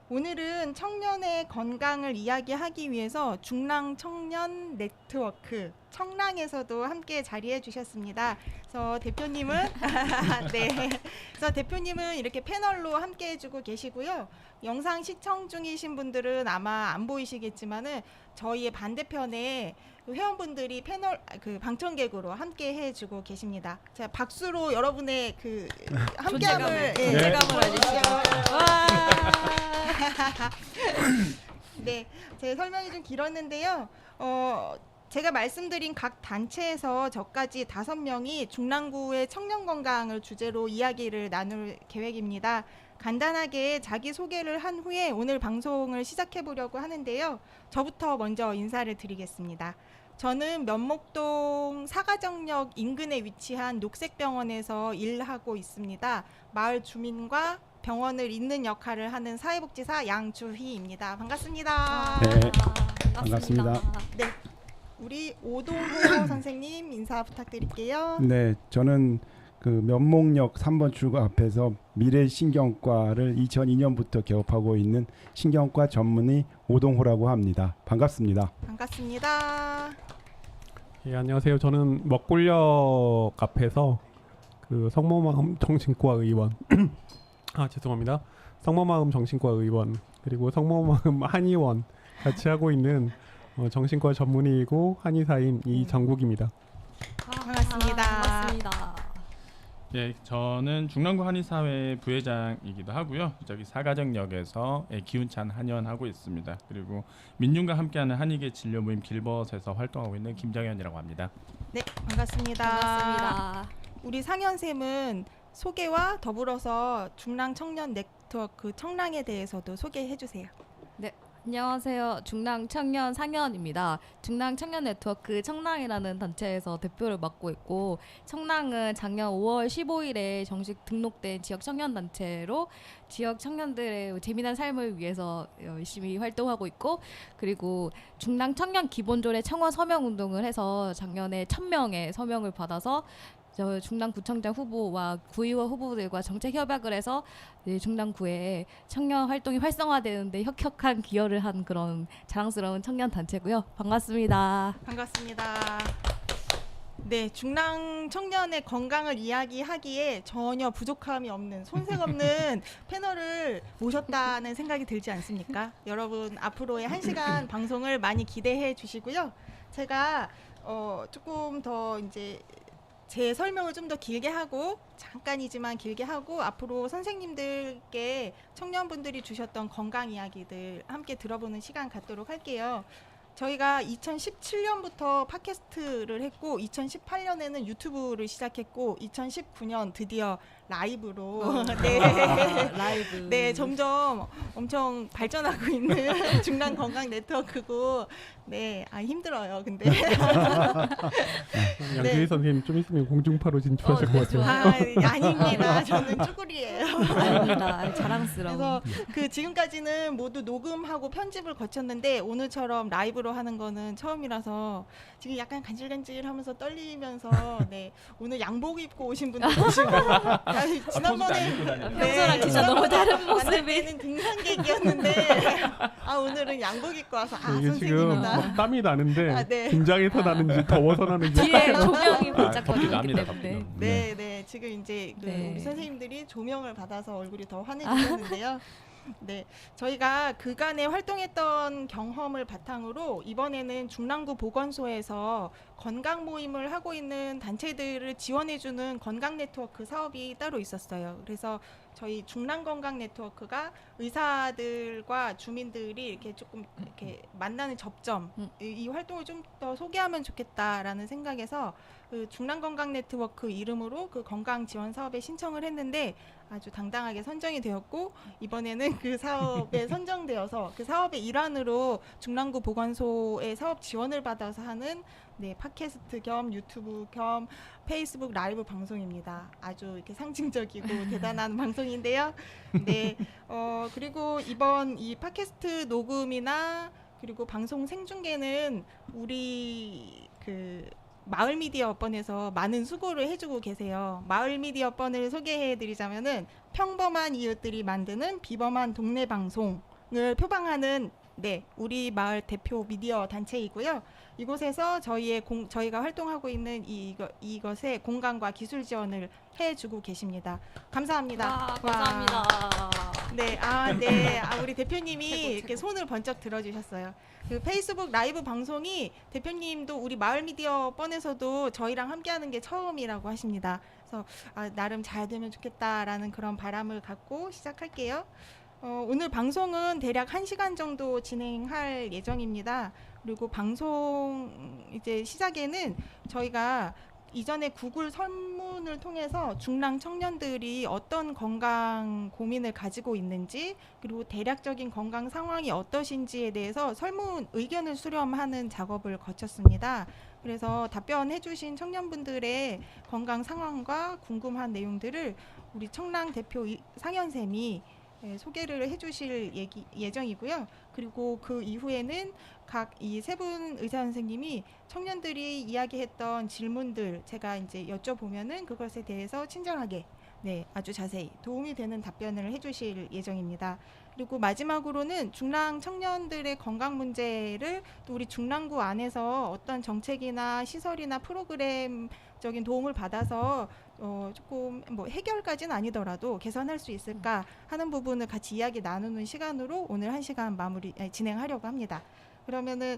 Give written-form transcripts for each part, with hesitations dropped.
오늘은 청년의 건강을 이야기하기 위해서 중랑 청년 네트워크 청랑에서도 함께 자리해 주셨습니다. 그래서 대표님은 네, 그래서 대표님은 이렇게 패널로 함께 해주고 계시고요. 영상 시청 중이신 분들은 아마 안 보이시겠지만은 저희의 반대편에 회원분들이 패널 방청객으로 함께 해주고 계십니다. 자, 박수로 여러분의 그 함께함을 존재감을 알려주시죠. 와. 네, 제 설명이 좀 길었는데요. 제가 말씀드린 각 단체에서 저까지 5명이 중랑구의 청년 건강을 주제로 이야기를 나눌 계획입니다. 간단하게 자기소개를 한 후에 오늘 방송을 시작해 보려고 하는데요. 저부터 먼저 인사를 드리겠습니다. 저는 면목동 사가정역 인근에 위치한 녹색병원에서 일하고 있습니다. 마을 주민과 병원을 잇는 역할을 하는 사회복지사 양주희입니다. 반갑습니다. 네, 반갑습니다. 네, 우리 오동호 선생님 인사 부탁드릴게요. 네, 저는 그 면목역 3번 출구 앞에서 미래신경과를 2002년부터 개업하고 있는 신경과 전문의 오동호라고 합니다. 반갑습니다. 반갑습니다. 예, 안녕하세요. 저는 먹골역 앞에서 그 성모마음 정신과 의원 죄송합니다. 성모마음 정신과 의원 그리고 성모마음 한의원 같이 하고 있는 정신과 전문의이고 한의사인 이정국입니다. 반갑습니다. 반갑습니다. 예, 저는 중랑구 한의사회 부회장이기도 하고요. 저기 사가정역에서 기운찬 한의원 하고 있습니다. 그리고 민중과 함께하는 한의계 진료 모임 길벗에서 활동하고 있는 김정현이라고 합니다. 네, 반갑습니다. 반갑습니다. 우리 상현쌤은 소개와 더불어서 중랑 청년 네트워크 청랑에 대해서도 소개해 주세요. 안녕하세요. 중랑 청년 상현입니다. 중랑 청년 네트워크 청랑이라는 단체에서 대표를 맡고 있고, 청랑은 작년 5월 15일에 정식 등록된 지역 청년 단체로 지역 청년들의 재미난 삶을 위해서 열심히 활동하고 있고, 그리고 중랑 청년 기본조례 청원 서명 운동을 해서 작년에 1000명의 서명을 받아서 저 중랑구청장 후보와 구의원 후보들과 정책 협약을 해서 중랑구에 청년 활동이 활성화되는데 혁혁한 기여를 한 그런 자랑스러운 청년 단체고요. 반갑습니다. 반갑습니다. 네, 중랑 청년의 건강을 이야기하기에 전혀 부족함이 없는 손색 없는 패널을 모셨다는 생각이 들지 않습니까? 여러분 앞으로의 1시간 방송을 많이 기대해 주시고요. 제가 조금 더 이제 제 설명을 좀 더 길게 하고 잠깐이지만 길게 하고 앞으로 선생님들께 청년분들이 주셨던 건강 이야기들 함께 들어보는 시간 갖도록 할게요. 저희가 2017년부터 팟캐스트를 했고 2018년에는 유튜브를 시작했고 2019년 드디어 라이브로 라이브. 네, 점점 엄청 발전하고 있는 중랑 건강 네트워크고 힘들어요. 근데 양주희 선생님 좀 있으면 공중파로 진출하실 것 같아요. 아닙니다. 저는 쭈구리예요. 아닙니다. 자랑스러운. 그래서 그 지금까지는 모두 녹음하고 편집을 거쳤는데 오늘처럼 라이브로 하는 거는 처음이라서 지금 약간 간질간질하면서 떨리면서 오늘 양복 입고 오신 분들 계시고 지난번에 평소랑 진짜 너무 다른 모습이. 때는 등산객이었는데 오늘은 양복 입고 와서 이게 지금 선생님이다. 막 땀이 나는데 네. 긴장해서 나는지 더워서 나는지 뒤에 조명이 덥긴 반짝거리기 합니다. 때문에. 덥긴. 네, 지금 이제 네. 우리 선생님들이 조명을 받아서 얼굴이 더 환해지셨는데요. 네, 저희가 그간에 활동했던 경험을 바탕으로 이번에는 중랑구 보건소에서 건강 모임을 하고 있는 단체들을 지원해주는 건강 네트워크 사업이 따로 있었어요. 그래서 저희 중랑 건강 네트워크가 의사들과 주민들이 이렇게 조금 이렇게 만나는 접점, 이 활동을 좀 더 소개하면 좋겠다라는 생각에서 그 중랑 건강 네트워크 이름으로 그 건강 지원 사업에 신청을 했는데 아주 당당하게 선정이 되었고 이번에는 그 사업에 선정되어서 그 사업의 일환으로 중랑구 보건소의 사업 지원을 받아서 하는 팟캐스트 겸 유튜브 겸 페이스북 라이브 방송입니다. 아주 이렇게 상징적이고 대단한 방송인데요. 네, 그리고 이번 이 팟캐스트 녹음이나 그리고 방송 생중계는 우리 그 마을 미디어 업번에서 많은 수고를 해주고 계세요. 마을 미디어 업번을 소개해드리자면은 평범한 이웃들이 만드는 비범한 동네 방송 표방하는 우리 마을 대표 미디어 단체이고요. 이곳에서 저희가 활동하고 있는 이것에 공간과 기술 지원을 해주고 계십니다. 감사합니다. 감사합니다. 우리 대표님이 이렇게 손을 번쩍 들어주셨어요. 그 페이스북 라이브 방송이 대표님도 우리 마을 미디어 번에서도 저희랑 함께하는 게 처음이라고 하십니다. 그래서 나름 잘 되면 좋겠다라는 그런 바람을 갖고 시작할게요. 오늘 방송은 대략 1시간 정도 진행할 예정입니다. 그리고 방송 이제 시작에는 저희가 이전에 구글 설문을 통해서 중랑 청년들이 어떤 건강 고민을 가지고 있는지, 그리고 대략적인 건강 상황이 어떠신지에 대해서 설문 의견을 수렴하는 작업을 거쳤습니다. 그래서 답변해 주신 청년분들의 건강 상황과 궁금한 내용들을 우리 청랑 대표 상현쌤이 소개를 해주실 예정이고요. 그리고 그 이후에는 각 이 세 분 의사 선생님이 청년들이 이야기했던 질문들 제가 이제 여쭤보면은 그것에 대해서 친절하게 아주 자세히 도움이 되는 답변을 해주실 예정입니다. 그리고 마지막으로는 중랑 청년들의 건강 문제를 또 우리 중랑구 안에서 어떤 정책이나 시설이나 프로그램적인 도움을 받아서 조금 해결까지는 아니더라도 개선할 수 있을까 하는 부분을 같이 이야기 나누는 시간으로 오늘 1시간 진행하려고 합니다. 그러면은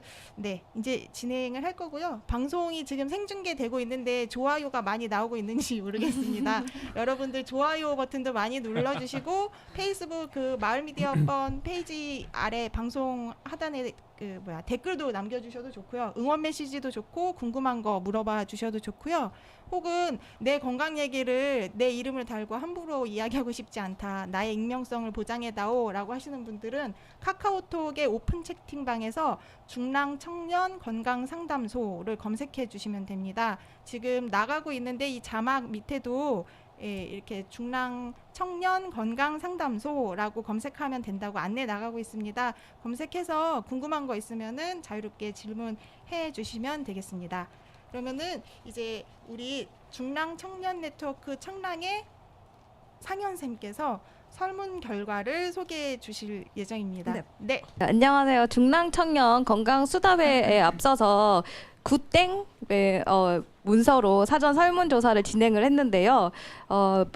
이제 진행을 할 거고요. 방송이 지금 생중계되고 있는데 좋아요가 많이 나오고 있는지 모르겠습니다. 여러분들 좋아요 버튼도 많이 눌러주시고 페이스북 그 마을 미디어 번 페이지 아래 방송 하단에 댓글도 남겨주셔도 좋고요. 응원 메시지도 좋고 궁금한 거 물어봐 주셔도 좋고요. 혹은 내 건강 얘기를 내 이름을 달고 함부로 이야기하고 싶지 않다, 나의 익명성을 보장해다오 라고 하시는 분들은 카카오톡의 오픈 채팅방에서 중랑 청년 건강 상담소를 검색해 주시면 됩니다. 지금 나가고 있는데 이 자막 밑에도 이렇게 중랑 청년 건강 상담소라고 검색하면 된다고 안내 나가고 있습니다. 검색해서 궁금한 거 있으면은 자유롭게 질문해 주시면 되겠습니다. 그러면은 이제 우리 중랑 청년 네트워크 청랑의 상현쌤께서 설문 결과를 소개해 주실 예정입니다. 네. 안녕하세요. 중랑 청년 건강 수다회에 앞서서 굿땡 문서로 사전 설문조사를 진행을 했는데요.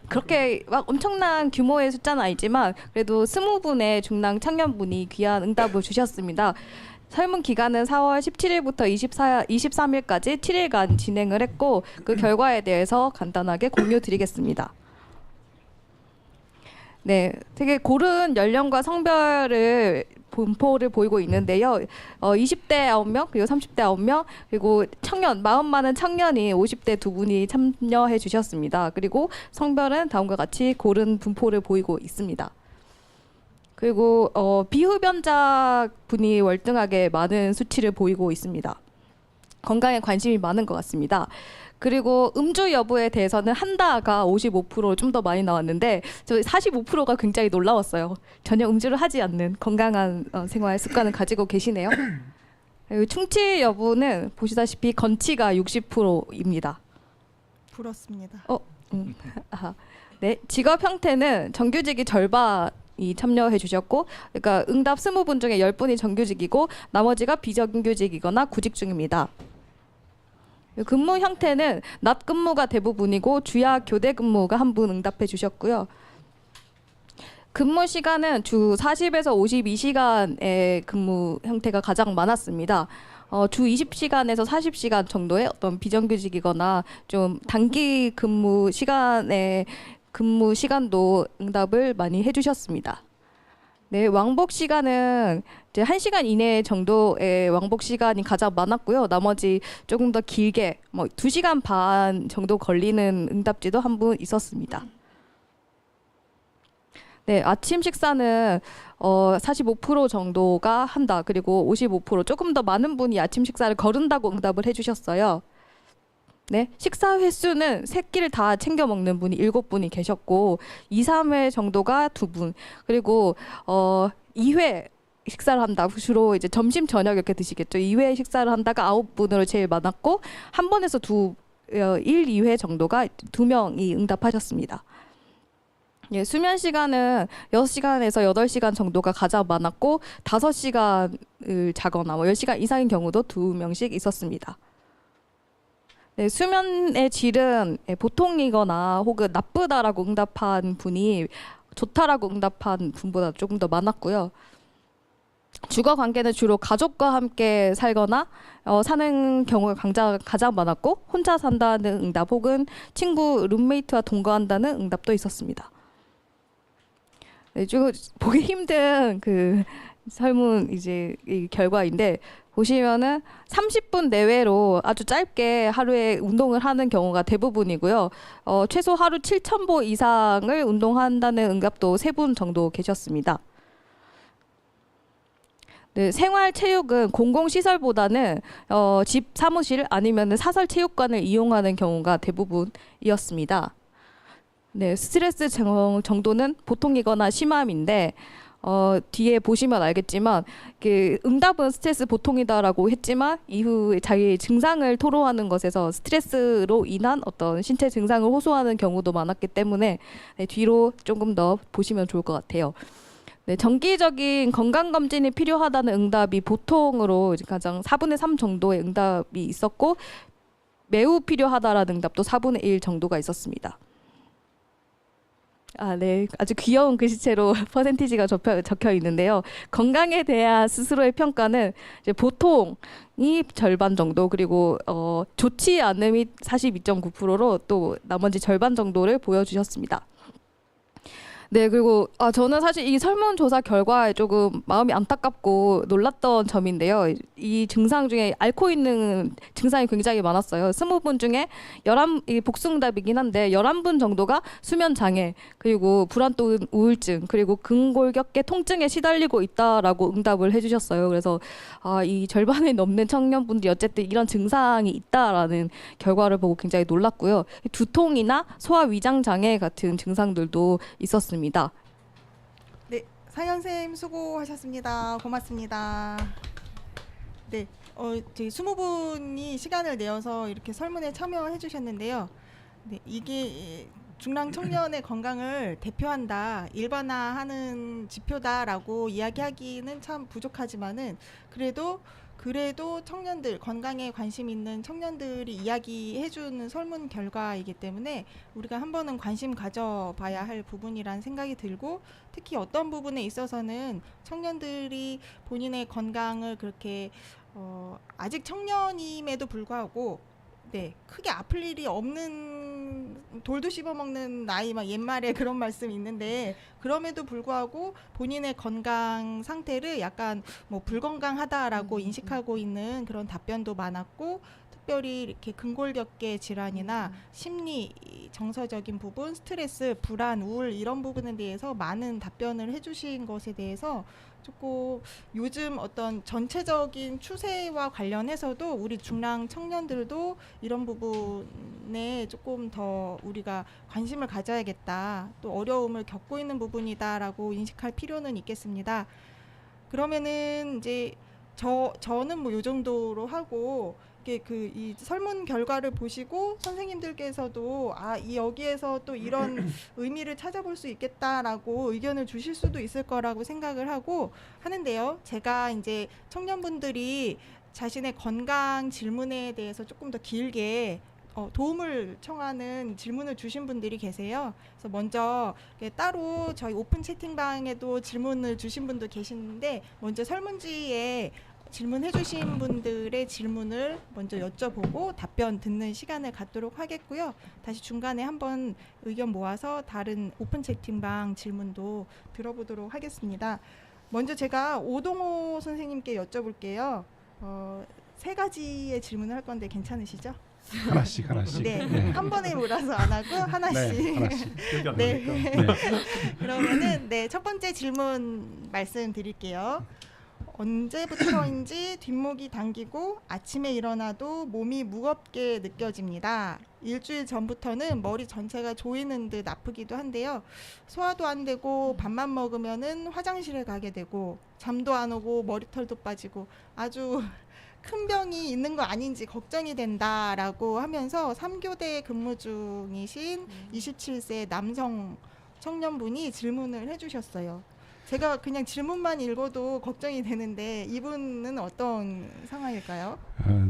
그렇게 막 엄청난 규모의 숫자는 아니지만 그래도 20분의 중랑 청년분이 귀한 응답을 주셨습니다. 설문 기간은 4월 17일부터 23일까지 7일간 진행을 했고 그 결과에 대해서 간단하게 공유 드리겠습니다. 되게 고른 연령과 성별을 분포를 보이고 있는데요. 20대 9명, 그리고 30대 9명, 그리고 마음 많은 청년이 50대 2분이 참여해 주셨습니다. 그리고 성별은 다음과 같이 고른 분포를 보이고 있습니다. 그리고 비흡연자 분이 월등하게 많은 수치를 보이고 있습니다. 건강에 관심이 많은 것 같습니다. 그리고 음주 여부에 대해서는 한다가 55% 좀 더 많이 나왔는데 저 45%가 굉장히 놀라웠어요. 전혀 음주를 하지 않는 건강한 생활 습관을 가지고 계시네요. 그리고 충치 여부는 보시다시피 건치가 60%입니다. 부럽습니다. 직업 형태는 정규직이 절반이 참여해 주셨고, 그러니까 응답 20분 중에 10분이 정규직이고 나머지가 비정규직이거나 구직 중입니다. 근무 형태는 낮 근무가 대부분이고 주야 교대 근무가 한 분 응답해 주셨고요. 근무 시간은 주 40에서 52시간의 근무 형태가 가장 많았습니다. 주 20시간에서 40시간 정도의 어떤 비정규직이거나 좀 단기 근무 시간도 응답을 많이 해주셨습니다. 왕복 시간은 이제 1시간 이내 정도의 왕복 시간이 가장 많았고요. 나머지 조금 더 길게 2시간 반 정도 걸리는 응답지도 한 분 있었습니다. 아침 식사는 45% 정도가 한다. 그리고 55% 조금 더 많은 분이 아침 식사를 거른다고 응답을 해주셨어요. 식사 횟수는 3끼를 다 챙겨 먹는 분이 7분이 계셨고 2, 3회 정도가 2분, 그리고 2회 식사를 한다. 주로 이제 점심 저녁 이렇게 드시겠죠. 2회 식사를 한다가 9분으로 제일 많았고 한 번에서 1, 2회 정도가 2명이 응답하셨습니다. 예, 수면 시간은 6시간에서 8시간 정도가 가장 많았고 5시간을 자거나 뭐 10시간 이상인 경우도 2명씩 있었습니다. 네, 수면의 질은 보통이거나 혹은 나쁘다라고 응답한 분이 좋다라고 응답한 분보다 조금 더 많았고요. 주거 관계는 주로 가족과 함께 살거나 사는 경우가 가장 많았고 혼자 산다는 응답 혹은 친구 룸메이트와 동거한다는 응답도 있었습니다. 네, 좀 보기 힘든 그 설문 이제 이 결과인데 보시면은 30분 내외로 아주 짧게 하루에 운동을 하는 경우가 대부분이고요. 최소 하루 7,000보 이상을 운동한다는 응답도 3분 정도 계셨습니다. 네, 생활체육은 공공시설보다는 집 사무실 아니면 사설 체육관을 이용하는 경우가 대부분이었습니다. 네, 스트레스 정도는 보통이거나 심함인데 뒤에 보시면 알겠지만 응답은 스트레스 보통이다라고 했지만 이후에 자기 증상을 토로하는 것에서 스트레스로 인한 어떤 신체 증상을 호소하는 경우도 많았기 때문에 네, 뒤로 조금 더 보시면 좋을 것 같아요. 네, 정기적인 건강검진이 필요하다는 응답이 보통으로 가장 4분의 3 정도의 응답이 있었고 매우 필요하다라는 응답도 4분의 1 정도가 있었습니다. 네, 아주 귀여운 글씨체로 퍼센티지가 적혀 있는데요. 건강에 대한 스스로의 평가는 이제 보통이 절반 정도 그리고 좋지 않음이 42.9%로 또 나머지 절반 정도를 보여주셨습니다. 네, 그리고 저는 사실 이 설문조사 결과에 조금 마음이 안타깝고 놀랐던 점인데요. 이 증상 중에 앓고 있는 증상이 굉장히 많았어요. 20분 중에 11, 복수응답이긴 한데 11분 정도가 수면장애, 그리고 불안도 우울증, 그리고 근골격계 통증에 시달리고 있다라고 응답을 해주셨어요. 그래서 이 절반이 넘는 청년분들이 어쨌든 이런 증상이 있다라는 결과를 보고 굉장히 놀랐고요. 두통이나 소화위장장애 같은 증상들도 있었습니다. 네, 상현쌤 수고하셨습니다. 고맙습니다. 네, 저희 20분이 시간을 내어서 이렇게 설문에 참여해 주셨는데요. 네, 이게 중랑 청년의 건강을 대표한다, 일반화하는 지표다라고 이야기하기는 참 부족하지만은 그래도 청년들, 건강에 관심 있는 청년들이 이야기해주는 설문 결과이기 때문에 우리가 한 번은 관심 가져봐야 할 부분이란 생각이 들고, 특히 어떤 부분에 있어서는 청년들이 본인의 건강을 그렇게 아직 청년임에도 불구하고 크게 아플 일이 없는, 돌도 씹어먹는 나이, 막 옛말에 그런 말씀이 있는데, 그럼에도 불구하고 본인의 건강 상태를 약간 불건강하다라고 인식하고 있는 그런 답변도 많았고, 특별히 이렇게 근골격계 질환이나 심리 정서적인 부분, 스트레스, 불안, 우울 이런 부분에 대해서 많은 답변을 해주신 것에 대해서 조금 요즘 어떤 전체적인 추세와 관련해서도 우리 중랑 청년들도 이런 부분에 조금 더 우리가 관심을 가져야겠다, 또 어려움을 겪고 있는 부분이다라고 인식할 필요는 있겠습니다. 그러면은 이제 저는 요 정도로 하고, 이 설문 결과를 보시고 선생님들께서도 여기에서 또 이런 의미를 찾아볼 수 있겠다라고 의견을 주실 수도 있을 거라고 생각을 하는데요. 제가 이제 청년분들이 자신의 건강 질문에 대해서 조금 더 길게 도움을 청하는 질문을 주신 분들이 계세요. 그래서 먼저 따로 저희 오픈 채팅방에도 질문을 주신 분도 계시는데, 먼저 설문지에 질문해 주신 분들의 질문을 먼저 여쭤보고 답변 듣는 시간을 갖도록 하겠고요. 다시 중간에 한번 의견 모아서 다른 오픈 채팅방 질문도 들어보도록 하겠습니다. 먼저 제가 오동호 선생님께 여쭤볼게요. 3가지의 질문을 할 건데 괜찮으시죠? 하나씩. 네, 한 번에 몰아서 안 하고 하나씩. 네, 하나씩. 네. 그러면은 첫 번째 질문 말씀드릴게요. 언제부터인지 뒷목이 당기고 아침에 일어나도 몸이 무겁게 느껴집니다. 일주일 전부터는 머리 전체가 조이는 듯 아프기도 한데요. 소화도 안 되고 밥만 먹으면은 화장실에 가게 되고 잠도 안 오고 머리털도 빠지고 아주 큰 병이 있는 거 아닌지 걱정이 된다라고 하면서 3교대 근무 중이신 27세 남성 청년분이 질문을 해주셨어요. 제가 그냥 질문만 읽어도 걱정이 되는데 이분은 어떤 상황일까요?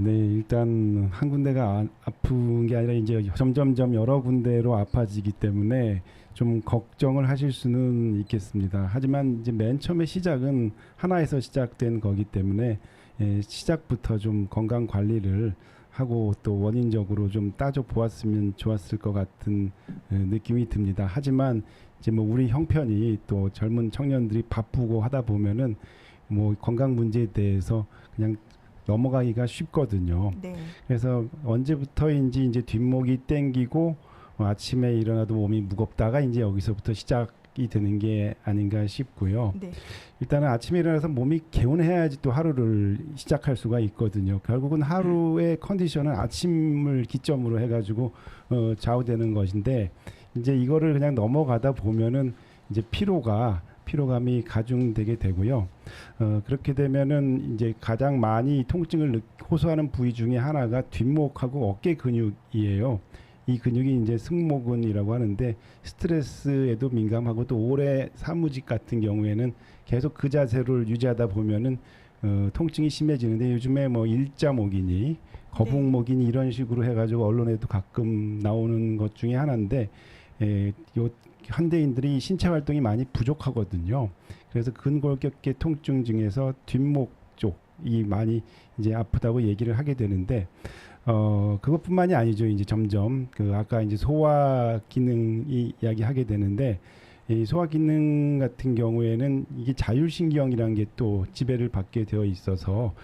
네, 일단 한 군데가 아픈 게 아니라 이제 점점점 여러 군데로 아파지기 때문에 좀 걱정을 하실 수는 있겠습니다. 하지만 이제 맨 처음에 시작은 하나에서 시작된 거기 때문에 시작부터 좀 건강 관리를 하고 또 원인적으로 좀 따져 보았으면 좋았을 것 같은 느낌이 듭니다. 하지만 이제 뭐 우리 형편이 또 젊은 청년들이 바쁘고 하다 보면은 뭐 건강 문제에 대해서 그냥 넘어가기가 쉽거든요. 네. 그래서 언제부터인지 이제 뒷목이 땡기고 아침에 일어나도 몸이 무겁다가 이제 여기서부터 시작이 되는 게 아닌가 싶고요. 네. 일단은 아침에 일어나서 몸이 개운해야지 또 하루를 시작할 수가 있거든요. 결국은 하루의 컨디션은 아침을 기점으로 해가지고 좌우되는 것인데 이제 이거를 그냥 넘어가다 보면은 이제 피로감이 가중되게 되고요. 그렇게 되면은 이제 가장 많이 통증을 호소하는 부위 중에 하나가 뒷목하고 어깨 근육이에요. 이 근육이 이제 승모근이라고 하는데 스트레스에도 민감하고 또 오래 사무직 같은 경우에는 계속 그 자세를 유지하다 보면은 통증이 심해지는데 요즘에 뭐 일자목이니 거북목이니 이런 식으로 해가지고 언론에도 가끔 나오는 것 중에 하나인데 요 현대인들이 신체 활동이 많이 부족하거든요. 그래서 근골격계 통증 중에서 뒷목 쪽이 많이 이제 아프다고 얘기를 하게 되는데 그것뿐만이 아니죠. 이제 점점 그 아까 이제 소화 기능이 이야기하게 되는데 이 소화 기능 같은 경우에는 이게 자율신경이라는 게 또 지배를 받게 되어 있어서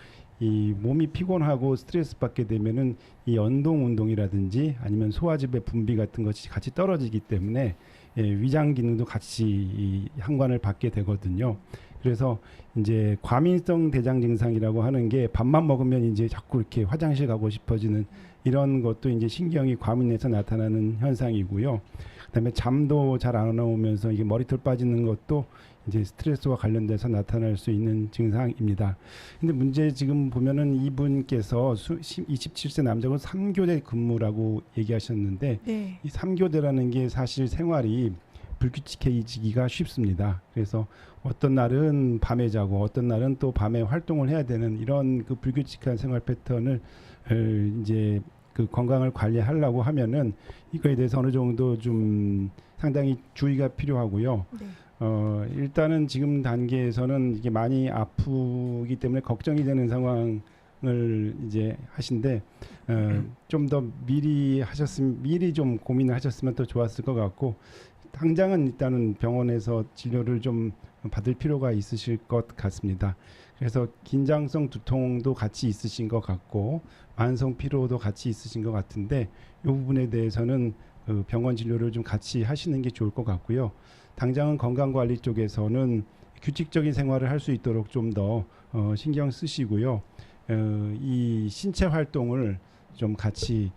이 몸이 피곤하고 스트레스 받게 되면은 이 운동이라든지 아니면 소화즙의 분비 같은 것이 같이 떨어지기 때문에 위장 기능도 같이 이 항관을 받게 되거든요. 그래서 이제 과민성 대장 증상이라고 하는 게 밥만 먹으면 이제 자꾸 이렇게 화장실 가고 싶어지는 이런 것도 이제 신경이 과민해서 나타나는 현상이고요. 그다음에 잠도 잘 안 오면서 이게 머리털 빠지는 것도 이제 스트레스와 관련돼서 나타날 수 있는 증상입니다. 근데 문제 지금 보면은 이분께서 27세 남자고 3교대 근무라고 얘기하셨는데 네. 이 3교대라는 게 사실 생활이 불규칙해지기가 쉽습니다. 그래서 어떤 날은 밤에 자고 어떤 날은 또 밤에 활동을 해야 되는 이런 그 불규칙한 생활 패턴을 이제 그 건강을 관리하려고 하면은 이거에 대해서 어느 정도 좀 상당히 주의가 필요하고요. 네. 일단은 지금 단계에서는 이게 많이 아프기 때문에 걱정이 되는 상황을 이제 하신데 좀 더 미리 좀 고민을 하셨으면 더 좋았을 것 같고 당장은 일단은 병원에서 진료를 좀 받을 필요가 있으실 것 같습니다. 그래서 긴장성 두통도 같이 있으신 것 같고 만성 피로도 같이 있으신 것 같은데 이 부분에 대해서는 병원 진료를 좀 같이 하시는 게 좋을 것 같고요. 당장은 건강관리 쪽에서는 규칙적인 생활을 할 수 있도록 좀 더 신경 쓰시고요. 이 신체 활동을 좀 같이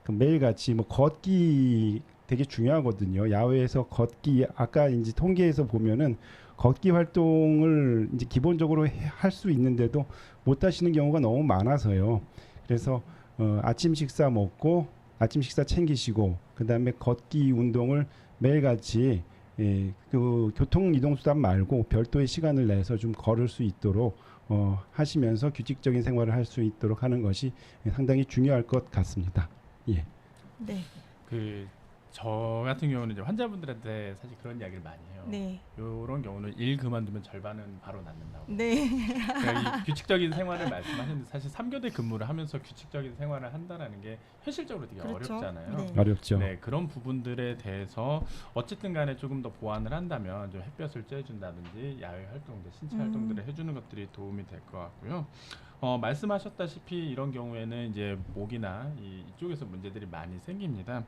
매일같이 뭐 걷기 되게 중요하거든요. 야외에서 걷기 아까 이제 통계에서 보면은 걷기 활동을 이제 기본적으로 할 수 있는데도 못 하시는 경우가 너무 많아서요. 그래서 아침 식사 먹고 아침 식사 챙기시고 그다음에 걷기 운동을 매일같이 그 교통 이동 수단 말고 별도의 시간을 내서 좀 걸을 수 있도록 하시면서 규칙적인 생활을 할 수 있도록 하는 것이 상당히 중요할 것 같습니다. 예. 네. 저 같은 경우는 이제 환자분들한테 사실 그런 이야기를 많이 해요. 네. 이런 경우는 일 그만두면 절반은 바로 낫는다고. 네. 그러니까 이 규칙적인 생활을 말씀하셨는데 사실 3교대 근무를 하면서 규칙적인 생활을 한다라는 게 현실적으로 되게 그렇죠. 어렵잖아요. 네. 어렵죠. 네, 그런 부분들에 대해서 어쨌든 간에 조금 더 보완을 한다면 좀 햇볕을 쬐준다든지 야외 활동들, 신체 활동들을 해주는 것들이 도움이 될 것 같고요. 말씀하셨다시피 이런 경우에는 이제 목이나 이쪽에서 문제들이 많이 생깁니다.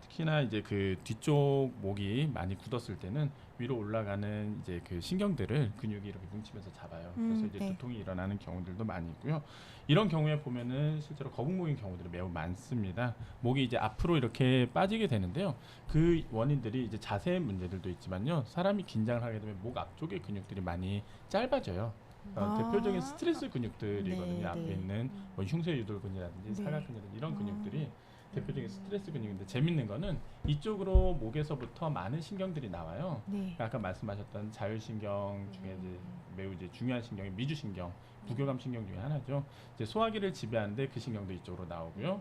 특히나 이제 그 뒤쪽 목이 많이 굳었을 때는 위로 올라가는 이제 그 신경들을 근육이 이렇게 뭉치면서 잡아요. 그래서 이제 네. 두통이 일어나는 경우들도 많이 있고요. 이런 경우에 보면은 실제로 거북목인 경우들이 매우 많습니다. 목이 이제 앞으로 이렇게 빠지게 되는데요. 그 원인들이 이제 자세 문제들도 있지만요. 사람이 긴장을 하게 되면 목 앞쪽의 근육들이 많이 짧아져요. 대표적인 스트레스 근육들이거든요. 네, 앞에 네. 있는 뭐 흉쇄 유돌근이라든지 네. 사각근이라든지 이런 근육들이 대표적인 스트레스 근육인데 재밌는 거는 이쪽으로 목에서부터 많은 신경들이 나와요. 네. 아까 말씀하셨던 자율신경 중에 이제 매우 이제 중요한 신경이 미주신경, 부교감 신경 중에 하나죠. 이제 소화기를 지배하는데 그 신경도 이쪽으로 나오고요.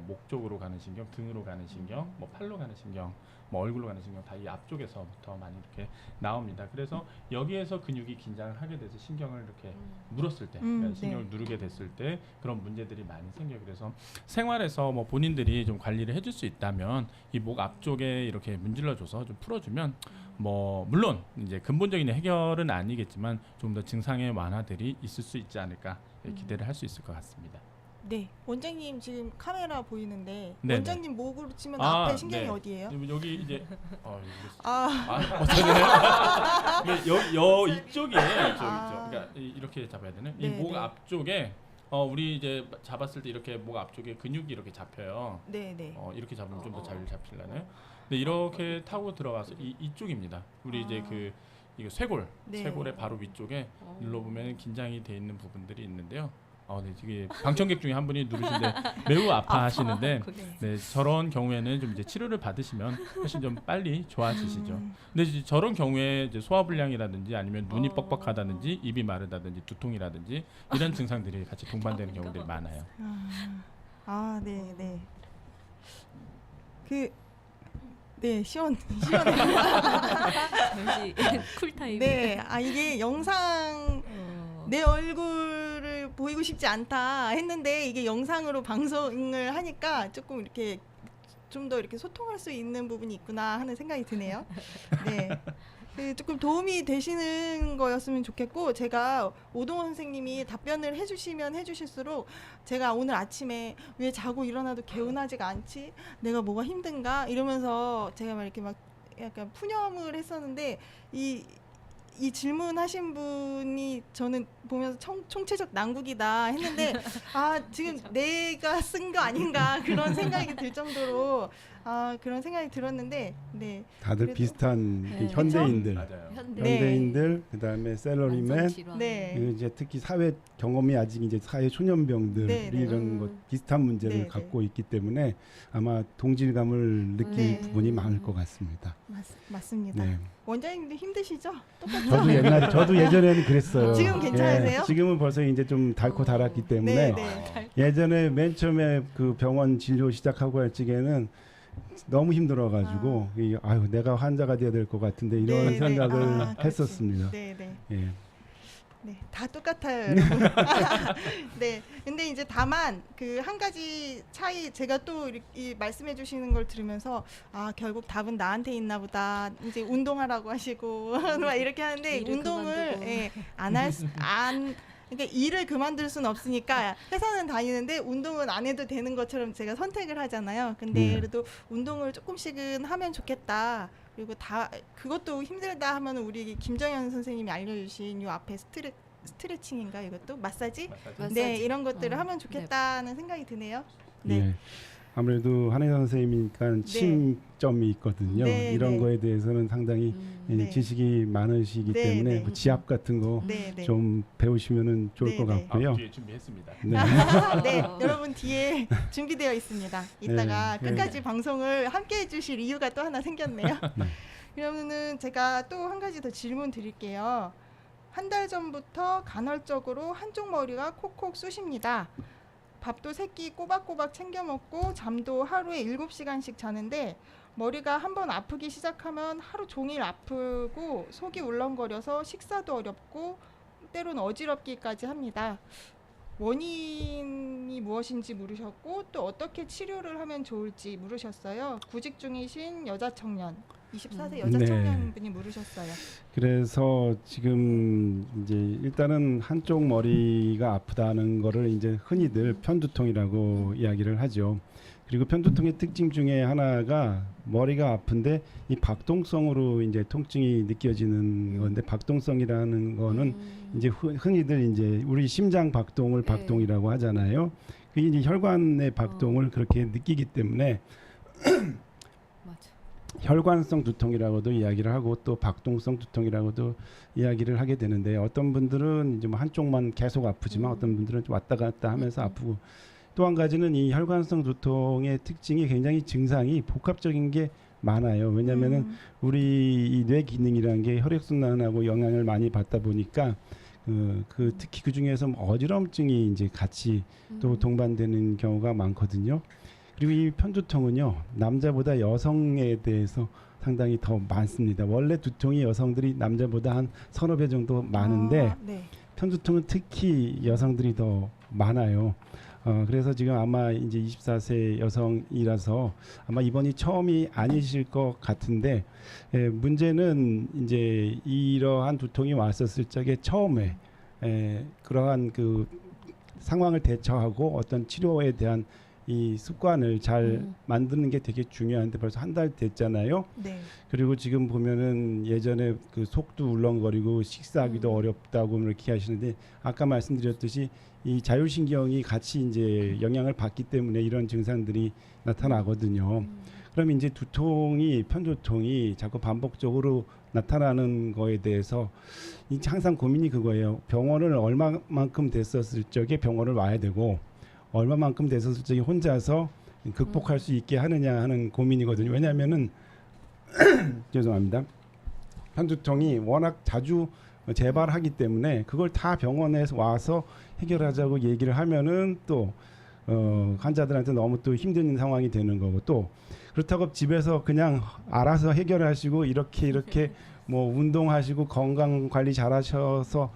목 쪽으로 가는 신경, 등으로 가는 신경, 뭐 팔로 가는 신경, 뭐 얼굴로 가는 신경 다 이 앞쪽에서부터 많이 이렇게 나옵니다. 그래서 여기에서 근육이 긴장을 하게 돼서 신경을 이렇게 물었을 때, 그러니까 신경을 네. 누르게 됐을 때 그런 문제들이 많이 생겨요. 그래서 생활에서 뭐 본인들이 좀 관리를 해줄 수 있다면 이 목 앞쪽에 이렇게 문질러줘서 좀 풀어주면 뭐 물론 이제 근본적인 해결은 아니겠지만 좀 더 증상의 완화들이 있을 수 있지 않을까 기대를 할 수 있을 것 같습니다. 네. 원장님 지금 카메라 보이는데 네네. 원장님 목으로 치면 아, 앞에 신경이 네. 어디예요? 여기 이제 아, 여 이쪽이에요. 아. 그러니까 이렇게 잡아야 되는 이 네, 목 네. 앞쪽에 우리 이제 잡았을 때 이렇게 목 앞쪽에 근육이 이렇게 잡혀요. 네, 네. 이렇게 잡으면 좀 더 잘 잡히려나요? 근데 이렇게 타고 들어가서 이쪽입니다. 우리 이제 이거 쇄골, 네. 쇄골의 바로 위쪽에 눌러보면 긴장이 돼 있는 부분들이 있는데요. 네, 이게 방청객 중에 한 분이 누르시는데 매우 아파하시는데 네, 저런 경우에는 좀 이제 치료를 받으시면 훨씬 좀 빨리 좋아지시죠. 근데 이제 저런 경우에 이제 소화불량이라든지 아니면 눈이 뻑뻑하다든지 입이 마르다든지 두통이라든지 이런 증상들이 같이 동반되는 경우들이 많아요. 네, 네. 시원해요. 잠시 쿨타임. 네, 이게 영상 내 얼굴을 보이고 싶지 않다 했는데 이게 영상으로 방송을 하니까 조금 이렇게 좀 더 이렇게 소통할 수 있는 부분이 있구나 하는 생각이 드네요. 네. 조금 도움이 되시는 거였으면 좋겠고 제가 오동원 선생님이 답변을 해주시면 해주실수록 제가 오늘 아침에 왜 자고 일어나도 개운하지가 않지? 내가 뭐가 힘든가? 이러면서 제가 막 이렇게 막 약간 푸념을 했었는데 이 질문하신 분이 저는 보면서 총체적 난국이다 했는데 지금 내가 쓴 거 아닌가 그런 생각이 들 정도로 그런 생각이 들었는데 네. 다들 그래도- 비슷한 네. 현대인들, 맞아요. 현대인들, 그다음에 셀러리맨, 네. 그리고 이제 특히 사회 경험이 아직 이제 사회 초년병들 네, 네. 이런 것 비슷한 문제를 네, 네. 갖고 있기 때문에 아마 동질감을 느낄 네. 부분이 많을 것 같습니다. 맞습니다. 네. 원장님도 힘드시죠? 똑같죠? 저도 예전에는 그랬어요. 지금 괜찮으세요? 지금은 벌써 이제 좀 닳고 닳았기 때문에 네. 예전에 맨 처음에 그 병원 진료 시작하고 할 적에는 너무 힘들어가지고 내가 환자가 돼야 될 것 같은데 이런 네, 생각을 그렇지. 했었습니다. 네, 네. 예. 네, 다 똑같아요, 여러분. 네, 근데 이제 다만 그 한 가지 차이 제가 또 이 말씀해 주시는 걸 들으면서 결국 답은 나한테 있나 보다. 이제 운동하라고 하시고 막 이렇게 하는데 일을 운동을 그만두고. 그러니까 일을 그만둘 수는 없으니까 회사는 다니는데 운동은 안 해도 되는 것처럼 제가 선택을 하잖아요. 근데 그래도 운동을 조금씩은 하면 좋겠다. 그리고 그것도 힘들다 하면 우리 김정현 선생님이 알려주신 요 앞에 스트레칭인가 이것도 마사지? 마사지. 네, 이런 것들을 하면 좋겠다는 생각이 드네요. 네. 예. 아무래도 한혜선 선생님이니까 침점이 있거든요. 네, 이런 네. 거에 대해서는 상당히 네. 지식이 많으시기 네, 때문에 네. 뭐 지압 같은 거 좀 네. 배우시면은 좋을 네, 것 네. 같고요. 뒤에 준비했습니다. 네. 네, 여러분 뒤에 준비되어 있습니다. 이따가 네. 끝까지 방송을 함께 해주실 이유가 또 하나 생겼네요. 네. 그러면은 제가 또 한 가지 더 질문 드릴게요. 한 달 전부터 간헐적으로 한쪽 머리가 콕콕 쑤십니다. 밥도 세끼 꼬박꼬박 챙겨 먹고 잠도 하루에 7시간씩 자는데 머리가 한번 아프기 시작하면 하루 종일 아프고 속이 울렁거려서 식사도 어렵고 때로는 어지럽기까지 합니다. 원인이 무엇인지 물으셨고 또 어떻게 치료를 하면 좋을지 물으셨어요. 구직 중이신 여자 청년, 24세 여자 네. 청년분이 물으셨어요. 그래서 지금 이제 일단은 한쪽 머리가 아프다는 거를 이제 흔히들 편두통이라고 이야기를 하죠. 그리고 편두통의 특징 중에 하나가 머리가 아픈데 이 박동성으로 이제 통증이 느껴지는 건데 박동성이라는 거는 이제 흔히들 이제 우리 심장 박동을 네. 박동이라고 하잖아요. 그게 이제 혈관의 박동을 그렇게 느끼기 때문에 맞아. 혈관성 두통이라고도 이야기를 하고 또 박동성 두통이라고도 이야기를 하게 되는데 어떤 분들은 이제 뭐 한쪽만 계속 아프지만 어떤 분들은 좀 왔다 갔다 하면서 아프고 또 한 가지는 이 혈관성 두통의 특징이 굉장히 증상이 복합적인 게 많아요. 왜냐하면은 우리 이 뇌 기능이라는 게 혈액순환하고 영향을 많이 받다 보니까 특히 그 중에서 어지럼증이 이제 같이 또 동반되는 경우가 많거든요. 그리고 이 편두통은요, 남자보다 여성에 대해서 상당히 더 많습니다. 원래 두통이 여성들이 남자보다 한 서너 배 정도 많은데 네. 편두통은 특히 여성들이 더 많아요. 그래서 지금 아마 이제 24세 여성이라서 아마 이번이 처음이 아니실 것 같은데, 문제는 이제 이러한 두통이 왔었을 적에 처음에 그러한 그 상황을 대처하고 어떤 치료에 대한 이 습관을 잘 만드는 게 되게 중요한데 벌써 한 달 됐잖아요. 네. 그리고 지금 보면은 예전에 그 속도 울렁거리고 식사하기도 어렵다고 이렇게 하시는데, 아까 말씀드렸듯이 이 자율신경이 같이 이제 영향을 받기 때문에 이런 증상들이 나타나거든요. 그럼 이제 편두통이 자꾸 반복적으로 나타나는 거에 대해서 항상 고민이 그거예요. 병원을 얼마만큼 됐었을 적에 병원을 와야 되고 얼마만큼 됐었을 적에 혼자서 극복할 수 있게 하느냐 하는 고민이거든요. 왜냐하면은 죄송합니다. 편두통이 워낙 자주 재발하기 때문에 그걸 다 병원에서 와서 해결하자고 얘기를 하면은 또 환자들한테 너무 또 힘든 상황이 되는 거고, 또 그렇다고 집에서 그냥 알아서 해결하시고 이렇게 뭐 운동하시고 건강 관리 잘하셔서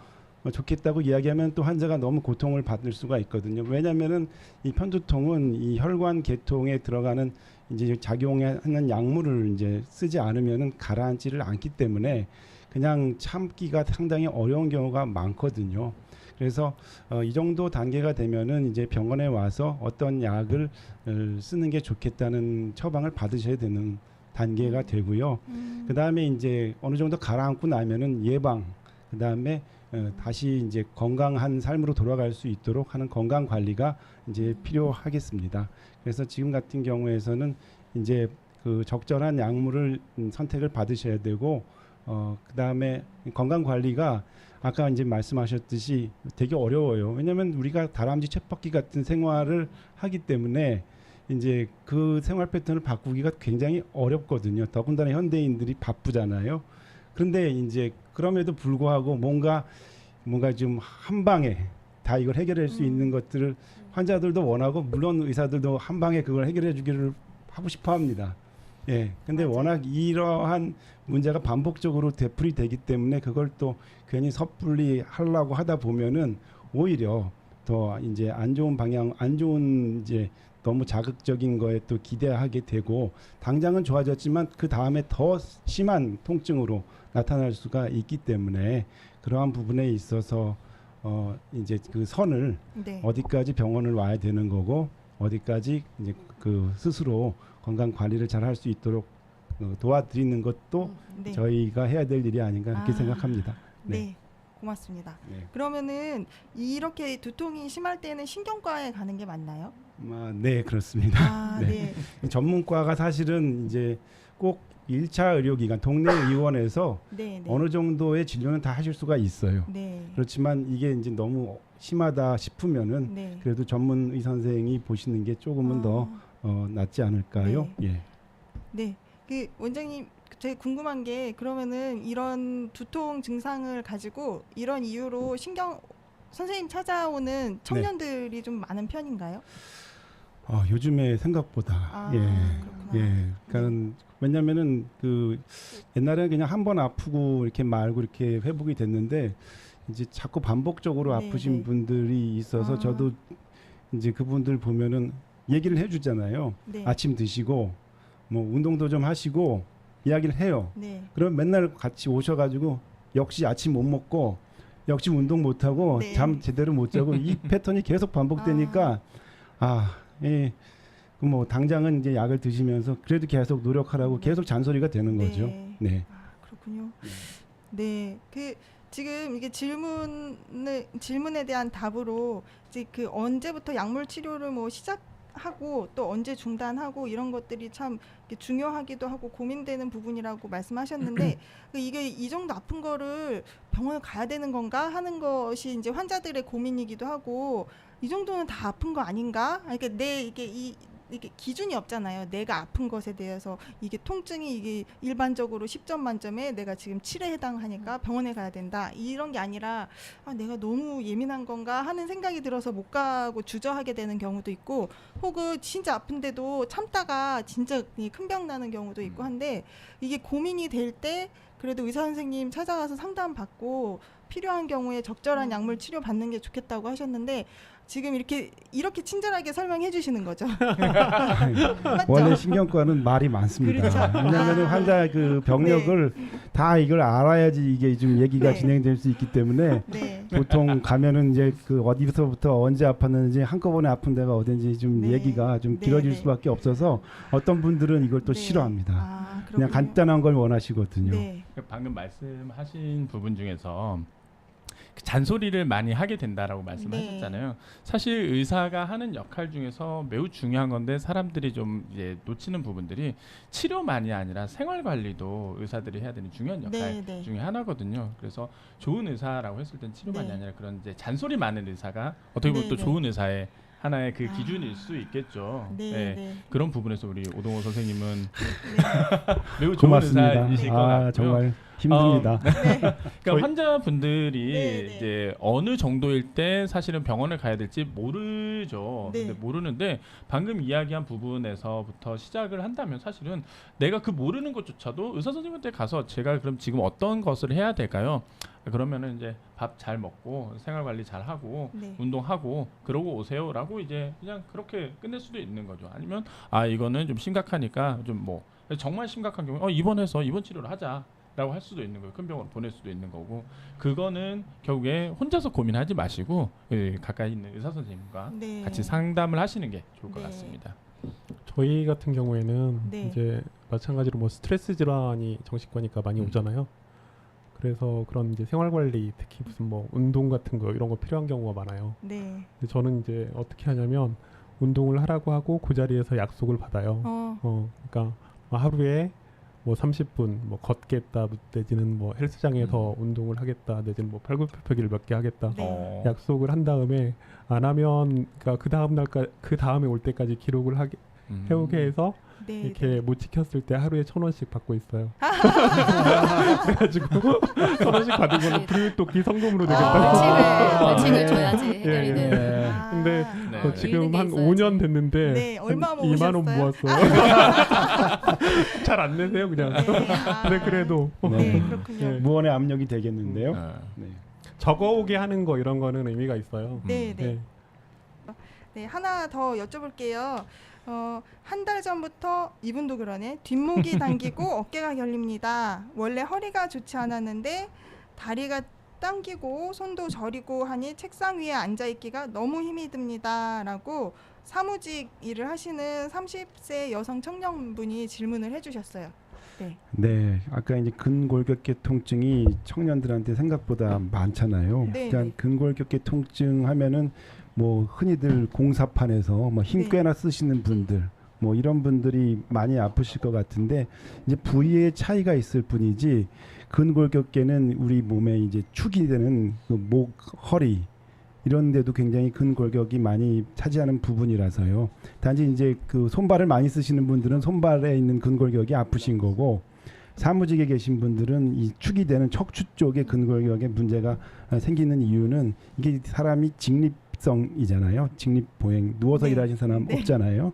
좋겠다고 이야기하면 또 환자가 너무 고통을 받을 수가 있거든요. 왜냐하면은 이 편두통은 이 혈관 계통에 들어가는 이제 작용하는 약물을 이제 쓰지 않으면은 가라앉지를 않기 때문에 그냥 참기가 상당히 어려운 경우가 많거든요. 그래서 이 정도 단계가 되면은 이제 병원에 와서 어떤 약을 쓰는 게 좋겠다는 처방을 받으셔야 되는 단계가 되고요. 그 다음에 이제 어느 정도 가라앉고 나면은 예방, 그 다음에 다시 이제 건강한 삶으로 돌아갈 수 있도록 하는 건강 관리가 이제 필요하겠습니다. 그래서 지금 같은 경우에서는 이제 그 적절한 약물을 선택을 받으셔야 되고, 그 다음에 건강 관리가 아까 이제 말씀하셨듯이 되게 어려워요. 왜냐하면 우리가 다람쥐 쳇바퀴 같은 생활을 하기 때문에 이제 그 생활 패턴을 바꾸기가 굉장히 어렵거든요. 더군다나 현대인들이 바쁘잖아요. 그런데 이제 그럼에도 불구하고 뭔가 좀 한 방에 다 이걸 해결할 수 있는 것들을 환자들도 원하고, 물론 의사들도 한 방에 그걸 해결해 주기를 하고 싶어 합니다. 예. 근데 맞아요. 워낙 이러한 문제가 반복적으로 되풀이 되기 때문에 그걸 또 괜히 섣불리 하려고 하다 보면은 오히려 더 이제 안 좋은 방향, 안 좋은 이제 너무 자극적인 거에 또 기대하게 되고, 당장은 좋아졌지만 그 다음에 더 심한 통증으로 나타날 수가 있기 때문에 그러한 부분에 있어서 이제 그 선을 네. 어디까지 병원을 와야 되는 거고 어디까지 이제 그 스스로 건강 관리를 잘 할 수 있도록 도와드리는 것도 네. 저희가 해야 될 일이 아닌가 그렇게 생각합니다. 네. 고맙습니다. 네. 그러면은 이렇게 두통이 심할 때는 신경과에 가는 게 맞나요? 네, 그렇습니다. 아, 네. 전문과가 사실은 이제 꼭 1차 의료기관, 동네 의원에서 네, 네. 어느 정도의 진료는 다 하실 수가 있어요. 네. 그렇지만 이게 이제 너무 심하다 싶으면은 네. 그래도 전문 의 선생이 보시는 게 조금은 더 낫지 않을까요? 예. 네. 그 원장님, 제가 궁금한 게, 그러면은 이런 두통 증상을 가지고 이런 이유로 선생님 찾아오는 청년들이 좀 많은 편인가요? 요즘에 생각보다 그렇구나. 그러니까 왜냐면은 그 옛날에 그냥 한 번 아프고 이렇게 말고 이렇게 회복이 됐는데 이제 자꾸 반복적으로 네, 아프신 네. 분들이 있어서 저도 이제 그분들 보면은 얘기를 해주잖아요. 네. 아침 드시고 뭐 운동도 좀 하시고 이야기를 해요. 네. 그럼 맨날 같이 오셔가지고 역시 아침 못 먹고 역시 운동 못 하고 네. 잠 제대로 못 자고 이 패턴이 계속 반복되니까 뭐 당장은 이제 약을 드시면서 그래도 계속 노력하라고 계속 잔소리가 되는 거죠. 네. 그렇군요. 네. 그 지금 이게 질문에 대한 답으로 이제 그 언제부터 약물 치료를 뭐 시작하는 하고 또 언제 중단하고 이런 것들이 참 중요하기도 하고 고민되는 부분이라고 말씀하셨는데 이게 이 정도 아픈 거를 병원을 가야 되는 건가 하는 것이 이제 환자들의 고민이기도 하고 이 정도는 다 아픈 거 아닌가? 그러니까 이게 기준이 없잖아요. 내가 아픈 것에 대해서 이게 통증이 이게 일반적으로 10점 만점에 내가 지금 7에 해당하니까 병원에 가야 된다. 이런 게 아니라 내가 너무 예민한 건가 하는 생각이 들어서 못 가고 주저하게 되는 경우도 있고 혹은 진짜 아픈데도 참다가 진짜 큰 병 나는 경우도 있고 한데 이게 고민이 될 때 그래도 의사 선생님 찾아가서 상담 받고 필요한 경우에 적절한 약물 치료 받는 게 좋겠다고 하셨는데 지금 이렇게 친절하게 설명해 주시는 거죠. 맞죠? 원래 신경과는 말이 많습니다. 그렇죠. 왜냐하면 환자 그 병력을 다 이걸 알아야지 이게 좀 얘기가 진행될 수 있기 때문에 보통 가면은 이제 그 어디서부터 언제 아팠는지 한꺼번에 아픈 데가 어딘지 좀 얘기가 좀 길어질 수밖에 없어서 어떤 분들은 이걸 또 싫어합니다. 그냥 간단한 걸 원하시거든요. 방금 말씀하신 부분 중에서 잔소리를 많이 하게 된다라고 말씀하셨잖아요. 사실 의사가 하는 역할 중에서 매우 중요한 건데 사람들이 좀 이제 놓치는 부분들이 치료만이 아니라 생활 관리도 의사들이 해야 되는 중요한 역할 중에 하나거든요. 그래서 좋은 의사라고 했을 땐 치료만이 아니라 그런 이제 잔소리 많은 의사가 어떻게 보면 또 좋은 의사의 하나의 그 기준일 수 있겠죠. 그런 부분에서 우리 오동호 선생님은 매우 좋은 의사이실 것 같고요. 정말 힘듭니다. 그러니까 환자분들이 이제 어느 정도일 때 사실은 병원을 가야 될지 모르죠. 근데 모르는데 방금 이야기한 부분에서부터 시작을 한다면 사실은 내가 그 모르는 것조차도 의사 선생님한테 가서 제가 그럼 지금 어떤 것을 해야 될까요? 그러면은 이제 밥 잘 먹고 생활 관리 잘 하고 운동하고 그러고 오세요라고 이제 그냥 그렇게 끝낼 수도 있는 거죠. 아니면 이거는 좀 심각하니까 좀 뭐 정말 심각한 경우 입원해서 입원 치료를 하자라고 할 수도 있는 거예요. 큰 병원으로 보낼 수도 있는 거고 그거는 결국에 혼자서 고민하지 마시고 가까이 있는 의사 선생님과 같이 상담을 하시는 게 좋을 것 같습니다. 저희 같은 경우에는 이제 마찬가지로 뭐 스트레스 질환이 정신과니까 많이 오잖아요. 그래서 그런 이제 생활 관리 특히 무슨 뭐 운동 같은 거 이런 거 필요한 경우가 많아요. 근데 저는 이제 어떻게 하냐면 운동을 하라고 하고 그 자리에서 약속을 받아요. 그러니까 하루에 뭐 30분 뭐 걷겠다 내지는 뭐 헬스장에서 운동을 하겠다 내지는 뭐 팔굽혀펴기를 몇 개 하겠다 약속을 한 다음에 안 하면 그러니까 그 다음 날까 그 다음에 올 때까지 기록을 해오게 해서 이렇게 못 지켰을 때 하루에 1,000원씩 받고 있어요. 그래가지고 1,000원씩 받은 거는 불토끼 성금으로 되겠다. 벌칙을 줘야지 해결이 되는. 근데 지금 한 5년 됐는데 얼마 2만 원 모았어요. 잘 안 내세요 그냥. 네 그래도. 그렇군요. 무언의 압력이 되겠는데요. 적어오게 하는 거 이런 거는 의미가 있어요. 하나 더 여쭤볼게요. 한 달 전부터 이분도 그러네. 뒷목이 당기고 어깨가 결립니다. 원래 허리가 좋지 않았는데 다리가 당기고 손도 저리고 하니 책상 위에 앉아있기가 너무 힘이 듭니다. 라고 사무직 일을 하시는 30세 여성 청년분이 질문을 해주셨어요. 아까 이제 근골격계 통증이 청년들한테 생각보다 많잖아요. 일단 근골격계 통증 하면은 뭐 흔히들 공사판에서 뭐 힘 꽤나 쓰시는 분들 뭐 이런 분들이 많이 아프실 것 같은데 이제 부위의 차이가 있을 뿐이지 근골격계는 우리 몸에 이제 축이 되는 그 목, 허리 이런 데도 굉장히 근골격이 많이 차지하는 부분이라서요. 단지 이제 그 손발을 많이 쓰시는 분들은 손발에 있는 근골격이 아프신 거고 사무직에 계신 분들은 이 축이 되는 척추 쪽에 근골격에 문제가 생기는 이유는 이게 사람이 직립성이잖아요. 직립보행 누워서 일하시는 사람 없잖아요.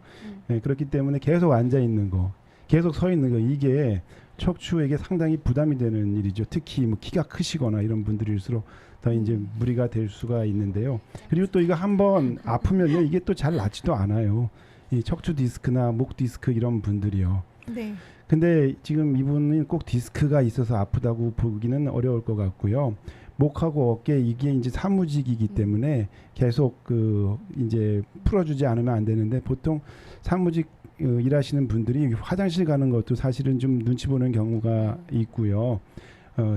그렇기 때문에 계속 앉아 있는 거, 계속 서 있는 거 이게 척추에게 상당히 부담이 되는 일이죠. 특히 뭐 키가 크시거나 이런 분들일수록 더 이제 무리가 될 수가 있는데요. 그리고 또 이거 한번 아프면요 이게 또 잘 낫지도 않아요. 이 척추 디스크나 목 디스크 이런 분들이요. 근데 지금 이분은 꼭 디스크가 있어서 아프다고 보기는 어려울 것 같고요. 목하고 어깨 이게 이제 사무직이기 때문에 계속 그 이제 풀어주지 않으면 안 되는데 보통 사무직 일하시는 분들이 화장실 가는 것도 사실은 좀 눈치 보는 경우가 있고요.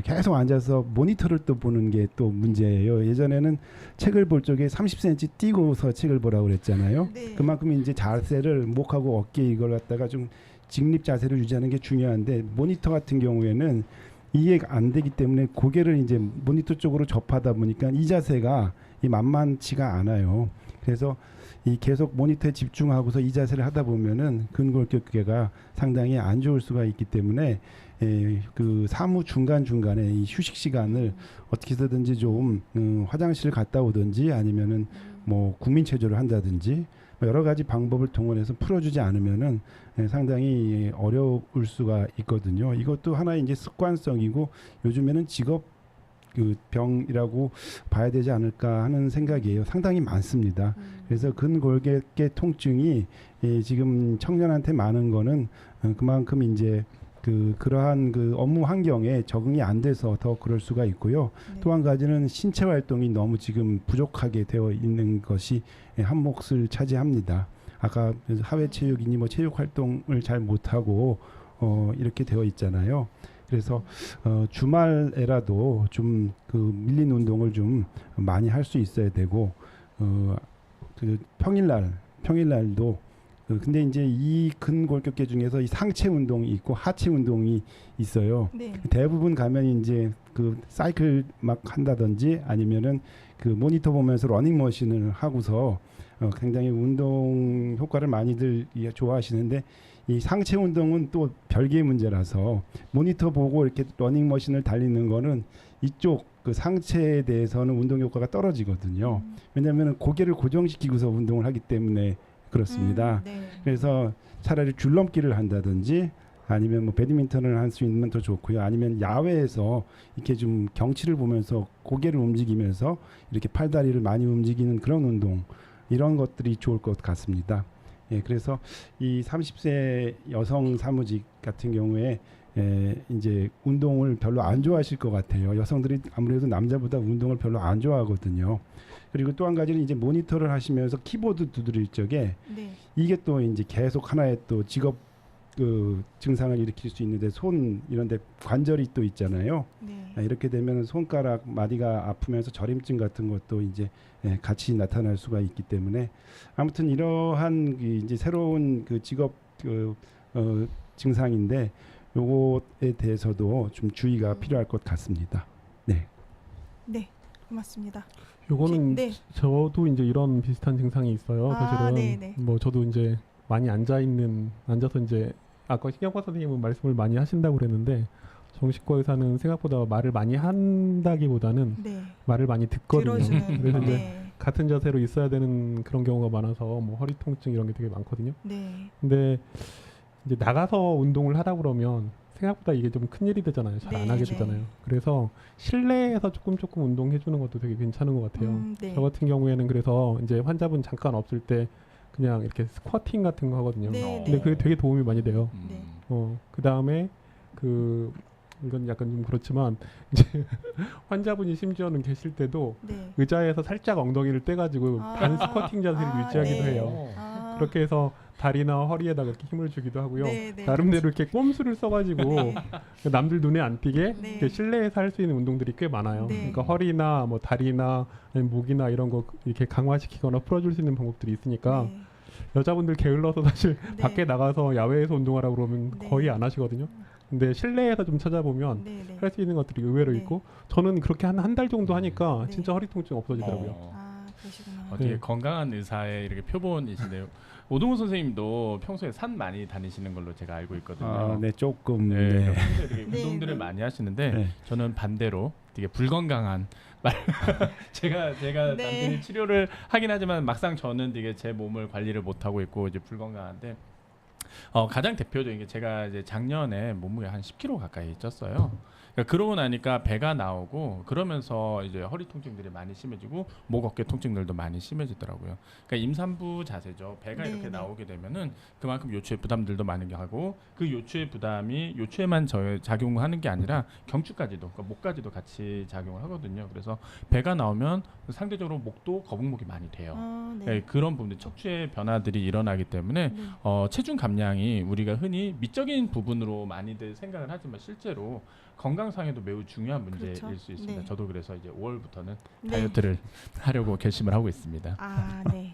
계속 앉아서 모니터를 또 보는 게 또 문제예요. 예전에는 책을 볼 적에 30cm 띄고서 책을 보라고 그랬잖아요. 네. 그만큼 이제 자세를 목하고 어깨 이걸 갖다가 좀 직립 자세를 유지하는 게 중요한데 모니터 같은 경우에는 이게 안 되기 때문에 고개를 이제 모니터 쪽으로 접하다 보니까 이 자세가 이 만만치가 않아요. 그래서 이 계속 모니터에 집중하고서 이 자세를 하다 보면은 근골격계가 상당히 안 좋을 수가 있기 때문에 그 사무 중간 중간에 이 휴식 시간을 어떻게 해서든지 좀 화장실을 갔다 오든지 아니면은 뭐 국민체조를 한다든지 여러 가지 방법을 동원해서 풀어주지 않으면은 상당히 어려울 수가 있거든요. 이것도 하나의 이제 습관성이고 요즘에는 직업 그 병이라고 봐야 되지 않을까 하는 생각이에요. 상당히 많습니다. 그래서 근골격계 통증이 지금 청년한테 많은 거는 그만큼 이제 그러한 그 업무 환경에 적응이 안 돼서 더 그럴 수가 있고요. 네. 또 한 가지는 신체 활동이 너무 지금 부족하게 되어 있는 것이 한 몫을 차지합니다. 아까 하회 체육이니 뭐 체육 활동을 잘 못하고 이렇게 되어 있잖아요. 그래서 주말에라도 좀 그 밀린 운동을 좀 많이 할 수 있어야 되고 그 평일날도 근데 이제 이 근골격계 중에서 이 상체 운동이 있고 하체 운동이 있어요. 네. 대부분 가면 이제 그 사이클 막 한다든지 아니면은 그 모니터 보면서 러닝머신을 하고서 굉장히 운동 효과를 많이들 좋아하시는데 이 상체 운동은 또 별개의 문제라서 모니터 보고 이렇게 러닝머신을 달리는 거는 이쪽 그 상체에 대해서는 운동 효과가 떨어지거든요. 왜냐하면 고개를 고정시키고서 운동을 하기 때문에 그렇습니다. 네. 그래서 차라리 줄넘기를 한다든지 아니면 뭐 배드민턴을 할 수 있으면 더 좋고요. 아니면 야외에서 이렇게 좀 경치를 보면서 고개를 움직이면서 이렇게 팔다리를 많이 움직이는 그런 운동 이런 것들이 좋을 것 같습니다. 예, 그래서 이 30세 여성 사무직 같은 경우에 이제 운동을 별로 안 좋아하실 것 같아요. 여성들이 아무래도 남자보다 운동을 별로 안 좋아하거든요. 그리고 또 한 가지는 이제 모니터를 하시면서 키보드 두드릴 적에 네. 이게 또 이제 계속 하나의 또 직업 그 증상을 일으킬 수 있는데 손 이런데 관절이 또 있잖아요. 네. 이렇게 되면 손가락 마디가 아프면서 저림증 같은 것도 이제 같이 나타날 수가 있기 때문에 아무튼 이러한 이제 새로운 그 직업 증상인데 요거에 대해서도 좀 주의가 필요할 것 같습니다. 네. 네. 고맙습니다. 요거는 네. 저도 이제 이런 비슷한 증상이 있어요. 아, 사실은 네네. 뭐 저도 이제 많이 앉아서 이제 아까 신경과 선생님은 말씀을 많이 하신다고 그랬는데 정신과 의사는 생각보다 말을 많이 한다기보다는 네. 말을 많이 듣거든요. 들어주는. 그래서 이제 네. 같은 자세로 있어야 되는 그런 경우가 많아서 뭐 허리 통증 이런 게 되게 많거든요. 네. 근데 이제 나가서 운동을 하다 그러면 생각보다 이게 좀 큰일이 되잖아요. 잘 안 네, 하게 네. 되잖아요. 그래서 실내에서 조금 운동해 주는 것도 되게 괜찮은 것 같아요. 네. 저 같은 경우에는 그래서 이제 환자분 잠깐 없을 때 그냥 이렇게 스쿼팅 같은 거 하거든요. 네, 근데 그게 되게 도움이 많이 돼요. 네. 그다음에 이건 약간 좀 그렇지만 이제 환자분이 심지어는 계실 때도 네. 의자에서 살짝 엉덩이를 떼가지고 아. 반 스쿼팅 자세를 유지하기도 네. 해요. 아. 그렇게 해서 다리나 허리에다가 이렇게 힘을 주기도 하고요. 네, 네. 나름대로 이렇게 꼼수를 써가지고 네. 남들 눈에 안 띄게 네. 이렇게 실내에서 할 수 있는 운동들이 꽤 많아요. 네. 그러니까 허리나 뭐 다리나 아니면 목이나 이런 거 이렇게 강화시키거나 풀어줄 수 있는 방법들이 있으니까 네. 여자분들 게을러서 사실 네. 밖에 나가서 야외에서 운동하라고 그러면 네. 거의 안 하시거든요. 근데 실내에서 좀 찾아보면 네, 네. 할 수 있는 것들이 의외로 네. 있고 저는 그렇게 한 달 정도 하니까 네. 진짜 허리 통증 없어지더라고요. 아, 그러시구나. 되게 네. 건강한 의사의 이렇게 표본이신데요. 오동훈 선생님도 평소에 산 많이 다니시는 걸로 제가 알고 있거든요. 네, 조금. 네, 네. 평소에 되게 네, 운동들을 네. 많이 하시는데 네. 저는 반대로 되게 불건강한 말 제가 네. 남들이 치료를 하긴 하지만 막상 저는 되게 제 몸을 관리를 못 하고 있고 이제 불건강한데 가장 대표적인 게 제가 이제 작년에 몸무게 한 10kg 가까이 쪘어요. 그러니까 그러고 나니까 배가 나오고 그러면서 이제 허리 통증들이 많이 심해지고 목 어깨 통증들도 많이 심해지더라고요. 그러니까 임산부 자세죠. 배가 네, 이렇게 네. 나오게 되면은 그만큼 요추의 부담들도 많은 게 하고 그 요추의 부담이 요추에만 작용하는 게 아니라 경추까지도 그러니까 목까지도 같이 작용을 하거든요. 그래서 배가 나오면 상대적으로 목도 거북목이 많이 돼요. 아, 네. 네, 그런 부분들 척추의 변화들이 일어나기 때문에 네. 체중 감량이 우리가 흔히 미적인 부분으로 많이들 생각을 하지만 실제로 건강 건강상에도 매우 중요한 문제일 그렇죠. 수 있습니다. 네. 저도 그래서 이제 5월부터는 네. 다이어트를 하려고 결심을 하고 있습니다. 아, 네.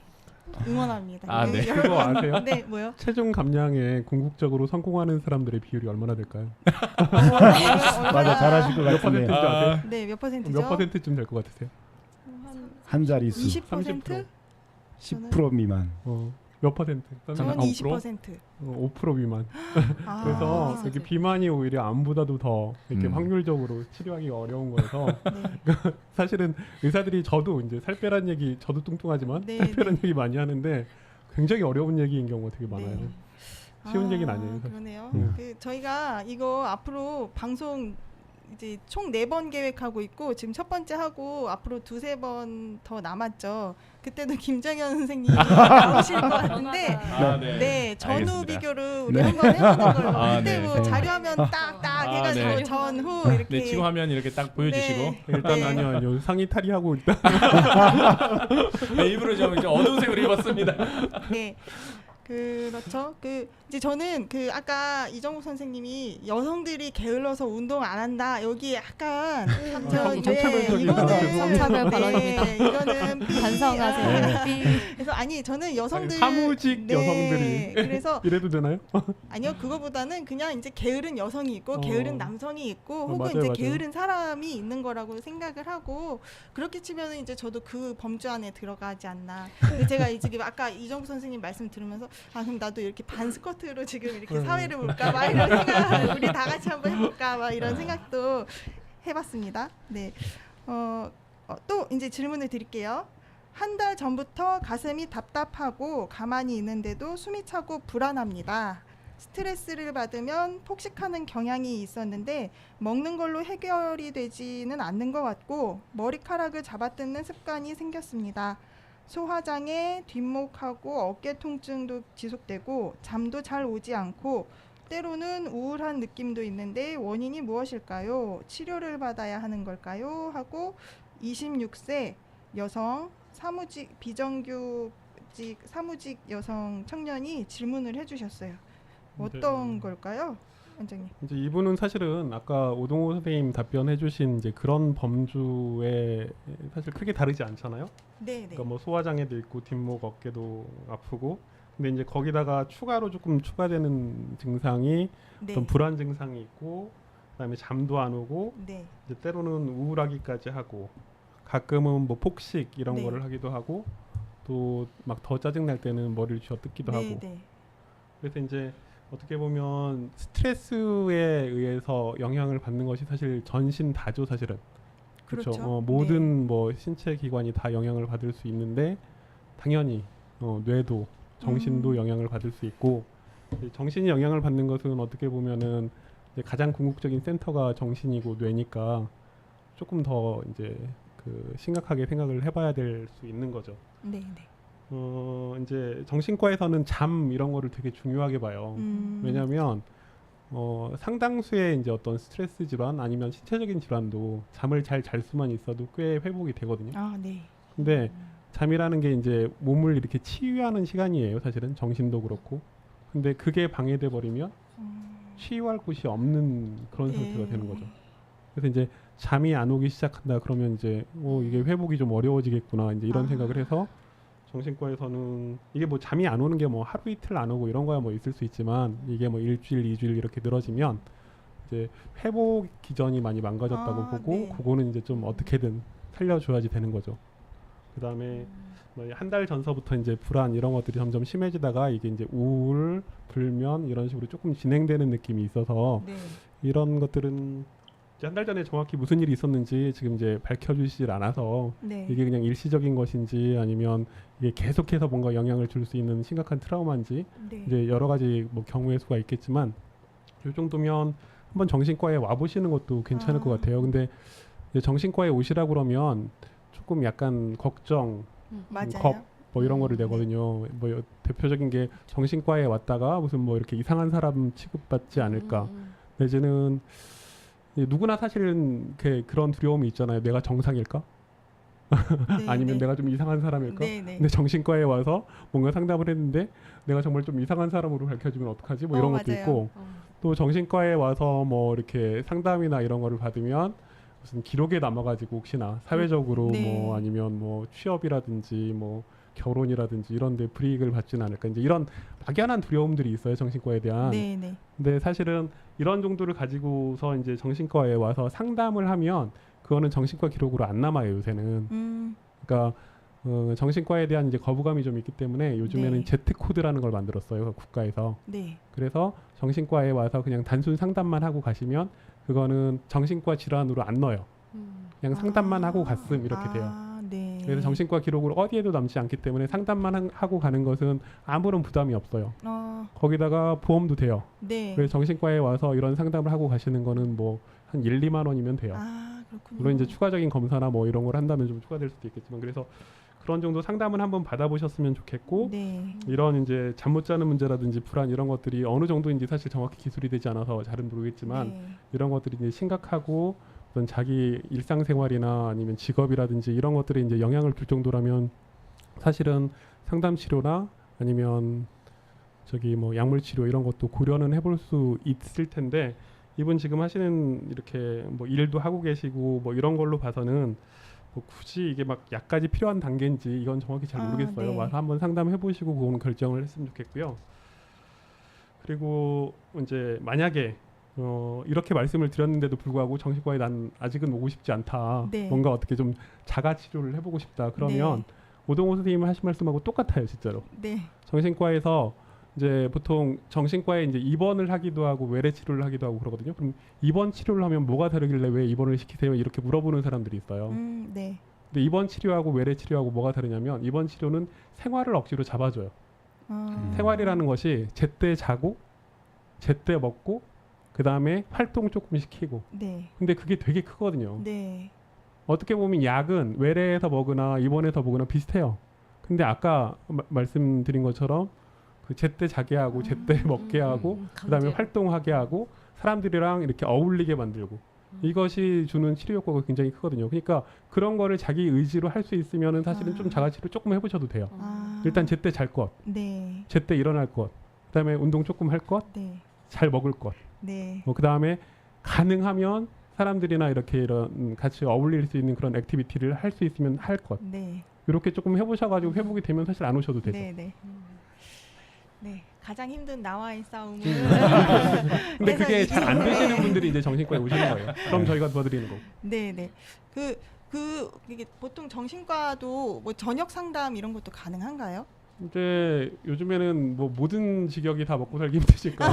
응원합니다. 아, 네. 그거 아세요? 네, 뭐요? 체중 감량에 궁극적으로 성공하는 사람들의 비율이 얼마나 될까요? 맞아, 잘하실 것 몇 같은데. 퍼센트인지 아세요? 네, 몇 퍼센트죠? 몇 퍼센트쯤 될 것 같으세요? 한 자릿수 20%? 10% 미만. 몇 퍼센트? 저는 20%. 5% 미만. 아, 그래서 있었죠. 이렇게 비만이 오히려 암보다도 더 이렇게 확률적으로 치료하기가 어려운 거여서 네. 사실은 의사들이 저도 이제 살 빼란 얘기 저도 뚱뚱하지만 네, 살 빼란 네. 얘기 많이 하는데 굉장히 어려운 얘기인 경우가 되게 많아요. 네. 쉬운 얘기는 아니에요, 사실. 그러네요. 음. 저희가 이거 앞으로 방송 이제 총 4번 계획하고 있고 지금 첫 번째 하고 앞으로 2-3번 더 남았죠. 그때도 김정현 선생님 나오실 것 같은데 아, 네. 네, 전후 알겠습니다. 비교를 우리 네. 한번 해보는 걸로. 아, 그때 네. 뭐 자료화면 딱딱 아, 해가지고 네. 전후 이렇게. 네, 지금 화면 이렇게 딱 보여주시고 네. 일단 네. 아니요 상의 탈의하고 일단 네, 일부러 좀 이제 어두운 색으로 입었습니다. 네. 그렇죠. 이제 저는 아까 이정욱 선생님이 여성들이 게을러서 운동 안 한다. 여기 약간 정체불적인 이거는 성차별 발언입니다. 네, 이거는 반성하세요. 삐. 그래서 아니 저는 여성들 사무직 여성들이 그래서 이래도 되나요? 아니요 그거보다는 그냥 이제 게으른 여성이 있고 게으른 남성이 있고 혹은 맞아요, 이제 맞아요. 게으른 사람이 있는 거라고 생각을 하고 그렇게 치면은 이제 저도 그 범주 안에 들어가지 않나. 근데 제가 지금 아까 이정구 선생님 말씀 들으면서 아 그럼 나도 이렇게 반 스커트로 지금 이렇게 사회를 볼까 막 이런 생각 우리 다 같이 한번 해볼까 막 이런 생각도 해봤습니다. 네. 또 이제 질문을 드릴게요. 한 달 전부터 가슴이 답답하고 가만히 있는데도 숨이 차고 불안합니다. 스트레스를 받으면 폭식하는 경향이 있었는데 먹는 걸로 해결이 되지는 않는 것 같고 머리카락을 잡아뜯는 습관이 생겼습니다. 소화장애, 뒷목하고 어깨 통증도 지속되고 잠도 잘 오지 않고 때로는 우울한 느낌도 있는데 원인이 무엇일까요? 치료를 받아야 하는 걸까요? 하고 26세 여성 사무직 비정규직 사무직 여성 청년이 질문을 해주셨어요. 어떤 걸까요, 원장님? 이제 이분은 사실은 아까 오동호 선생님 답변해주신 이제 그런 범주에 사실 크게 다르지 않잖아요. 네, 네. 그러니까 뭐 소화장애도 있고 뒷목 어깨도 아프고 근데 이제 거기다가 추가로 조금 추가되는 증상이 네. 어떤 불안 증상이 있고 그다음에 잠도 안 오고 네. 이제 때로는 우울하기까지 하고 가끔은 뭐 폭식 이런 네. 거를 하기도 하고 또 막 더 짜증 날 때는 머리를 쥐어 뜯기도 네, 하고 네. 그래서 이제 어떻게 보면 스트레스에 의해서 영향을 받는 것이 사실 전신 다죠 사실은. 그렇죠. 모든 뭐 신체 기관이 다 영향을 받을 수 있는데 당연히 뇌도 정신도 영향을 받을 수 있고 정신이 영향을 받는 것은 어떻게 보면은 이제 가장 궁극적인 센터가 정신이고 뇌니까 조금 더 이제 그 심각하게 생각을 해봐야 될 수 있는 거죠. 네, 네. 이제 정신과에서는 잠 이런 거를 되게 중요하게 봐요. 왜냐하면 상당수의 이제 어떤 스트레스 질환 아니면 신체적인 질환도 잠을 잘 잘 수만 있어도 꽤 회복이 되거든요. 아, 네. 근데 잠이라는 게 이제 몸을 이렇게 치유하는 시간이에요. 사실은 정신도 그렇고. 근데 그게 방해돼 버리면 치유할 곳이 없는 그런 네. 상태가 되는 거죠. 그래서 이제 잠이 안 오기 시작한다 그러면 이제 이게 회복이 좀 어려워지겠구나 이제 이런 생각을 해서 정신과에서는 이게 뭐 잠이 안 오는 게 뭐 하루 이틀 안 오고 이런 거야 뭐 있을 수 있지만 이게 뭐 일주일, 이주일 이렇게 늘어지면 이제 회복 기전이 많이 망가졌다고 보고 네. 그거는 이제 좀 어떻게든 살려줘야지 되는 거죠. 그다음에 뭐 한 달 전서부터 이제 불안 이런 것들이 점점 심해지다가 이게 이제 우울, 불면 이런 식으로 조금 진행되는 느낌이 있어서 네. 이런 것들은 한 달 전에 정확히 무슨 일이 있었는지 지금 이제 밝혀주시질 않아서 네. 이게 그냥 일시적인 것인지 아니면 이게 계속해서 뭔가 영향을 줄 수 있는 심각한 트라우마인지 네. 이제 여러 가지 뭐 경우의 수가 있겠지만 이 정도면 한번 정신과에 와 보시는 것도 괜찮을 것 같아요. 근데 이제 정신과에 오시라고 그러면 조금 약간 걱정, 맞아요. 겁 뭐 이런 거를 내거든요. 뭐 대표적인 게 정신과에 왔다가 무슨 뭐 이렇게 이상한 사람 취급받지 않을까 내지는 누구나 사실은 그런 두려움이 있잖아요. 내가 정상일까? 네, 아니면 네. 내가 좀 이상한 사람일까? 네, 네. 근데 정신과에 와서 뭔가 상담을 했는데 내가 정말 좀 이상한 사람으로 밝혀지면 어떡하지? 뭐 이런 것도 맞아요. 있고 또 정신과에 와서 뭐 이렇게 상담이나 이런 거를 받으면 무슨 기록에 남아가지고 혹시나 사회적으로 네. 뭐 아니면 뭐 취업이라든지 뭐 결혼이라든지 이런데 불이익을 받지는 않을까 이제 이런 막연한 두려움들이 있어요 정신과에 대한. 네, 네. 근데 사실은 이런 정도를 가지고서 이제 정신과에 와서 상담을 하면 그거는 정신과 기록으로 안 남아요 요새는. 그러니까 정신과에 대한 이제 거부감이 좀 있기 때문에 요즘에는 네. Z 코드라는 걸 만들었어요 국가에서. 네. 그래서 정신과에 와서 그냥 단순 상담만 하고 가시면 그거는 정신과 질환으로 안 넣어요. 그냥 상담만 하고 갔음 이렇게 돼요. 네. 그래서 정신과 기록으로 어디에도 남지 않기 때문에 상담만 하고 가는 것은 아무런 부담이 없어요. 거기다가 보험도 돼요. 네. 그래서 정신과에 와서 이런 상담을 하고 가시는 거는 뭐 한 1, 2만 원이면 돼요. 그렇군요. 물론 이제 추가적인 검사나 뭐 이런 걸 한다면 좀 추가될 수도 있겠지만 그래서 그런 정도 상담은 한번 받아보셨으면 좋겠고 네. 이런 이제 잠 못 자는 문제라든지 불안 이런 것들이 어느 정도인지 사실 정확히 기술이 되지 않아서 잘은 모르겠지만 네. 이런 것들이 이제 심각하고 어떤 자기 일상생활이나 아니면 직업이라든지 이런 것들에 이제 영향을 줄 정도라면 사실은 상담 치료나 아니면 저기 뭐 약물 치료 이런 것도 고려는 해볼 수 있을 텐데 이분 지금 하시는 이렇게 뭐 일도 하고 계시고 뭐 이런 걸로 봐서는 뭐 굳이 이게 막 약까지 필요한 단계인지 이건 정확히 잘 모르겠어요. 네. 와서 한번 상담해 보시고 그건 결정을 했으면 좋겠고요. 그리고 이제 만약에 이렇게 말씀을 드렸는데도 불구하고 정신과에 난 아직은 오고 싶지 않다. 네. 뭔가 어떻게 좀 자가 치료를 해보고 싶다. 그러면 오동호 선생님 하신 말씀하고 똑같아요, 진짜로. 네. 정신과에서 이제 보통 정신과에 이제 입원을 하기도 하고 외래 치료를 하기도 하고 그러거든요. 그럼 입원 치료를 하면 뭐가 다르길래 왜 입원을 시키세요? 이렇게 물어보는 사람들이 있어요. 네. 근데 입원 치료하고 외래 치료하고 뭐가 다르냐면 입원 치료는 생활을 억지로 잡아줘요. 생활이라는 것이 제때 자고 제때 먹고 그 다음에 활동 조금 시키고. 네. 근데 그게 되게 크거든요. 네. 어떻게 보면 약은 외래에서 먹으나 입원해서 먹으나 비슷해요. 근데 아까 말씀드린 것처럼 그 제때 자게 하고 제때 먹게 하고 그다음에 활동하게 하고 사람들이랑 이렇게 어울리게 만들고 이것이 주는 치료 효과가 굉장히 크거든요. 그러니까 그런 거를 자기 의지로 할 수 있으면은 사실은 좀 자가치료 조금 해보셔도 돼요. 일단 제때 잘 것, 네. 제때 일어날 것, 그다음에 운동 조금 할 것, 네. 잘 먹을 것. 네. 그다음에 가능하면 사람들이나 이렇게 이런 같이 어울릴 수 있는 그런 액티비티를 할 수 있으면 할 것. 네. 이렇게 조금 해보셔가지고 회복이 되면 사실 안 오셔도 되죠. 네. 네. 네, 가장 힘든 나와의 싸움을. 근데 그게 잘 안 되시는 네. 분들이 이제 정신과에 오시는 거예요. 그럼 저희가 도와드리는 거고. 네, 네. 이게 보통 정신과도 뭐 저녁 상담 이런 것도 가능한가요? 이제 요즘에는 뭐 모든 직역이 다 먹고 살기 힘드실까.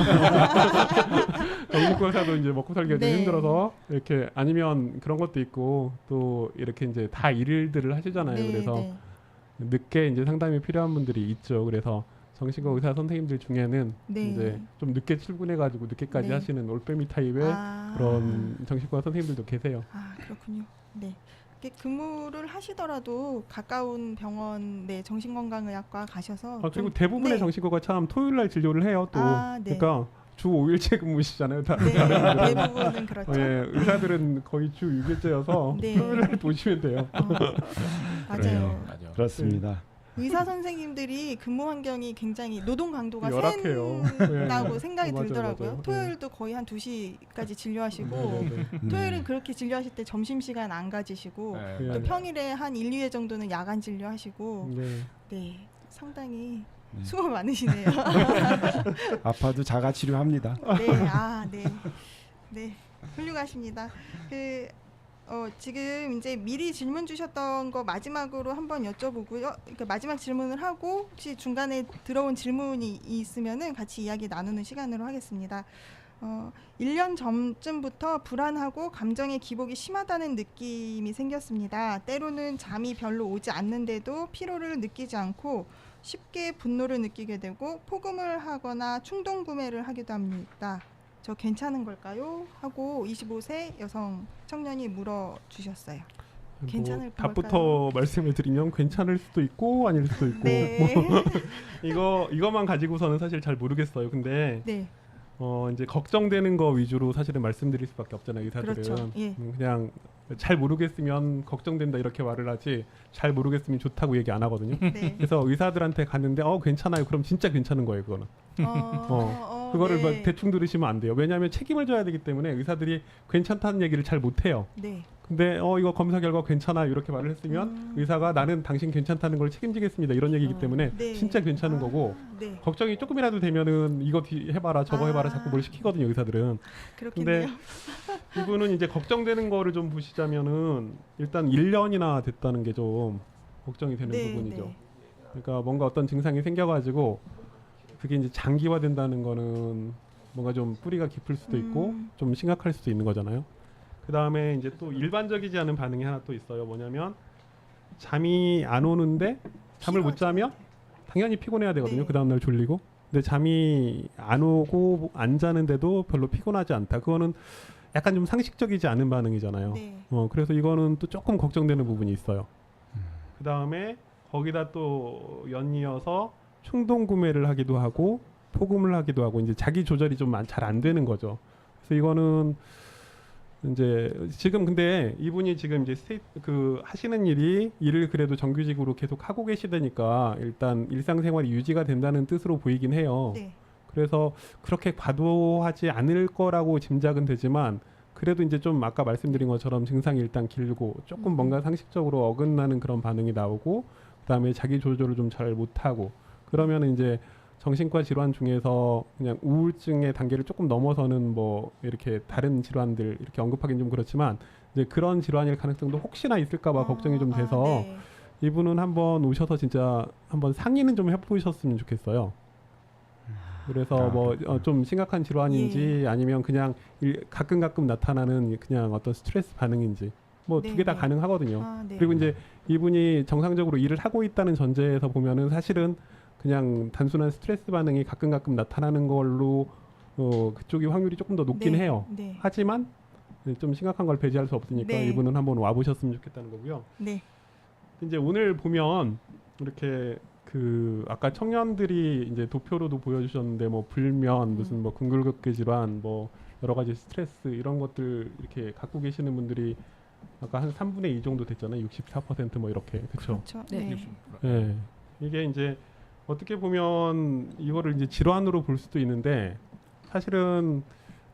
정신과사도 이제 먹고 살기가 좀 네. 힘들어서 이렇게 아니면 그런 것도 있고 또 이렇게 이제 다 일들을 하시잖아요. 네, 그래서 네. 늦게 이제 상담이 필요한 분들이 있죠. 그래서 정신과 의사 선생님들 중에는 네. 이제 좀 늦게 출근해가지고 늦게까지 네. 하시는 올빼미 타입의 그런 정신과 선생님들도 계세요. 아, 그렇군요. 네. 이렇게 근무를 하시더라도 가까운 병원 내 정신건강의학과 가셔서 그리고 좀- 대부분의 네. 정신과가 참 토요일 날 진료를 해요. 또 네. 그러니까 주 5일째 근무시잖아요. 다. 네, 대부분은 그렇죠. 예, 의사들은 거의 주 6일째여서 네. 토요일 날 보시면 돼요. 맞아요. 맞아요. 그렇습니다. 의사 선생님들이 근무 환경이 굉장히 노동 강도가 열악해요. 센다고 네. 생각이 맞아요, 들더라고요. 맞아요. 토요일도 거의 한 2시까지 진료하시고 네. 토요일은 그렇게 진료하실 때 점심시간 안 가지시고 네. 또 평일에 한 1, 2회 정도는 야간 진료하시고 네. 네, 상당히 네. 수고 많으시네요. 아파도 자가 치료합니다. 네. 네, 훌륭하십니다. 지금 이제 미리 질문 주셨던 거 마지막으로 한번 여쭤보고요. 그러니까 마지막 질문을 하고 혹시 중간에 들어온 질문이 있으면은 같이 이야기 나누는 시간으로 하겠습니다. 1년 전쯤부터 불안하고 감정의 기복이 심하다는 느낌이 생겼습니다. 때로는 잠이 별로 오지 않는데도 피로를 느끼지 않고 쉽게 분노를 느끼게 되고 포금을 하거나 충동 구매를 하기도 합니다. 저 괜찮은 걸까요? 하고 25세 여성 청년이 물어주셨어요. 괜찮을 답부터 말씀을 드리면 괜찮을 수도 있고 아닐 수도 있고 네. 이거만 가지고서는 사실 잘 모르겠어요. 근데 네. 이제 걱정되는 거 위주로 사실은 말씀드릴 수밖에 없잖아요. 의사들은 그렇죠. 예. 그냥 잘 모르겠으면 걱정된다 이렇게 말을 하지 잘 모르겠으면 좋다고 얘기 안 하거든요. 네. 그래서 의사들한테 갔는데 괜찮아요. 그럼 진짜 괜찮은 거예요. 그거는. 그거를 네. 막 대충 들으시면 안 돼요. 왜냐하면 책임을 져야 되기 때문에 의사들이 괜찮다는 얘기를 잘 못해요. 네. 근데 이거 검사 결과 괜찮아요 이렇게 말을 했으면 의사가 나는 당신 괜찮다는 걸 책임지겠습니다 이런 얘기이기 때문에 네. 진짜 괜찮은 거고 네. 걱정이 조금이라도 되면은 이거 해봐라 저거 해봐라 자꾸 뭘 시키거든요 의사들은. 그렇겠네요. 근데 이분은 이제 걱정되는 거를 좀 보시자면은 일단 1년이나 됐다는 게 좀 걱정이 되는 네, 부분이죠. 네. 그러니까 뭔가 어떤 증상이 생겨가지고 그게 이제 장기화된다는 거는 뭔가 좀 뿌리가 깊을 수도 있고 좀 심각할 수도 있는 거잖아요. 그 다음에 이제 또 일반적이지 않은 반응이 하나 또 있어요. 뭐냐면 잠이 안 오는데 잠을 못 자면 당연히 피곤해야 되거든요. 네. 그 다음날 졸리고. 근데 잠이 안 오고 안 자는데도 별로 피곤하지 않다. 그거는 약간 좀 상식적이지 않은 반응이잖아요. 네. 그래서 이거는 또 조금 걱정되는 부분이 있어요. 그 다음에 거기다 또 연이어서 충동 구매를 하기도 하고 포금을 하기도 하고 이제 자기 조절이 좀 잘 안 되는 거죠. 그래서 이거는 이제 지금 근데 이분이 지금 이제 하시는 일을 그래도 정규직으로 계속 하고 계시다니까 일단 일상생활이 유지가 된다는 뜻으로 보이긴 해요. 네. 그래서 그렇게 과도하지 않을 거라고 짐작은 되지만 그래도 이제 좀 아까 말씀드린 것처럼 증상이 일단 길고 조금 뭔가 상식적으로 어긋나는 그런 반응이 나오고 그다음에 자기 조절을 좀 잘 못하고 그러면 이제 정신과 질환 중에서 그냥 우울증의 단계를 조금 넘어서는 뭐 이렇게 다른 질환들 이렇게 언급하기는 좀 그렇지만 이제 그런 질환일 가능성도 혹시나 있을까봐 걱정이 좀 돼서 네. 이분은 한번 오셔서 진짜 한번 상의는 좀 해보셨으면 좋겠어요. 그래서 뭐 좀 심각한 질환인지 아니면 그냥 가끔 나타나는 그냥 어떤 스트레스 반응인지 뭐 두 개 다 네. 가능하거든요. 네. 그리고 이제 이분이 정상적으로 일을 하고 있다는 전제에서 보면은 사실은 그냥 단순한 스트레스 반응이 가끔 나타나는 걸로 그쪽이 확률이 조금 더 높긴 네. 해요. 네. 하지만 좀 심각한 걸 배제할 수 없으니까 네. 이분은 한번 와보셨으면 좋겠다는 거고요. 네. 이제 오늘 보면 이렇게 아까 청년들이 이제 도표로도 보여주셨는데 뭐 불면 무슨 뭐 근골격계 질환 뭐 여러 가지 스트레스 이런 것들 이렇게 갖고 계시는 분들이 아까 한 3분의 2 정도 됐잖아요. 64%뭐 이렇게 그렇죠. 그렇죠. 네. 네. 이게 이제 어떻게 보면 이거를 이제 질환으로 볼 수도 있는데 사실은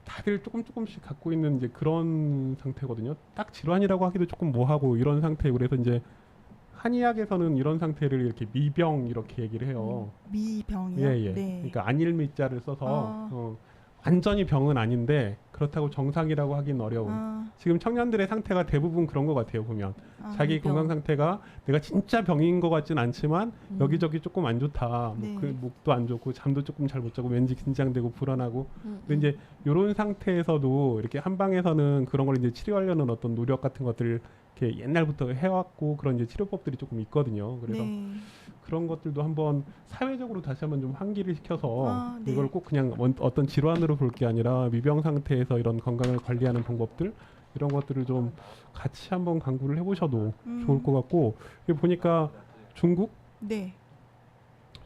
다들 조금씩 갖고 있는 이제 그런 상태거든요. 딱 질환이라고 하기도 조금 뭐하고 이런 상태고 그래서 이제 한의학에서는 이런 상태를 이렇게 미병 이렇게 얘기를 해요. 미병이요? 예. 네. 그러니까 안일미자를 써서 완전히 병은 아닌데 그렇다고 정상이라고 하긴 어려운. 지금 청년들의 상태가 대부분 그런 것 같아요. 보면 자기 미병. 건강 상태가 내가 진짜 병인 것 같진 않지만 여기저기 조금 안 좋다. 네. 뭐 목도 안 좋고 잠도 조금 잘 못 자고 왠지 긴장되고 불안하고. 근데 이제 이런 상태에서도 이렇게 한방에서는 그런 걸 이제 치료하려는 어떤 노력 같은 것들 이렇게 옛날부터 해왔고 그런 이제 치료법들이 조금 있거든요. 그래서 네. 그런 것들도 한번 사회적으로 다시 한번 좀 환기를 시켜서 네. 이걸 꼭 그냥 어떤 질환으로 볼 게 아니라 미병 상태에서 이런 건강을 관리하는 방법들 이런 것들을 좀 같이 한번 강구를 해보셔도 좋을 것 같고 여기 보니까 네.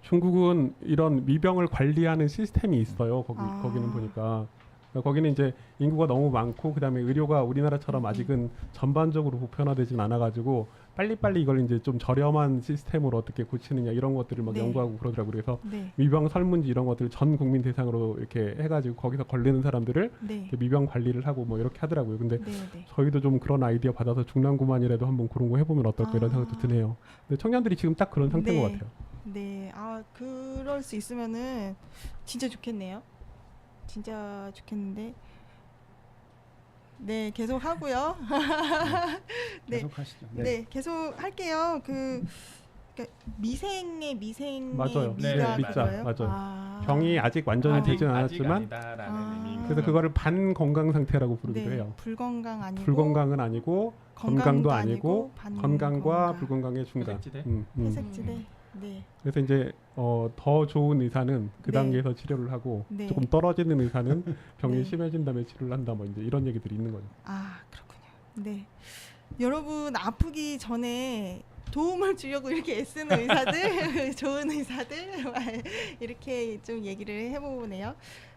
중국은 이런 미병을 관리하는 시스템이 있어요. 거기는 보니까 거기는 이제 인구가 너무 많고 그다음에 의료가 우리나라처럼 아직은 전반적으로 보편화되진 않아가지고 빨리빨리 이걸 이제 좀 저렴한 시스템으로 어떻게 고치느냐 이런 것들을 막 네. 연구하고 그러더라고요. 그래서 네. 미병 설문지 이런 것들 전 국민 대상으로 이렇게 해가지고 거기서 걸리는 사람들을 네. 이렇게 미병 관리를 하고 뭐 이렇게 하더라고요. 근데 네. 네. 저희도 좀 그런 아이디어 받아서 중랑구만이라도 한번 그런 거 해보면 어떨까 이런 생각도 드네요. 근데 청년들이 지금 딱 그런 상태인 네. 것 같아요. 네. 그럴 수 있으면은 진짜 좋겠네요. 진짜 좋겠는데. 네, 계속 하고요. 네. 계속 하시죠. 네, 계속 할게요. 그러니까 미생의 맞아요. 미가 네, 그거예요? 맞아요. 병이 아직 완전히 되진 않았지만 그래서 그거를 반건강 상태라고 부르기도 네, 해요. 불건강 아니고 불건강은 아니고 건강도 아니고 건강과 반건강. 불건강의 중간. 회색지대? 회색지대. 네. 그래서 이제 더 좋은 의사는 그 네. 단계에서 치료를 하고 네. 조금 떨어지는 의사는 병이 네. 심해진 다음에 치료를 한다 뭐 이제 이런 얘기들이 있는 거죠. 그렇군요. 네. 여러분 아프기 전에 도움을 주려고 이렇게 애쓰는 의사들, 좋은 의사들 이렇게 좀 얘기를 해보네요.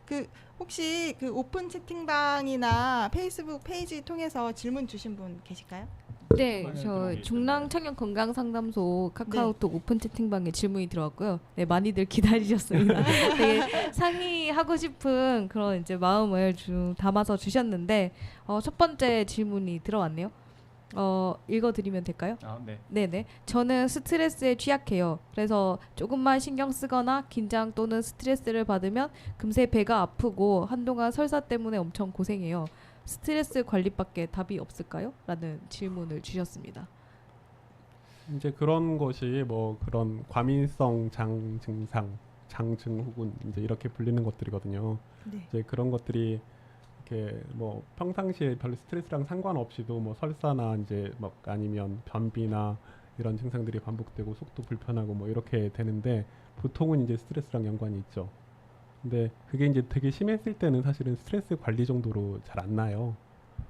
그 혹시 그 오픈 채팅방이나 페이스북 페이지 통해서 질문 주신 분 계실까요? 네, 많이 저 들어오고 중랑 있잖아요. 청년 건강 상담소 카카오톡 오픈 채팅방에 질문이 들어왔고요. 네, 많이들 기다리셨습니다. 되게 상의하고 싶은 그런 이제 마음을 좀 담아서 주셨는데 첫 번째 질문이 들어왔네요. 읽어드리면 될까요? 아, 네. 네네. 저는 스트레스에 취약해요. 그래서 조금만 신경 쓰거나 긴장 또는 스트레스를 받으면 금세 배가 아프고 한동안 설사 때문에 엄청 고생해요. 스트레스 관리밖에 답이 없을까요? 라는 질문을 주셨습니다. 이제 그런 것이 뭐 그런 과민성 장 증상, 장증후군 이제 이렇게 불리는 것들이거든요. 네. 이제 그런 것들이 이렇게 뭐 평상시에 별 스트레스랑 상관없이도 뭐 설사나 이제 막 아니면 변비나 이런 증상들이 반복되고 속도 불편하고 뭐 이렇게 되는데 보통은 이제 스트레스랑 연관이 있죠. 근데 그게 이제 되게 심했을 때는 사실은 스트레스 관리 정도로 잘 안 나요.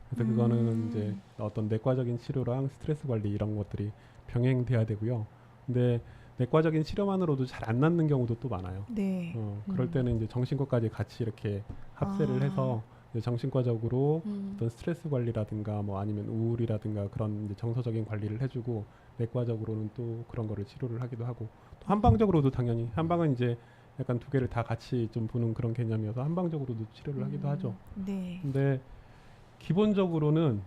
그래서 그거는 이제 어떤 내과적인 치료랑 스트레스 관리 이런 것들이 병행돼야 되고요. 근데 내과적인 치료만으로도 잘 안 낫는 경우도 또 많아요. 네. 그럴 때는 이제 정신과까지 같이 이렇게 합세를 해서 이제 정신과적으로 어떤 스트레스 관리라든가 뭐 아니면 우울이라든가 그런 이제 정서적인 관리를 해주고 내과적으로는 또 그런 거를 치료를 하기도 하고 또 한방적으로도 당연히 한방은 이제 약간 두 개를 다 같이 좀 보는 그런 개념이어서 한방적으로도 치료를 하기도 하죠. 네. 근데 기본적으로는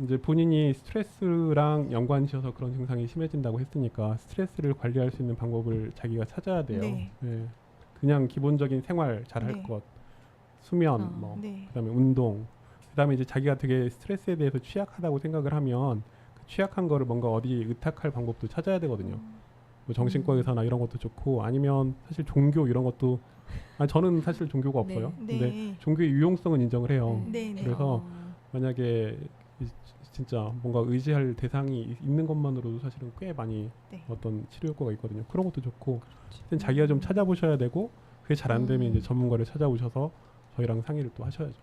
이제 본인이 스트레스랑 연관지어서 그런 증상이 심해진다고 했으니까 스트레스를 관리할 수 있는 방법을 자기가 찾아야 돼요. 네. 네. 그냥 기본적인 생활 잘할 네. 것, 수면, 뭐 네. 그다음에 운동, 그다음에 이제 자기가 되게 스트레스에 대해서 취약하다고 생각을 하면 그 취약한 거를 뭔가 어디 의탁할 방법도 찾아야 되거든요. 뭐 정신과 의사나 이런 것도 좋고 아니면 사실 종교 이런 것도 저는 사실 종교가 없어요. 네. 근데 네. 종교의 유용성은 인정을 해요. 네. 네. 그래서 만약에 진짜 뭔가 의지할 대상이 있는 것만으로도 사실은 꽤 많이 네. 어떤 치료 효과가 있거든요. 그런 것도 좋고 하여튼 자기가 좀 찾아보셔야 되고 그게 잘 안 되면 이제 전문가를 찾아오셔서 저희랑 상의를 또 하셔야죠.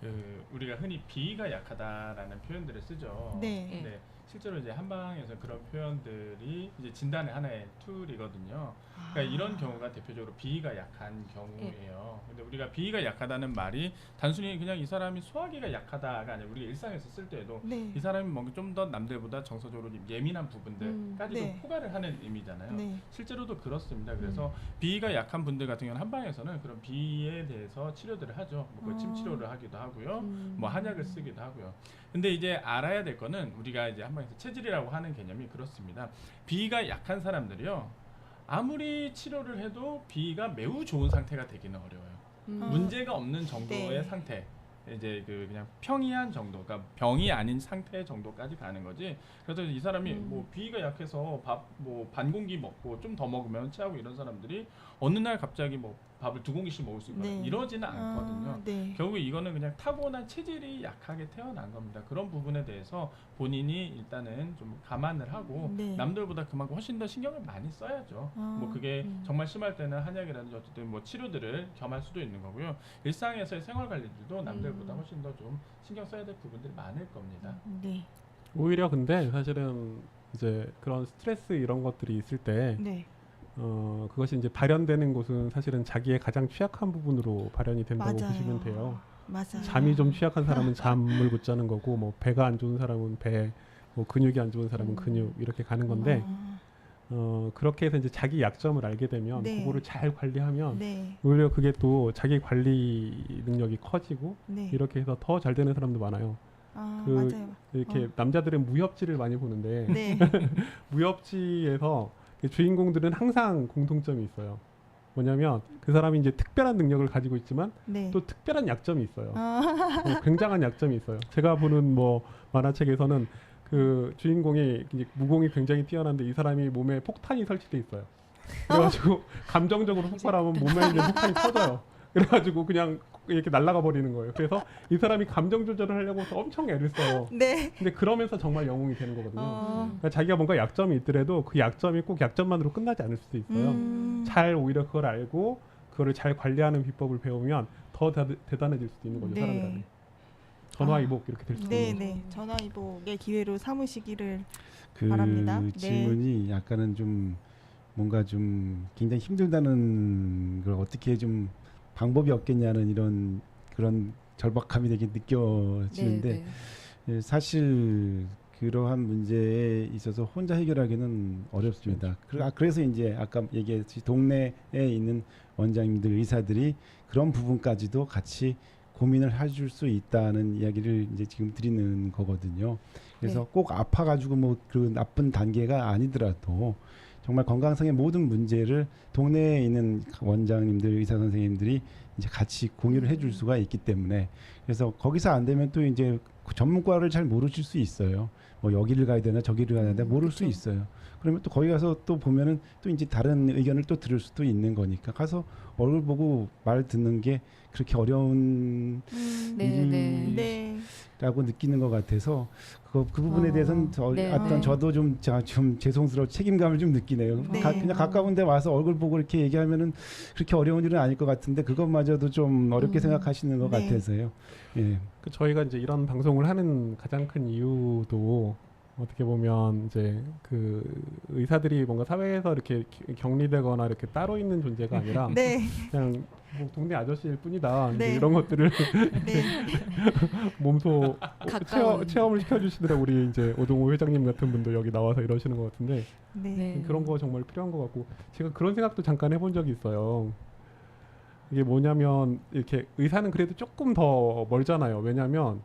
그 우리가 흔히 비위가 약하다라는 표현들을 쓰죠. 네. 근데 실제로 이제 한방에서 그런 표현들이 이제 진단의 하나의 툴이거든요. 그러니까 이런 경우가 대표적으로 비위가 약한 경우예요. 근데 우리가 비위가 약하다는 말이 단순히 그냥 이 사람이 소화기가 약하다가 아니라 우리가 일상에서 쓸 때에도 네. 이 사람이 뭔가 좀 더 남들보다 정서적으로 좀 예민한 부분들까지도 네. 포괄을 하는 의미잖아요. 네. 실제로도 그렇습니다. 그래서 비위가 약한 분들 같은 경우는 한방에서는 그런 비위에 대해서 치료들을 하죠. 뭐 침 치료를 하기도 하고요. 뭐 한약을 쓰기도 하고요. 근데 이제 알아야 될 거는 우리가 이제 한방에서 체질이라고 하는 개념이 그렇습니다. 비위가 약한 사람들이요. 아무리 치료를 해도 비위가 매우 좋은 상태가 되기는 어려워요. 문제가 없는 정도의 네. 상태. 이제 그 그냥 평이한 정도, 그러니까 병이 아닌 상태 정도까지 가는 거지. 그래서 이 사람이 뭐 비위가 약해서 밥 뭐 반 공기 먹고 좀 더 먹으면 체하고 이런 사람들이 어느 날 갑자기 뭐 밥을 2공기씩 먹을 수 있거나 네. 이러지는 않거든요. 네. 결국 이거는 그냥 타고난 체질이 약하게 태어난 겁니다. 그런 부분에 대해서 본인이 일단은 좀 감안을 하고 네. 남들보다 그만큼 훨씬 더 신경을 많이 써야죠. 뭐 그게 정말 심할 때는 한약이라든지 어쨌든 뭐 치료들을 겸할 수도 있는 거고요. 일상에서의 생활 관리들도 남들보다 훨씬 더 좀 신경 써야 될 부분들이 많을 겁니다. 네. 오히려 근데 사실은 이제 그런 스트레스 이런 것들이 있을 때 네. 그것이 이제 발현되는 곳은 사실은 자기의 가장 취약한 부분으로 발현이 된다고 맞아요. 보시면 돼요. 맞아요. 잠이 좀 취약한 사람은 잠을 못 자는 거고 뭐 배가 안 좋은 사람은 배, 뭐 근육이 안 좋은 사람은 근육 이렇게 가는 건데 그렇게 해서 이제 자기 약점을 알게 되면 네. 그거를 잘 관리하면 네. 오히려 그게 또 자기 관리 능력이 커지고 네. 이렇게 해서 더 잘 되는 사람도 많아요. 그 맞아요. 이렇게 남자들은 무협지를 많이 보는데 네. 무협지에서 주인공들은 항상 공통점이 있어요. 뭐냐면 그 사람이 이제 특별한 능력을 가지고 있지만 네. 또 특별한 약점이 있어요. 굉장한 약점이 있어요. 제가 보는 뭐 만화책에서는 그 주인공이 이제 무공이 굉장히 뛰어난데 이 사람이 몸에 폭탄이 설치돼 있어요. 그래가지고 감정적으로 폭발하면 몸에 있는 폭탄이 터져요. 그래가지고 그냥 이렇게 날아가 버리는 거예요. 그래서 이 사람이 감정 조절을 하려고 해서 엄청 애를 써요. 네. 근데 그러면서 정말 영웅이 되는 거거든요. 그러니까 자기가 뭔가 약점이 있더라도 그 약점이 꼭 약점만으로 끝나지 않을 수도 있어요. 잘 오히려 그걸 알고 그거를 잘 관리하는 비법을 배우면 더 대단해질 수도 있는 거죠. 네. 사람이라면. 전화위복 이렇게 될 수도 네, 있는 거죠. 네. 전화위복의 기회로 삼으시기를 그 바랍니다. 네. 질문이 약간은 좀 뭔가 좀 굉장히 힘들다는 걸 어떻게 좀 방법이 없겠냐는 이런 그런 절박함이 되게 느껴지는데 네, 네. 예, 사실 그러한 문제에 있어서 혼자 해결하기는 어렵습니다. 그래서 이제 아까 얘기했듯이 동네에 있는 원장님들, 의사들이 그런 부분까지도 같이 고민을 해줄 수 있다는 이야기를 이제 지금 드리는 거거든요. 그래서 네. 꼭 아파가지고 뭐 그 나쁜 단계가 아니더라도 정말 건강상의 모든 문제를 동네에 있는 원장님들, 의사 선생님들이 이제 같이 공유를 해줄 수가 있기 때문에 그래서 거기서 안 되면 또 이제 전문과를 잘 모르실 수 있어요. 뭐 여기를 가야 되나 저기를 가야 되나 모를 수 그쵸. 있어요. 그러면 또 거기 가서 또 보면은 또 이제 다른 의견을 또 들을 수도 있는 거니까 가서 얼굴 보고 말 듣는 게 그렇게 어려운 네, 네. 네. 라고 느끼는 것 같아서 그 부분에 대해서는 네, 어떤 네. 저도 좀 죄송스러워 책임감을 좀 느끼네요. 네. 그냥 가까운데 와서 얼굴 보고 이렇게 얘기하면은 그렇게 어려운 일은 아닐 것 같은데 그것마저도 좀 어렵게 생각하시는 것 네. 같아서요. 예. 저희가 이제 이런 방송을 하는 가장 큰 이유도 어떻게 보면 이제 그 의사들이 뭔가 사회에서 이렇게 격리되거나 이렇게 따로 있는 존재가 아니라 네. 그냥 뭐 동네 아저씨일 뿐이다. 이제 네. 이런 것들을 네. 몸소 가까운. 체험을 시켜주시더라고 우리 이제 오동호 회장님 같은 분도 여기 나와서 이러시는 것 같은데 네. 네. 그런 거 정말 필요한 것 같고 제가 그런 생각도 잠깐 해본 적이 있어요. 이게 뭐냐면 이렇게 의사는 그래도 조금 더 멀잖아요. 왜냐하면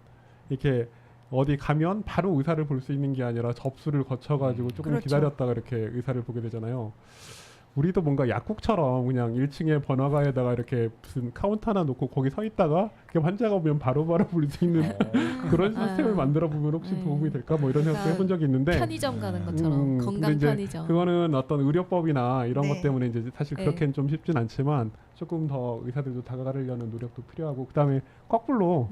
이렇게 어디 가면 바로 의사를 볼 수 있는 게 아니라 접수를 거쳐가지고 조금 그렇죠. 기다렸다가 이렇게 의사를 보게 되잖아요. 우리도 뭔가 약국처럼 그냥 1층에 번화가에다가 이렇게 무슨 카운터 하나 놓고 거기 서 있다가 그 환자가 오면 바로바로 볼 수 있는 그런 시스템을 만들어 보면 혹시 네. 도움이 될까 뭐 이런 생각도 약간 해본 적이 있는데 편의점 가는 것처럼 근데 건강 이제 편의점. 그거는 어떤 의료법이나 이런 네. 것 때문에 이제 사실 네. 그렇게는 좀 쉽진 않지만 조금 더 의사들도 다가가려는 노력도 필요하고 그다음에 거꾸로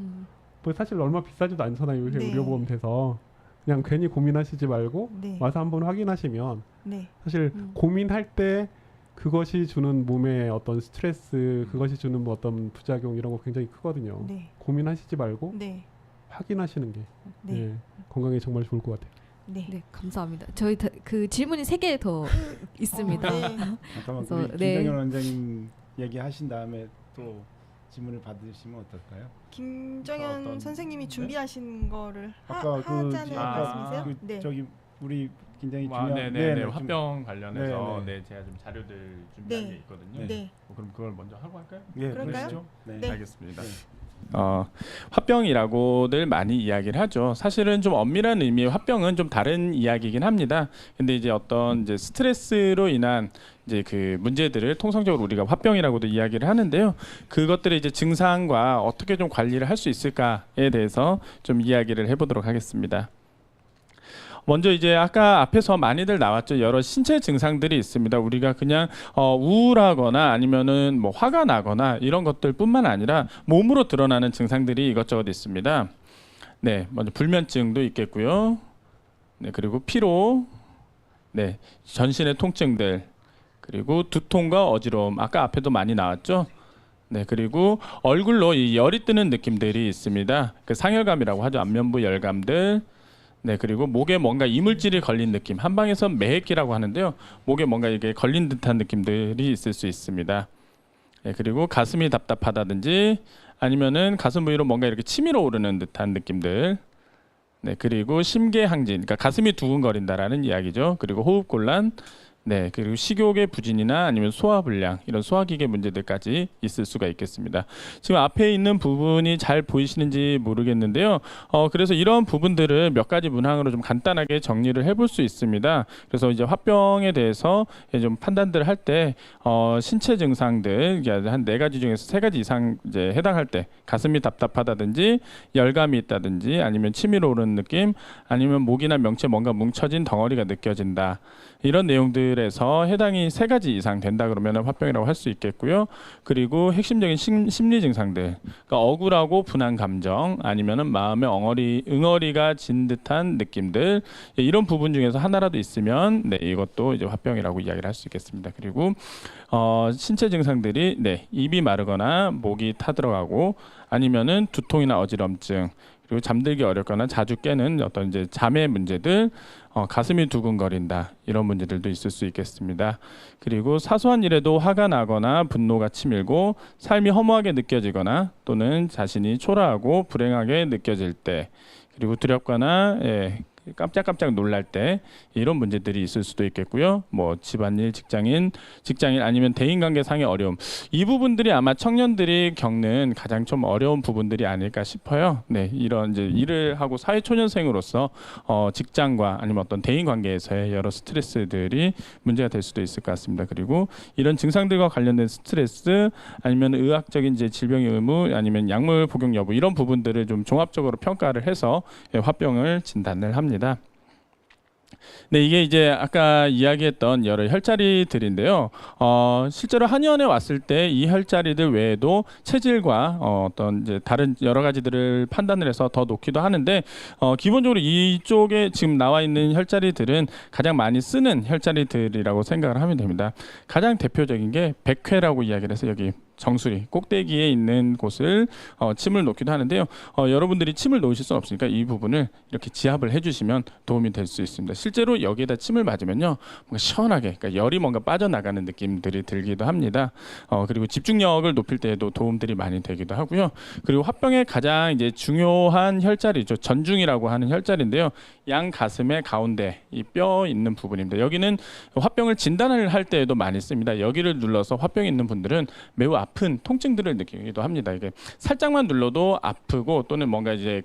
뭐 사실 얼마 비싸지도 않잖아요. 요새 네. 의료보험 돼서 그냥 괜히 고민하시지 말고 네. 와서 한번 확인하시면 네. 사실 고민할 때 그것이 주는 몸의 어떤 스트레스, 그것이 주는 뭐 어떤 부작용 이런 거 굉장히 크거든요. 네. 고민하시지 말고 네. 확인하시는 게 네. 예, 건강에 정말 좋을 것 같아요. 네. 네, 감사합니다. 저희 그 질문이 3개 더 있습니다. 네. 잠깐만 그래서, 우리 네. 김정현 원장님 얘기하신 다음에 또 질문을 받으시면 어떨까요? 김정현 어떤- 선생님이 준비하신 거를 아까 하자는 아, 말씀이세요? 그 네. 저기 우리 굉장히 아, 중요한 네네네. 좀- 화병 관련해서 네, 네. 제가 좀 자료들 준비한 네. 게 있거든요. 네. 그럼 그걸 먼저 하고 할까요? 예, 그럴까요? 그러시죠. 네. 네. 알겠습니다. 네. 화병이라고들 많이 이야기를 하죠. 사실은 좀 엄밀한 의미의 화병은 좀 다른 이야기이긴 합니다. 근데 이제 어떤 이제 스트레스로 인한 이제 그 문제들을 통상적으로 우리가 화병이라고도 이야기를 하는데요. 그것들의 이제 증상과 어떻게 좀 관리를 할 수 있을까에 대해서 좀 이야기를 해보도록 하겠습니다. 먼저 이제 아까 앞에서 많이들 나왔죠. 여러 신체 증상들이 있습니다. 우리가 그냥 우울하거나 아니면은 뭐 화가 나거나 이런 것들뿐만 아니라 몸으로 드러나는 증상들이 이것저것 있습니다. 네, 먼저 불면증도 있겠고요. 네, 그리고 피로, 네, 전신의 통증들, 그리고 두통과 어지러움. 아까 앞에도 많이 나왔죠. 네, 그리고 얼굴로 이 열이 뜨는 느낌들이 있습니다. 그 상열감이라고 하죠. 안면부 열감들. 네, 그리고 목에 뭔가 이물질이 걸린 느낌, 한방에서 매핵기라고 하는데요. 목에 뭔가 이게 걸린 듯한 느낌들이 있을 수 있습니다. 네, 그리고 가슴이 답답하다든지 아니면은 가슴 부위로 뭔가 이렇게 치밀어 오르는 듯한 느낌들. 네, 그리고 심계항진, 그러니까 가슴이 두근거린다라는 이야기죠. 그리고 호흡곤란. 네, 그리고 식욕의 부진이나 아니면 소화불량 이런 소화기계 문제들까지 있을 수가 있겠습니다. 지금 앞에 있는 부분이 잘 보이시는지 모르겠는데요. 그래서 이런 부분들을 몇 가지 문항으로 좀 간단하게 정리를 해볼 수 있습니다. 그래서 이제 화병에 대해서 좀 판단들을 할 때 신체 증상들 한 4가지 중에서 3가지 이상 이제 해당할 때 가슴이 답답하다든지 열감이 있다든지 아니면 치밀어 오르는 느낌 아니면 목이나 명치에 뭔가 뭉쳐진 덩어리가 느껴진다. 이런 내용들에서 해당이 3가지 이상 된다 그러면 화병이라고 할 수 있겠고요. 그리고 핵심적인 심리 증상들, 그러니까 억울하고 분한 감정, 아니면은 마음에 응어리가 진 듯한 느낌들, 이런 부분 중에서 하나라도 있으면 네, 이것도 이제 화병이라고 이야기를 할 수 있겠습니다. 그리고 신체 증상들이 네, 입이 마르거나 목이 타들어가고 아니면은 두통이나 어지럼증, 그리고 잠들기 어렵거나 자주 깨는 어떤 이제 잠의 문제들, 가슴이 두근거린다 이런 문제들도 있을 수 있겠습니다. 그리고 사소한 일에도 화가 나거나 분노가 치밀고 삶이 허무하게 느껴지거나 또는 자신이 초라하고 불행하게 느껴질 때, 그리고 두렵거나 깜짝깜짝 놀랄 때 이런 문제들이 있을 수도 있겠고요. 뭐 집안일, 직장인 아니면 대인관계상의 어려움, 이 부분들이 아마 청년들이 겪는 가장 좀 어려운 부분들이 아닐까 싶어요. 네, 이런 이제 일을 하고 사회초년생으로서 직장과 아니면 어떤 대인관계에서의 여러 스트레스들이 문제가 될 수도 있을 것 같습니다. 그리고 이런 증상들과 관련된 스트레스 아니면 의학적인 이제 질병의 의무 아니면 약물 복용 여부 이런 부분들을 좀 종합적으로 평가를 해서 화병을 진단을 합니다. 네, 이게 이제 아까 이야기했던 여러 혈자리들인데요. 실제로 한의원에 왔을 때 이 혈자리들 외에도 체질과 어떤 이제 다른 여러 가지들을 판단을 해서 더 놓기도 하는데 기본적으로 이쪽에 지금 나와 있는 혈자리들은 가장 많이 쓰는 혈자리들이라고 생각을 하면 됩니다. 가장 대표적인 게 백회라고 이야기를 해서 여기 정수리 꼭대기에 있는 곳을 침을 놓기도 하는데요. 여러분들이 침을 놓으실 수는 없으니까 이 부분을 이렇게 지압을 해주시면 도움이 될 수 있습니다. 실제로 여기에다 침을 맞으면요, 뭔가 시원하게, 그러니까 열이 뭔가 빠져나가는 느낌들이 들기도 합니다. 그리고 집중력을 높일 때에도 도움들이 많이 되기도 하고요. 그리고 화병의 가장 이제 중요한 혈자리죠. 전중이라고 하는 혈자리인데요. 양 가슴의 가운데 이 뼈 있는 부분입니다. 여기는 화병을 진단을 할 때에도 많이 씁니다. 여기를 눌러서 화병이 있는 분들은 매우 아픈 통증들을 느끼기도 합니다. 이게 살짝만 눌러도 아프고 또는 뭔가 이제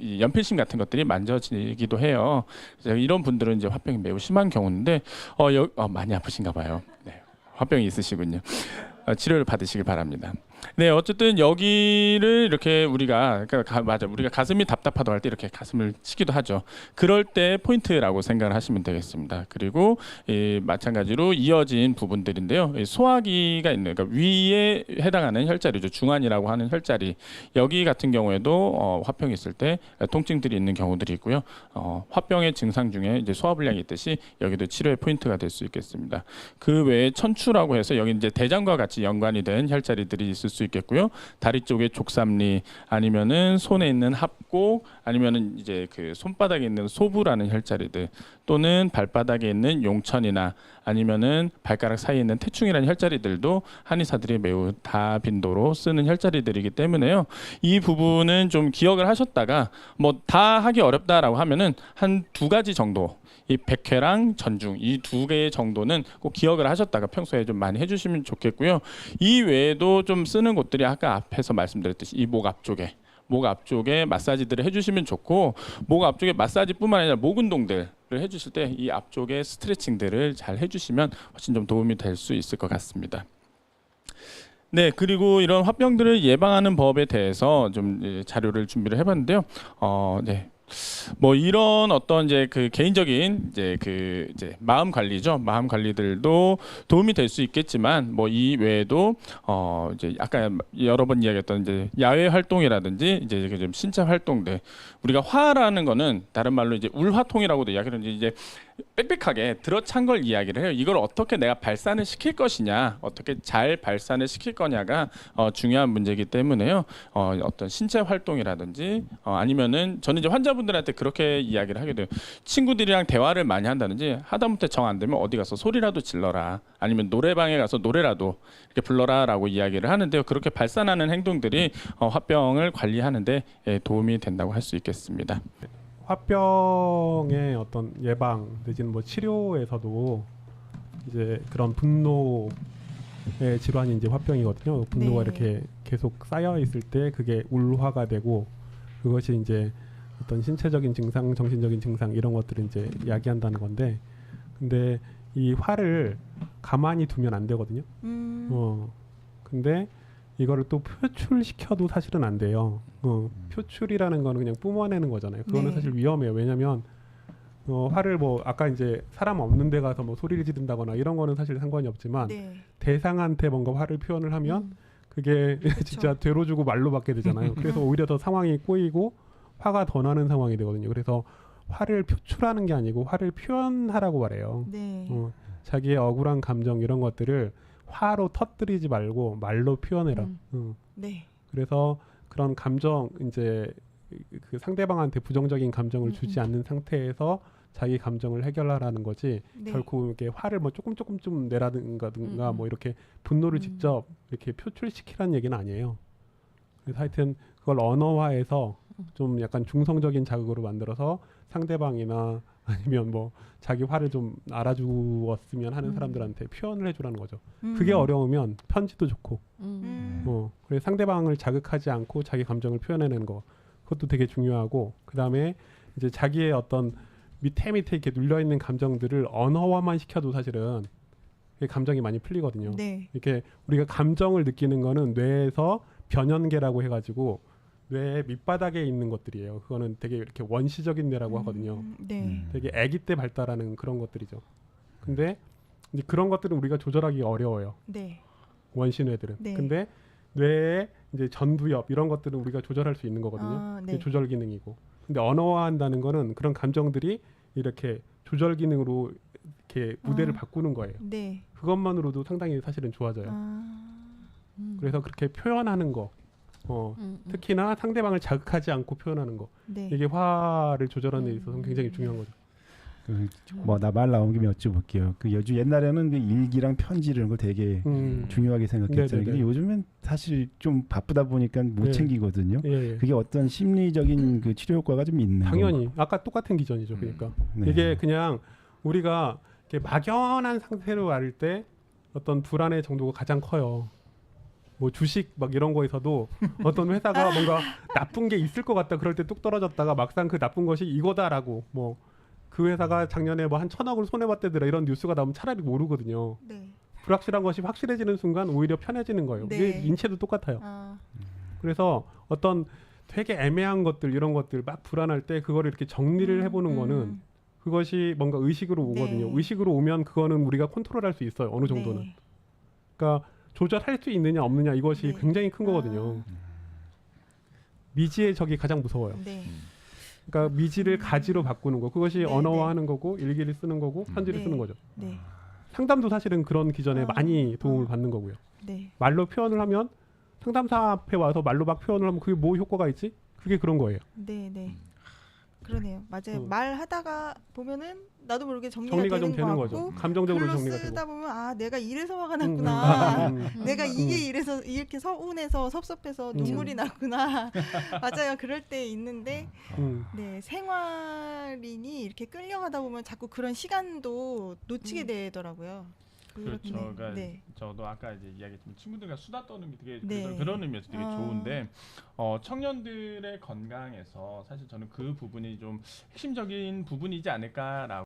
이 연필심 같은 것들이 만져지기도 해요. 그래서 이런 분들은 이제 화병이 매우 심한 경우인데 많이 아프신가 봐요. 네, 화병이 있으시군요. 치료를 받으시길 바랍니다. 네, 어쨌든 여기를 이렇게 우리가 가슴이 답답하다고 할 때 이렇게 가슴을 치기도 하죠. 그럴 때 포인트라고 생각을 하시면 되겠습니다. 그리고 마찬가지로 이어진 부분들인데요. 소화기가 있는, 그러니까 위에 해당하는 혈자리죠. 중안이라고 하는 혈자리. 여기 같은 경우에도 화병이 있을 때 통증들이 있는 경우들이 있고요. 화병의 증상 중에 이제 소화불량이 있듯이 여기도 치료의 포인트가 될 수 있겠습니다. 그 외에 천추라고 해서 여기 이제 대장과 같이 연관이 된 혈자리들이 있을 수 있겠고요. 다리 쪽에 족삼리 아니면은 손에 있는 합곡 아니면은 이제 그 손바닥에 있는 소부라는 혈자리들 또는 발바닥에 있는 용천이나 아니면은 발가락 사이에 있는 태충이라는 혈자리들도 한의사들이 매우 다빈도로 쓰는 혈자리들이기 때문에요. 이 부분은 좀 기억을 하셨다가 뭐 다 하기 어렵다라고 하면은 한 2가지 정도, 이 백회랑 전중 이 2개 정도는 꼭 기억을 하셨다가 평소에 좀 많이 해주시면 좋겠고요. 이 외에도 좀 쓰는 곳들이 아까 앞에서 말씀드렸듯이 이 목 앞쪽에 마사지들을 해주시면 좋고, 목 앞쪽에 마사지뿐만 아니라 목 운동들을 해주실 때 이 앞쪽에 스트레칭들을 잘 해주시면 훨씬 좀 도움이 될 수 있을 것 같습니다. 네, 그리고 이런 화병들을 예방하는 법에 대해서 좀 자료를 준비를 해봤는데요. 네. 뭐 이런 어떤 이제 그 개인적인 이제 마음 관리죠. 마음 관리들도 도움이 될 수 있겠지만 뭐 이 외에도 이제 아까 여러 번 이야기했던 이제 야외 활동이라든지 이제 좀 신체 활동들, 우리가 화라는 거는 다른 말로 이제 울화통이라고도 이야기를 이제 빽빽하게 들어찬 걸 이야기를 해요. 이걸 어떻게 내가 발산을 시킬 것이냐, 어떻게 잘 발산을 시킬 거냐가 중요한 문제이기 때문에요. 어떤 신체 활동이라든지 아니면은 저는 이제 환자분들한테 그렇게 이야기를 하게 돼요. 친구들이랑 대화를 많이 한다든지 하다못해 정 안 되면 어디 가서 소리라도 질러라, 아니면 노래방에 가서 노래라도 이렇게 불러라라고 이야기를 하는데요. 그렇게 발산하는 행동들이 화병을 관리하는데 도움이 된다고 할 수 있겠습니다. 화병의 어떤 예방 내지는 뭐 치료에서도 이제 그런 분노의 질환이 이제 화병이거든요. 분노가 네. 이렇게 계속 쌓여 있을 때 그게 울화가 되고, 그것이 이제 어떤 신체적인 증상, 정신적인 증상 이런 것들을 이제 야기한다는 건데, 근데 이 화를 가만히 두면 안 되거든요. 근데 이거를 또 표출시켜도 사실은 안 돼요. 표출이라는 거는 그냥 뿜어내는 거잖아요. 그거는 네. 사실 위험해요. 왜냐하면 화를 뭐 아까 이제 사람 없는 데 가서 뭐 소리를 지른다거나 이런 거는 사실 상관이 없지만 네. 대상한테 뭔가 화를 표현을 하면 그게 진짜 되로 주고 말로 받게 되잖아요. 그래서 오히려 더 상황이 꼬이고 화가 더 나는 상황이 되거든요. 그래서 화를 표출하는 게 아니고 화를 표현하라고 말해요. 네. 자기의 억울한 감정 이런 것들을 화로 터뜨리지 말고 말로 표현해라. 네. 그래서 그런 감정, 이제 그 상대방한테 부정적인 감정을 주지 음. 않는 상태에서 자기 감정을 해결하라는 거지 네. 결코 이렇게 화를 뭐 조금 좀 내라든가 음. 뭐 이렇게 분노를 음. 직접 이렇게 표출시키라는 얘기는 아니에요. 그래서 하여튼 그걸 언어화해서 좀 약간 중성적인 자극으로 만들어서 상대방이나 아니면 뭐 자기 화를 좀 알아주었으면 하는 사람들한테 표현을 해주라는 거죠. 그게 어려우면 편지도 좋고 그래서 상대방을 자극하지 않고 자기 감정을 표현해내는 거 그것도 되게 중요하고 그 다음에 이제 자기의 어떤 밑에 이렇게 눌려있는 감정들을 언어화만 시켜도 사실은 감정이 많이 풀리거든요. 네. 이렇게 우리가 감정을 느끼는 거는 뇌에서 변연계라고 해가지고 뇌 밑바닥에 있는 것들이에요. 그거는 되게 이렇게 원시적인 뇌라고 하거든요. 네. 되게 아기 때 발달하는 그런 것들이죠. 근데 이제 그런 것들은 우리가 조절하기가 어려워요. 네. 원시뇌들은. 네. 근데 뇌의 이제 전두엽 이런 것들은 우리가 조절할 수 있는 거거든요. 아, 그게 네. 조절 기능이고. 근데 언어화한다는 거는 그런 감정들이 이렇게 조절 기능으로 이렇게 무대를 바꾸는 거예요. 네. 그것만으로도 상당히 사실은 좋아져요. 그래서 그렇게 표현하는 거, 특히나 상대방을 자극하지 않고 표현하는 거, 네. 이게 화를 조절하는 데 있어서는 굉장히 중요한 거죠. 나 말 나온 김에 여쭤볼게요. 그 요즘 옛날에는 그 일기랑 편지 이런 걸 되게 중요하게 생각했잖아요. 네네네. 근데 요즘엔 사실 좀 바쁘다 보니까 못 네. 챙기거든요. 예, 예. 그게 어떤 심리적인 그 치료 효과가 좀 있는 당연히 건가? 아까 똑같은 기전이죠. 그러니까 네. 이게 그냥 우리가 이렇게 막연한 상태로 알 때 어떤 불안의 정도가 가장 커요. 뭐 주식 막 이런 거에서도 어떤 회사가 뭔가 나쁜 게 있을 것 같다 그럴 때 뚝 떨어졌다가 막상 그 나쁜 것이 이거다라고 뭐 그 회사가 작년에 뭐 한 1,000억을 손해봤대더라 이런 뉴스가 나오면 차라리 모르거든요. 네. 불확실한 것이 확실해지는 순간 오히려 편해지는 거예요. 네. 이게 인체도 똑같아요. 아, 그래서 어떤 되게 애매한 것들 이런 것들 막 불안할 때 그거를 이렇게 정리를 해보는 거는 그것이 뭔가 의식으로 오거든요. 네. 의식으로 오면 그거는 우리가 컨트롤할 수 있어요. 어느 정도는. 네. 그러니까 조절할 수 있느냐 없느냐 이것이 네. 굉장히 큰 거거든요. 미지의 적이 가장 무서워요. 네. 그러니까 미지를 가지로 바꾸는 거. 그것이 네, 언어화하는 거고 일기를 쓰는 거고 편지를 네. 쓰는 거죠. 네. 상담도 사실은 그런 기전에 많이 도움을 받는 거고요. 네. 말로 표현을 하면 상담사 앞에 와서 말로 막 표현을 하면 그게 뭐 효과가 있지? 그게 그런 거예요. 네. 네. 그러네요. 맞아요. 음. 말하다가 보면은 나도 모르게 정리가 좀 되는 되는 것 거죠. 같고 감정적으로 글로 정리가 쓰다 되고. 보면 아 내가 이래서 화가 났구나. 음. 내가 이게 이래서 이렇게 서운해서 섭섭해서 눈물이 나구나. 맞아요. 그럴 때 있는데 네 생활인이 이렇게 끌려가다 보면 자꾸 그런 시간도 놓치게 되더라고요. 그렇죠. 네. 그러니까 네. 저도 아까 이제 이야기했지만 친구들과 수다 떠는 게 되게 네. 그런 의미에서 되게 아. 좋은데 청년들의 건강에서 사실 저는 그 부분이 좀 핵심적인 부분이지 않을까라고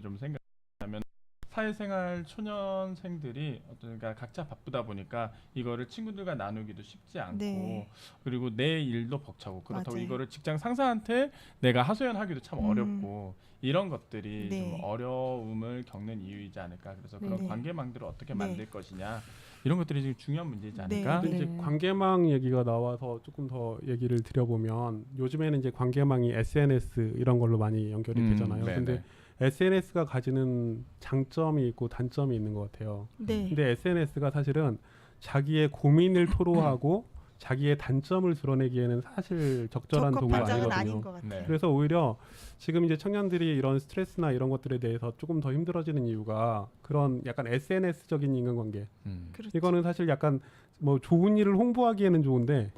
좀 생각하면 사회생활 초년생들이 그러니까 각자 바쁘다 보니까 이거를 친구들과 나누기도 쉽지 않고 네. 그리고 내 일도 벅차고 그렇다고 맞아요. 이거를 직장 상사한테 내가 하소연하기도 참 음. 어렵고 이런 것들이 네. 좀 어려움을 겪는 이유이지 않을까. 그래서 그런 네. 관계망들을 어떻게 네. 만들 것이냐 이런 것들이 지금 중요한 문제이지 네. 않을까. 근데 이제 네. 관계망 얘기가 나와서 조금 더 얘기를 드려보면 요즘에는 이제 관계망이 SNS 이런 걸로 많이 연결이 되잖아요. 네네. 근데 SNS가 가지는 장점이 있고 단점이 있는 것 같아요. 네. 근데 SNS가 사실은 자기의 고민을 토로하고 자기의 단점을 드러내기에는 사실 적절한 도구가 적합한 장은 아니거든요. 아닌 것 같아요. 네. 그래서 오히려 지금 이제 청년들이 이런 스트레스나 이런 것들에 대해서 조금 더 힘들어지는 이유가 그런 약간 SNS적인 인간관계. 그렇죠. 이거는 사실 약간 뭐 좋은 일을 홍보하기에는 좋은데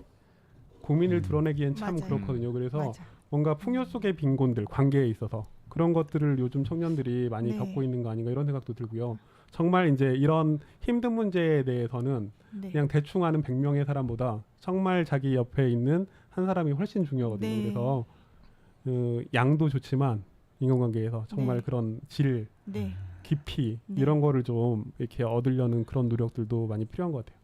고민을 드러내기엔 참 맞아요. 그렇거든요. 그래서 맞아. 뭔가 풍요 속의 빈곤들, 관계에 있어서 그런 것들을 요즘 청년들이 많이 네. 겪고 있는 거 아닌가 이런 생각도 들고요. 정말 이제 이런 힘든 문제에 대해서는 네. 그냥 대충 아는 100명의 사람보다 정말 자기 옆에 있는 한 사람이 훨씬 중요하거든요. 네. 그래서 양도 좋지만 인간관계에서 정말 네. 그런 질, 네. 깊이 네. 이런 거를 좀 이렇게 얻으려는 그런 노력들도 많이 필요한 것 같아요.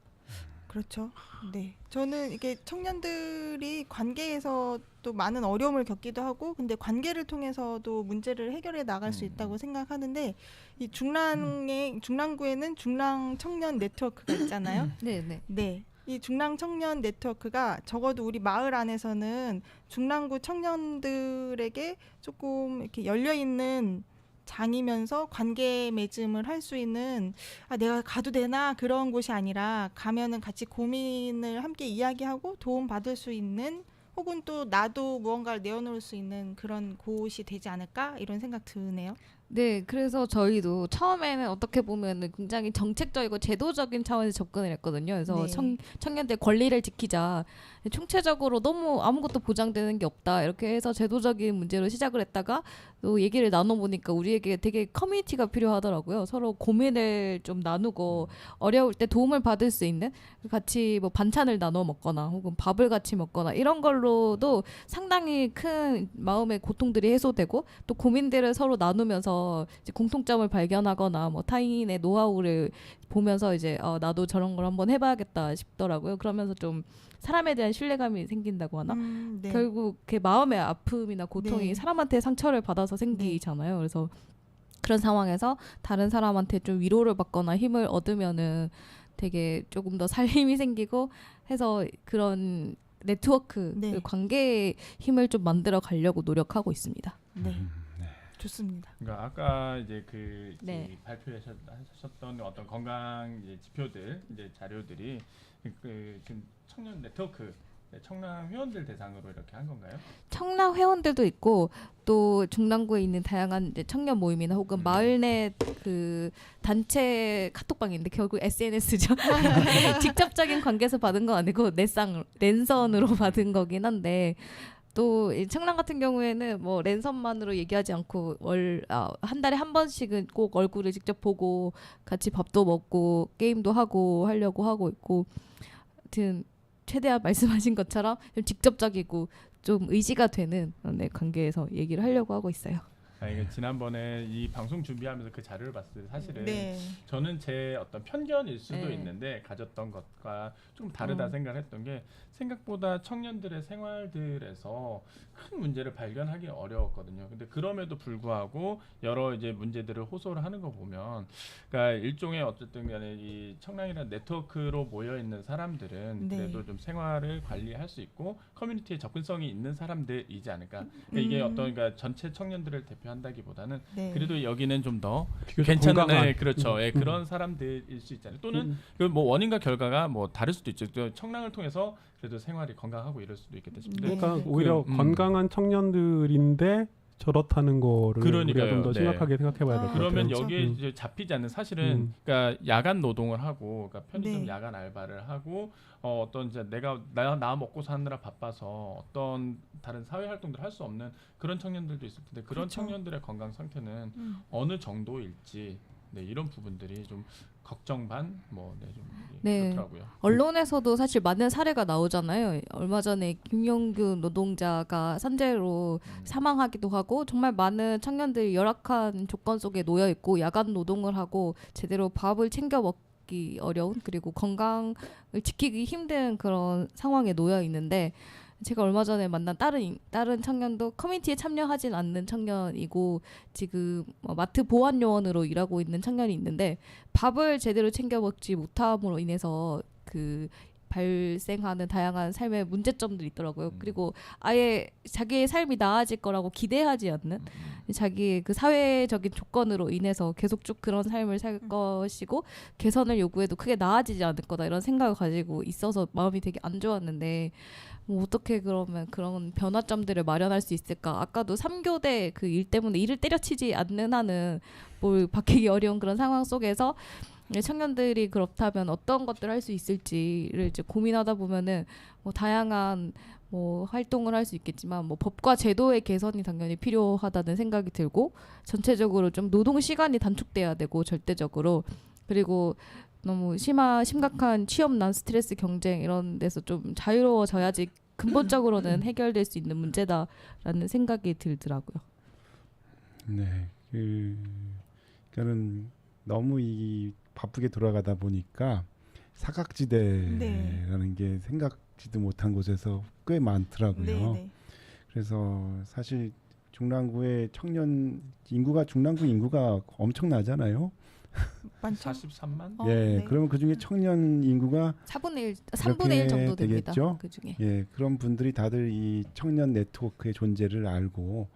그렇죠. 네. 저는 이게 청년들이 관계에서 또 많은 어려움을 겪기도 하고, 근데 관계를 통해서도 문제를 해결해 나갈 수 있다고 생각하는데, 이 중랑구에는 중랑 청년 네트워크가 있잖아요. 네네. 네. 이 중랑 청년 네트워크가 적어도 우리 마을 안에서는 중랑구 청년들에게 조금 이렇게 열려 있는 장이면서 관계 맺음을 할 수 있는 내가 가도 되나 그런 곳이 아니라 가면은 같이 고민을 함께 이야기하고 도움 받을 수 있는 혹은 또 나도 무언가를 내어놓을 수 있는 그런 곳이 되지 않을까 이런 생각 드네요. 네, 그래서 저희도 처음에는 어떻게 보면 굉장히 정책적이고 제도적인 차원에서 접근을 했거든요. 그래서 네. 청년들 권리를 지키자. 총체적으로 너무 아무것도 보장되는 게 없다. 이렇게 해서 제도적인 문제로 시작을 했다가 또 얘기를 나눠보니까 우리에게 되게 커뮤니티가 필요하더라고요. 서로 고민을 좀 나누고 어려울 때 도움을 받을 수 있는 같이 뭐 반찬을 나눠 먹거나 혹은 밥을 같이 먹거나 이런 걸로도 상당히 큰 마음의 고통들이 해소되고 또 고민들을 서로 나누면서 이제 공통점을 발견하거나 뭐 타인의 노하우를 보면서 이제 나도 저런 걸 한번 해봐야겠다 싶더라고요. 그러면서 좀 사람에 대한 신뢰감이 생긴다고 하나? 네. 결국 그 마음의 아픔이나 고통이 네. 사람한테 상처를 받아서 생기잖아요. 그래서 그런 상황에서 다른 사람한테 좀 위로를 받거나 힘을 얻으면은 되게 조금 더 살림이 생기고 해서 그런 네트워크, 네. 그 관계의 힘을 좀 만들어 가려고 노력하고 있습니다. 네. 좋습니다. 그러니까 아까 이제 그 네. 발표하셨던 어떤 건강 이제 지표들 이제 자료들이 그 지금 청년 네트워크 청남 회원들 대상으로 이렇게 한 건가요? 청남 회원들도 있고 또 중랑구에 있는 다양한 이제 청년 모임이나 혹은 마을 내 그 단체 카톡방인데 결국 SNS죠. 직접적인 관계에서 받은 건 아니고 랜선으로 받은 거긴 한데 또 이 청남 같은 경우에는 뭐 랜선만으로 얘기하지 않고 한 달에 한 번씩은 꼭 얼굴을 직접 보고 같이 밥도 먹고 게임도 하고 하려고 하고 있고 하여튼 최대한 말씀하신 것처럼 좀 직접적이고 좀 의지가 되는 관계에서 얘기를 하려고 하고 있어요. 이게 지난번에 이 방송 준비하면서 그 자료를 봤을 때 사실은 네. 저는 제 어떤 편견일 수도 네. 있는데 가졌던 것과 좀 다르다 생각했던 게 생각보다 청년들의 생활들에서 큰 문제를 발견하기 어려웠거든요. 근데 그럼에도 불구하고 여러 이제 문제들을 호소를 하는 거 보면, 그러니까 일종의 어쨌든 간에 이 청량이라는 네트워크로 모여 있는 사람들은 네. 그래도 좀 생활을 관리할 수 있고 커뮤니티에 접근성이 있는 사람들이지 않을까. 그러니까 이게 어떤 그러니까 전체 청년들을 대표한다기보다는 네. 그래도 여기는 좀 더 비교적 괜찮은 건강한. 그렇죠. 그런 사람들일 수 있잖아요. 또는 그 뭐 원인과 결과가 뭐 다를 수도 있죠. 청량을 통해서 그래도 생활이 건강하고 이럴 수도 있겠다 싶은데 네. 그러니까 오히려 그, 건강한 청년들인데 저렇다는 거를 그러니까요. 우리가 좀 더 네. 심각하게 생각해봐야 될 것 같아요. 그러면 그렇죠. 여기에 이제 잡히지 않는 사실은 그러니까 야간 노동을 하고 그러니까 편의점 네. 야간 알바를 하고 어떤 이제 나 먹고 사느라 바빠서 어떤 다른 사회 활동들을 할 수 없는 그런 청년들도 있을 텐데 그런 그렇죠. 청년들의 건강 상태는 어느 정도일지 이런 부분들이 좀 걱정 반 네. 그렇더라고요. 언론에서도 사실 많은 사례가 나오잖아요. 얼마 전에 김용규 노동자가 산재로 사망하기도 하고 정말 많은 청년들이 열악한 조건 속에 놓여 있고 야간 노동을 하고 제대로 밥을 챙겨 먹기 어려운 그리고 건강을 지키기 힘든 그런 상황에 놓여 있는데 제가 얼마 전에 만난 다른 청년도 커뮤니티에 참여하진 않는 청년이고 지금 마트 보안 요원으로 일하고 있는 청년이 있는데 밥을 제대로 챙겨 먹지 못함으로 인해서 그 발생하는 다양한 삶의 문제점들이 있더라고요. 그리고 아예 자기의 삶이 나아질 거라고 기대하지 않는 자기의 그 사회적인 조건으로 인해서 계속 쭉 그런 삶을 살 것이고 개선을 요구해도 크게 나아지지 않을 거다 이런 생각을 가지고 있어서 마음이 되게 안 좋았는데 뭐 어떻게 그러면 그런 변화점들을 마련할 수 있을까? 아까도 3교대 그 일 때문에 일을 때려치지 않는 한은 뭘 바뀌기 어려운 그런 상황 속에서 청년들이 그렇다면 어떤 것들을 할 수 있을지를 이제 고민하다 보면은 뭐 다양한 뭐 활동을 할 수 있겠지만 뭐 법과 제도의 개선이 당연히 필요하다는 생각이 들고 전체적으로 좀 노동 시간이 단축돼야 되고 절대적으로 그리고 너무 심각한 취업난 스트레스 경쟁 이런 데서 좀 자유로워져야지 근본적으로는 해결될 수 있는 문제다라는 생각이 들더라고요. 네, 그러니까는 너무 바쁘게 돌아가다 보니까 사각지대라는 게 생각지도 못한 곳에서 꽤 많더라고요. 네. 그래서 사실 중랑구의 중랑구 인구가 엄청나잖아요. 많죠. 43만? 예, 그러면 그 중에 청년 인구가 3분의 1 정도 됩니다. 되겠죠? 그 중에. 예, 그런 분들이 다들 이 청년 네트워크의 존재를 알고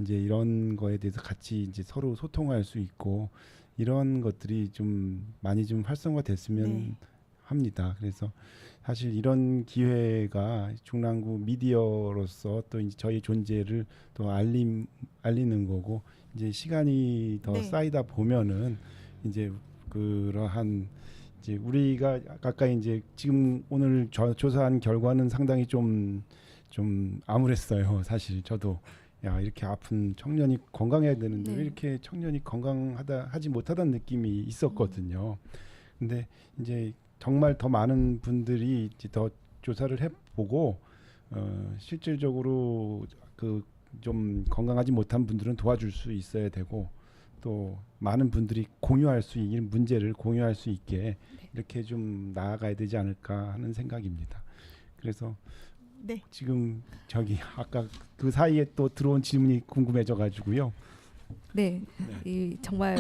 이제 이런 거에 대해서 같이 이제 서로 소통할 수 있고 이런 것들이 좀 많이 좀 활성화됐으면 합니다. 그래서 사실 이런 기회가 중랑구 미디어로서 또 이제 저희 존재를 또 알리는 거고 이제 시간이 더 네. 쌓이다 보면은 이제 그러한 이제 우리가 아까 이제 지금 오늘 조사한 결과는 상당히 좀 암울했어요. 사실 저도 야 이렇게 아픈 청년이 건강해야 되는데 네. 왜 이렇게 청년이 건강하지 못하다는 느낌이 있었거든요. 근데 이제 정말 더 많은 분들이 이제 더 조사를 해보고 실질적으로 그 좀 건강하지 못한 분들은 도와줄 수 있어야 되고 또 많은 분들이 이런 문제를 공유할 수 있게 이렇게 좀 나아가야 되지 않을까 하는 생각입니다. 그래서 네. 지금 저기 아까 그 사이에 또 들어온 질문이 궁금해져 가지고요. 네, 이 정말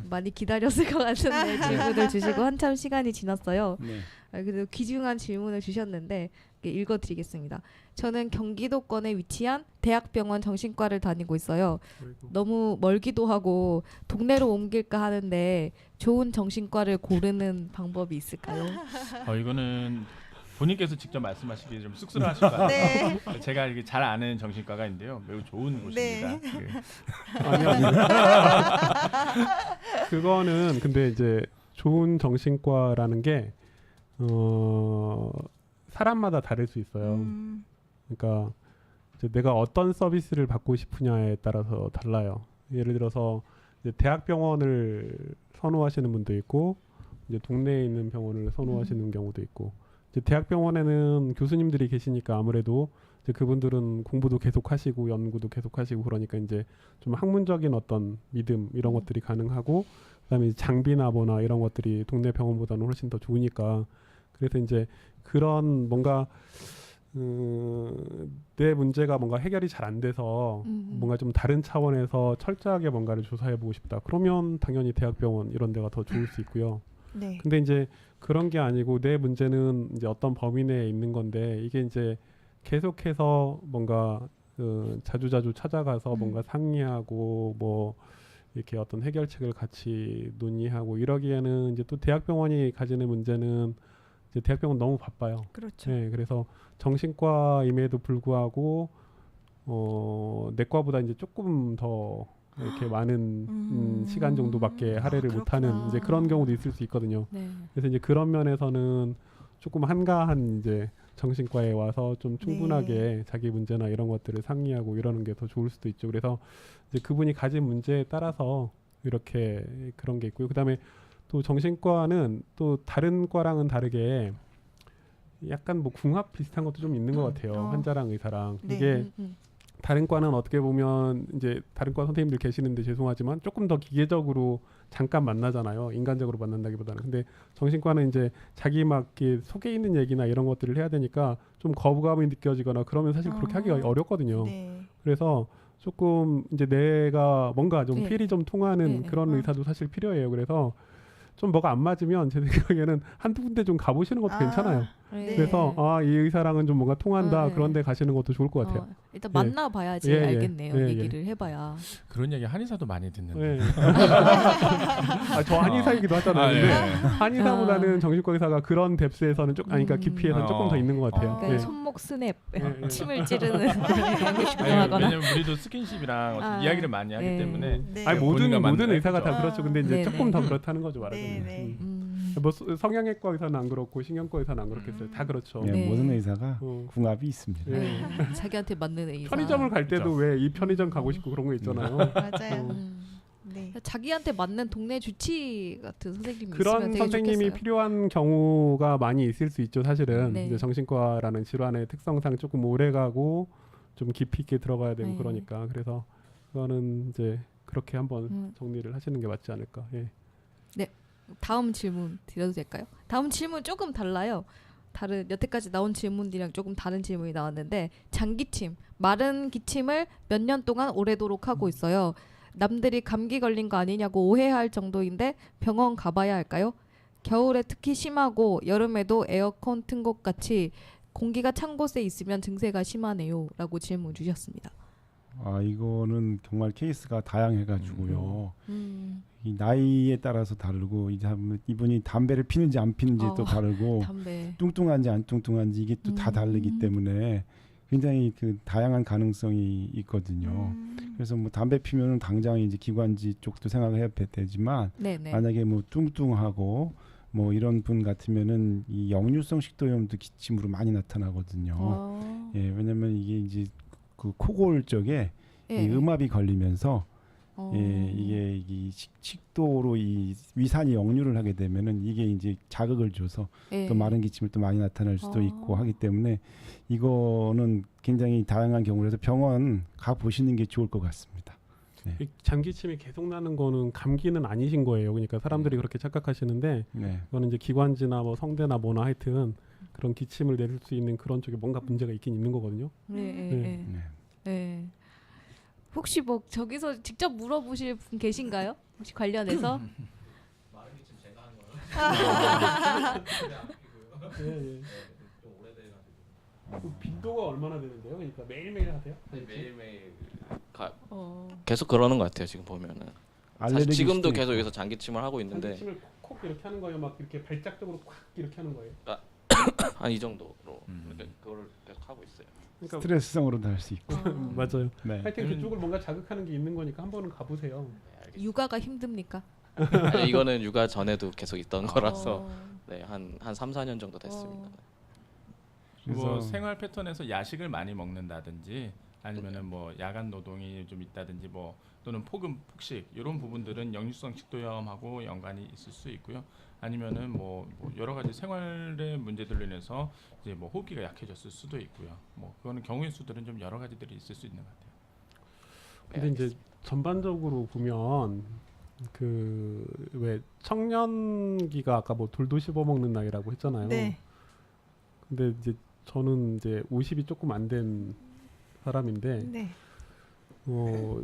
많이 기다렸을 것 같은데 질문을 주시고 한참 시간이 지났어요. 네. 그래도 귀중한 질문을 주셨는데 읽어드리겠습니다. 저는 경기도권에 위치한 대학병원 정신과를 다니고 있어요. 너무 멀기도 하고 동네로 옮길까 하는데 좋은 정신과를 고르는 방법이 있을까요? 이거는 본인께서 직접 말씀하시기 좀 쑥스러워하실 것 같아요. 네. 제가 이렇게 잘 아는 정신과가 있는데요. 매우 좋은 곳입니다. 아니요. 그거는 근데 이제 좋은 정신과라는 게 사람마다 다를 수 있어요. 그러니까 이제 내가 어떤 서비스를 받고 싶으냐에 따라서 달라요. 예를 들어서 이제 대학병원을 선호하시는 분도 있고 이제 동네에 있는 병원을 선호하시는 경우도 있고 이제 대학병원에는 교수님들이 계시니까 아무래도 이제 그분들은 공부도 계속하시고 연구도 계속하시고 그러니까 이제 좀 학문적인 어떤 믿음 이런 것들이 가능하고 그다음에 장비나 뭐나 이런 것들이 동네 병원보다는 훨씬 더 좋으니까 그래서 이제 그런 뭔가 내 문제가 뭔가 해결이 잘 안 돼서 뭔가 좀 다른 차원에서 철저하게 뭔가를 조사해보고 싶다. 그러면 당연히 대학병원 이런 데가 더 좋을 수 있고요. 네. 근데 이제 그런 게 아니고 내 문제는 이제 어떤 범위 내에 있는 건데 이게 이제 계속해서 뭔가 자주자주 찾아가서 뭔가 상의하고 뭐 이렇게 어떤 해결책을 같이 논의하고 이러기에는 이제 또 대학병원이 가지는 문제는 이제 대학병원 너무 바빠요. 그렇죠. 네, 그래서 정신과임에도 불구하고 내과보다 이제 조금 더 이렇게 많은 시간 정도밖에 할애를 못하는 이제 그런 경우도 있을 수 있거든요. 네. 그래서 이제 그런 면에서는 조금 한가한 이제 정신과에 와서 좀 충분하게 자기 문제나 이런 것들을 상의하고 이러는 게 더 좋을 수도 있죠. 그래서 이제 그분이 가진 문제에 따라서 이렇게 그런 게 있고요. 그다음에 또 정신과는 또 다른 과랑은 다르게 약간 뭐 궁합 비슷한 것도 좀 있는 것 같아요. 환자랑 의사랑. 네. 이게 다른 과는 어떻게 보면 이제 다른 과 선생님들 계시는데 죄송하지만 조금 더 기계적으로 잠깐 만나잖아요. 인간적으로 만난다기보다는. 근데 정신과는 이제 자기 막 이렇게 속에 있는 얘기나 이런 것들을 해야 되니까 좀 거부감이 느껴지거나 그러면 사실 그렇게 하기가 어렵거든요. 네. 그래서 조금 이제 내가 뭔가 좀 네. 필이 좀 통하는 네. 그런 의사도 사실 필요해요. 그래서 좀 뭐가 안 맞으면 제 생각에는 한두 군데 좀 가보시는 것도 괜찮아요. 네. 그래서 이 의사랑은 좀 뭔가 통한다. 네. 그런 데 가시는 것도 좋을 것 같아요. 일단 예. 만나봐야지 예, 예. 알겠네요. 예, 예. 얘기를 해봐야. 그런 얘기 한의사도 많이 듣는데. 네. 저 한의사이기도 하잖아요. 근데 한의사보다는 정신과 의사가 그런 뎁스에서는 그러니까 깊이에서는 조금 더 있는 것 같아요. 그러니까 예. 손목 스냅, 예. 침을 찌르는 아니, 왜냐면 우리도 스킨십이랑 어떤 이야기를 많이 하기 네. 때문에 네. 아니 본인과 모든 만나요. 의사가 다 그죠? 그렇죠. 근데 이제 네, 조금 네. 더 그렇다는 거죠 말하자면. 네. 뭐 성형외과 의사는 안 그렇고 신경과 의사는 안 그렇겠어요. 다 그렇죠. 네, 네. 모든 의사가 어. 궁합이 있습니다. 예. 자기한테 맞는 의사. 편의점을 갈 때도 그렇죠. 왜 이 편의점 가고 싶고 그런 거 있잖아요. 맞아요. 네. 자기한테 맞는 동네 주치 같은 선생님이 그런 있으면 되게 선생님이 좋겠어요. 필요한 경우가 많이 있을 수 있죠. 사실은 네. 이제 정신과라는 질환의 특성상 조금 오래 가고 좀 깊이 있게 들어가야 되고 네. 그러니까 그래서 그거는 이제 그렇게 한번 정리를 하시는 게 맞지 않을까. 예. 다음 질문 드려도 될까요? 다음 질문 조금 달라요. 다른 여태까지 나온 질문들이랑 조금 다른 질문이 나왔는데 장기침, 마른 기침을 몇 년 동안 오래도록 하고 있어요. 남들이 감기 걸린 거 아니냐고 오해할 정도인데 병원 가봐야 할까요? 겨울에 특히 심하고 여름에도 에어컨 튼 곳 같이 공기가 찬 곳에 있으면 증세가 심하네요. 라고 질문 주셨습니다. 이거는 정말 케이스가 다양해가지고요. 이 나이에 따라서 다르고 이분이 담배를 피는지 안 피는지 또 다르고 담배. 뚱뚱한지 안 뚱뚱한지 이게 또 다 다르기 때문에 굉장히 그 다양한 가능성이 있거든요. 그래서 뭐 담배 피면은 당장 이제 기관지 쪽도 생각해야 되지만 네네. 만약에 뭐 뚱뚱하고 뭐 이런 분 같으면은 이 역류성 식도염도 기침으로 많이 나타나거든요. 예, 왜냐면 이게 이제 그 코골 쪽에 예. 이 음압이 걸리면서 예, 이게 이 식도로 이 위산이 역류를 하게 되면은 이게 이제 자극을 줘서 예. 또 마른 기침을 또 많이 나타날 수도 있고 하기 때문에 이거는 굉장히 다양한 경우라서 병원 가 보시는 게 좋을 것 같습니다. 이 장기침이 계속 나는 거는 감기는 아니신 거예요. 그러니까 사람들이 그렇게 착각하시는데 네. 그거는 이제 기관지나 뭐 성대나 뭐나 하여튼 그런 기침을 내릴 수 있는 그런 쪽에 뭔가 문제가 있긴 있는 거거든요. 네. 네. 혹시 뭐 저기서 직접 물어보실 분 계신가요? 혹시 관련해서? 그 빈도가 얼마나 되는데요? 그러니까 매일매일 하세요? 매일매일 계속 그러는 것 같아요. 지금 보면은 사실 지금도 계속 여기서 장기침을 하고 있는데 장기침을 콕 이렇게 하는 거예요? 막 이렇게 발작적으로 콱 이렇게 하는 거예요? 한 이 정도로 그거를 계속 하고 있어요. 그러니까 스트레스성으로도 할 수 있고. 맞아요. 네. 하여튼 그쪽을 뭔가 자극하는 게 있는 거니까 한 번은 가보세요. 육아가 힘듭니까? 아니, 이거는 육아 전에도 계속 있던 거라서 네, 한 3, 4년 정도 됐습니다. 뭐 생활 패턴에서 야식을 많이 먹는다든지 아니면은 뭐 야간 노동이 좀 있다든지 뭐 또는 폭식 이런 부분들은 역류성 식도염하고 연관이 있을 수 있고요. 아니면은 뭐 여러 가지 생활의 문제들로 인해서 이제 뭐 호흡기가 약해졌을 수도 있고요. 뭐 그거는 경우의 수들은 좀 여러 가지들이 있을 수 있는 것 같아요. 근데 이제 전반적으로 보면 그 왜 청년기가 아까 뭐 돌도 씹어 먹는 나이라고 했잖아요. 네. 근데 이제 저는 이제 50이 조금 안 된 사람인데 네.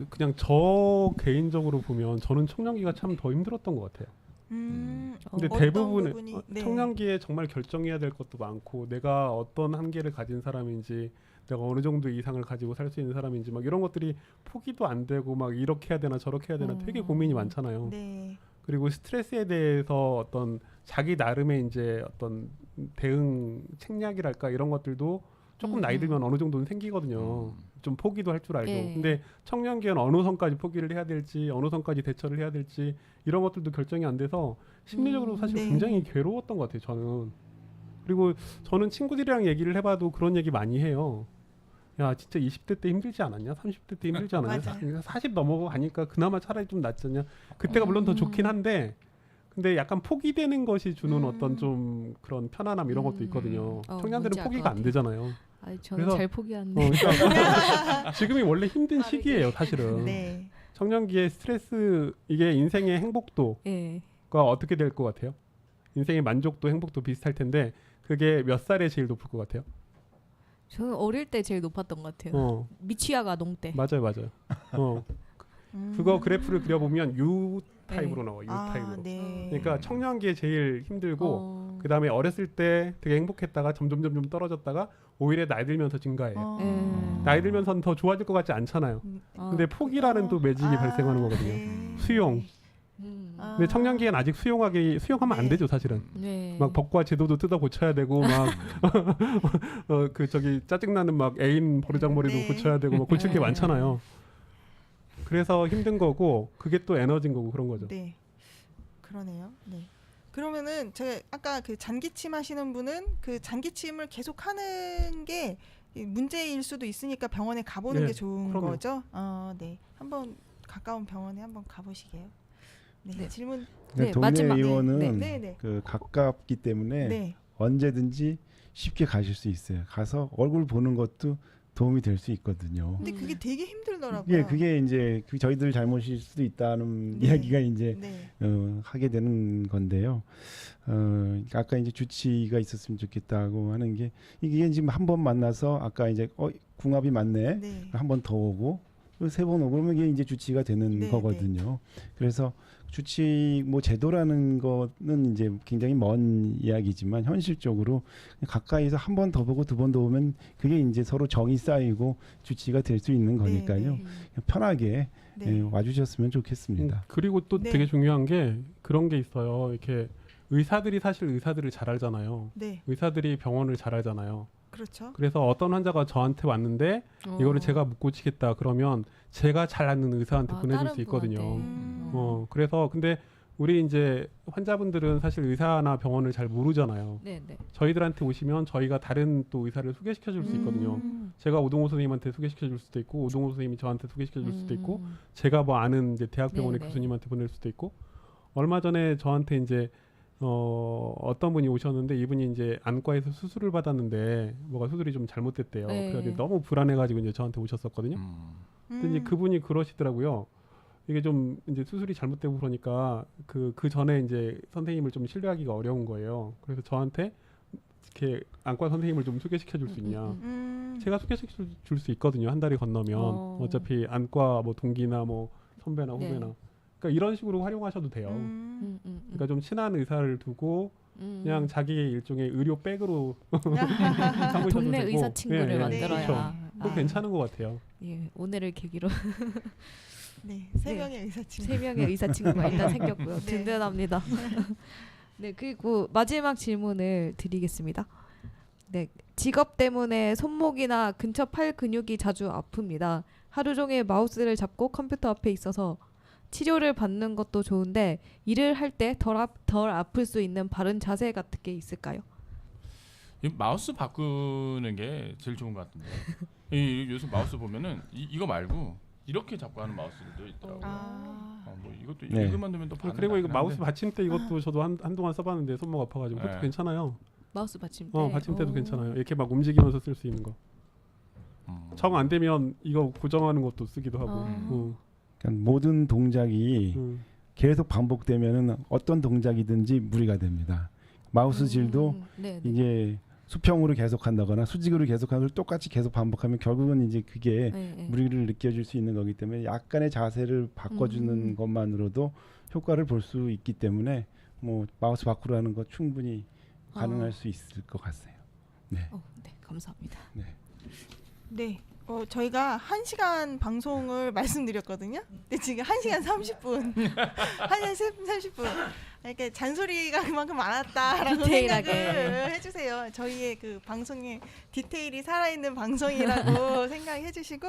그냥 저 개인적으로 보면 저는 청년기가 참 더 힘들었던 것 같아요. 근데 어떤 대부분의 부분이? 네. 청년기에 정말 결정해야 될 것도 많고 내가 어떤 한계를 가진 사람인지 내가 어느 정도 이상을 가지고 살 수 있는 사람인지 막 이런 것들이 포기도 안 되고 막 이렇게 해야 되나 저렇게 해야 되나 되게 고민이 많잖아요. 네. 그리고 스트레스에 대해서 어떤 자기 나름의 이제 어떤 대응 책략이랄까 이런 것들도 조금 나이 들면 어느 정도는 생기거든요. 좀 포기도 할 줄 알고. 예. 근데 청년기에는 어느 선까지 포기를 해야 될지 어느 선까지 대처를 해야 될지 이런 것들도 결정이 안 돼서 심리적으로 사실 네. 굉장히 괴로웠던 것 같아요. 저는. 그리고 저는 친구들이랑 얘기를 해봐도 그런 얘기 많이 해요. 야 진짜 20대 때 힘들지 않았냐? 30대 때 힘들지 않았냐? 맞아요. 40 넘어가니까 그나마 차라리 좀 낫잖냐? 그때가 물론 더 좋긴 한데 근데 약간 포기되는 것이 주는 어떤 좀 그런 편안함 이런 것도 있거든요. 청년들은 뭔지 알 포기가 것 안 같아요. 되잖아요. 아니, 저는 그래서- 잘 포기하는데. 그러니까 지금이 원래 힘든 시기예요, 사실은. 네. 청년기에 스트레스 이게 인생의 행복도가 예. 어떻게 될 것 같아요? 인생의 만족도, 행복도 비슷할 텐데 그게 몇 살에 제일 높을 것 같아요? 저는 어릴 때 제일 높았던 것 같아요. 미취아가 농 때. 맞아요. 그거 그래프를 그려보면 U 타입으로 나와. U 타입으로. 네. 그러니까 청년기에 제일 힘들고 그 다음에 어렸을 때 되게 행복했다가 점점 떨어졌다가 오히려 나이 들면서 증가해요. 나이 들면서는 더 좋아질 것 같지 않잖아요. 근데 포기라는 또 매직이 발생하는 거거든요. 네. 수용. 근데 청년기엔 아직 수용하면 안 네. 되죠, 사실은. 네. 막 법과 제도도 뜯어 고쳐야 되고 막 그 저기 짜증나는 막 애인 버르장머리도 네. 고쳐야 되고 막 고칠 게 네. 많잖아요. 그래서 힘든 거고 그게 또 에너지인 거고 그런 거죠. 네. 그러네요. 네. 그러면은 제가 아까 그 잔기침 하시는 분은 그 잔기침을 계속 하는 게 문제일 수도 있으니까 병원에 가보는 네, 게 좋은 그럼요. 거죠. 네. 한번 가까운 병원에 한번 가보시게요. 네. 네. 질문. 네, 동네 마지막. 의원은 네. 그 가깝기 때문에 네. 언제든지 쉽게 가실 수 있어요. 가서 얼굴 보는 것도 도움이 될 수 있거든요. 근데 그게 되게 힘들더라고요. 예, 그게 이제 저희들 잘못일 수도 있다는 네. 이야기가 이제 네. 하게 되는 건데요. 아까 이제 주치의가 있었으면 좋겠다고 하는 게 이게 지금 한 번 만나서 아까 이제 궁합이 맞네. 네. 한 번 더 오고 세 번 오고 그러면 이게 이제 주치의가 되는 네, 거거든요. 그래서 주치의 뭐 제도라는 거는 이제 굉장히 먼 이야기지만 현실적으로 가까이서 한 번 더 보고 두 번 더 보면 그게 이제 서로 정이 쌓이고 주치의가 될 수 있는 거니까요. 네, 편하게 네. 와주셨으면 좋겠습니다. 그리고 또 네. 되게 중요한 게 그런 게 있어요. 이렇게 의사들이 사실 의사들을 잘 알잖아요. 네, 의사들이 병원을 잘 알잖아요. 그렇죠. 그래서 어떤 환자가 저한테 왔는데 이거를 제가 못 고치겠다 그러면 제가 잘 아는 의사한테 보내줄 수 있거든요. 그래서 근데 우리 이제 환자분들은 사실 의사나 병원을 잘 모르잖아요. 네네. 저희들한테 오시면 저희가 다른 또 의사를 소개시켜 줄 수 있거든요. 제가 오동호 선생님한테 소개시켜 줄 수도 있고 오동호 선생님이 저한테 소개시켜 줄 수도 있고 제가 뭐 아는 이제 대학병원의 네네. 교수님한테 보낼 수도 있고 얼마 전에 저한테 이제 어떤 분이 오셨는데 이분이 이제 안과에서 수술을 받았는데 뭐가 수술이 좀 잘못됐대요. 네. 그래서 너무 불안해가지고 이제 저한테 오셨었거든요. 근데 이제 그분이 그러시더라고요. 이게 좀 이제 수술이 잘못되고 그러니까 그 전에 이제 선생님을 좀 신뢰하기가 어려운 거예요. 그래서 저한테 이렇게 안과 선생님을 좀 소개시켜 줄 수 있냐. 제가 소개시켜 줄 수 있거든요. 한 달이 건너면 어차피 안과 뭐 동기나 뭐 선배나 네. 후배나 그러니까 이런 식으로 활용하셔도 돼요. 그러니까 좀 친한 의사를 두고 그냥 자기의 일종의 의료 백으로 삼으셔도 동네 되고. 의사 친구를 예, 예. 만들어야. 그렇죠. 그거 괜찮은 것 같아요. 예, 오늘을 계기로 네, 세 네. 명의 의사 친구. 3명의 의사 친구가 일단 생겼고요. 네. 든든합니다. 네, 그리고 마지막 질문을 드리겠습니다. 네, 직업 때문에 손목이나 근처 팔 근육이 자주 아픕니다. 하루 종일 마우스를 잡고 컴퓨터 앞에 있어서 치료를 받는 것도 좋은데 일을 할 때 덜 아플 수 있는 바른 자세 같은 게 있을까요? 이 마우스 바꾸는 게 제일 좋은 것 같은데. 요즘 마우스 보면은 이거 말고 이렇게 잡고 하는 마우스들도 있더라고요. 뭐 이것도 네. 이것만 두면 또 그리고 이거 반응 마우스 나는데. 받침대 이것도 저도 한동안 써봤는데 손목 아파가지고 그것도 네. 괜찮아요. 마우스 받침대. 받침대도 오. 괜찮아요. 이렇게 막 움직이면서 쓸 수 있는 거. 정 안 되면 이거 고정하는 것도 쓰기도 하고. 그러니까 모든 동작이 계속 반복되면은 어떤 동작이든지 무리가 됩니다. 마우스질도 네, 네. 이제 수평으로 계속한다거나 수직으로 계속하는 걸 똑같이 계속 반복하면 결국은 이제 그게 네, 네. 무리를 느껴질 수 있는 거기 때문에 약간의 자세를 바꿔주는 것만으로도 효과를 볼 수 있기 때문에 뭐 마우스 바꾸라는 거 충분히 가능할 수 있을 것 같아요. 네. 네, 감사합니다. 네. 네. 저희가 1시간 방송을 말씀드렸거든요. 근데 지금 1시간 30분. 1시간 30분. 이렇게 잔소리가 그만큼 많았다라고 디테일하게. 생각을 해주세요. 저희의 그 방송에 디테일이 살아있는 방송이라고 생각해 주시고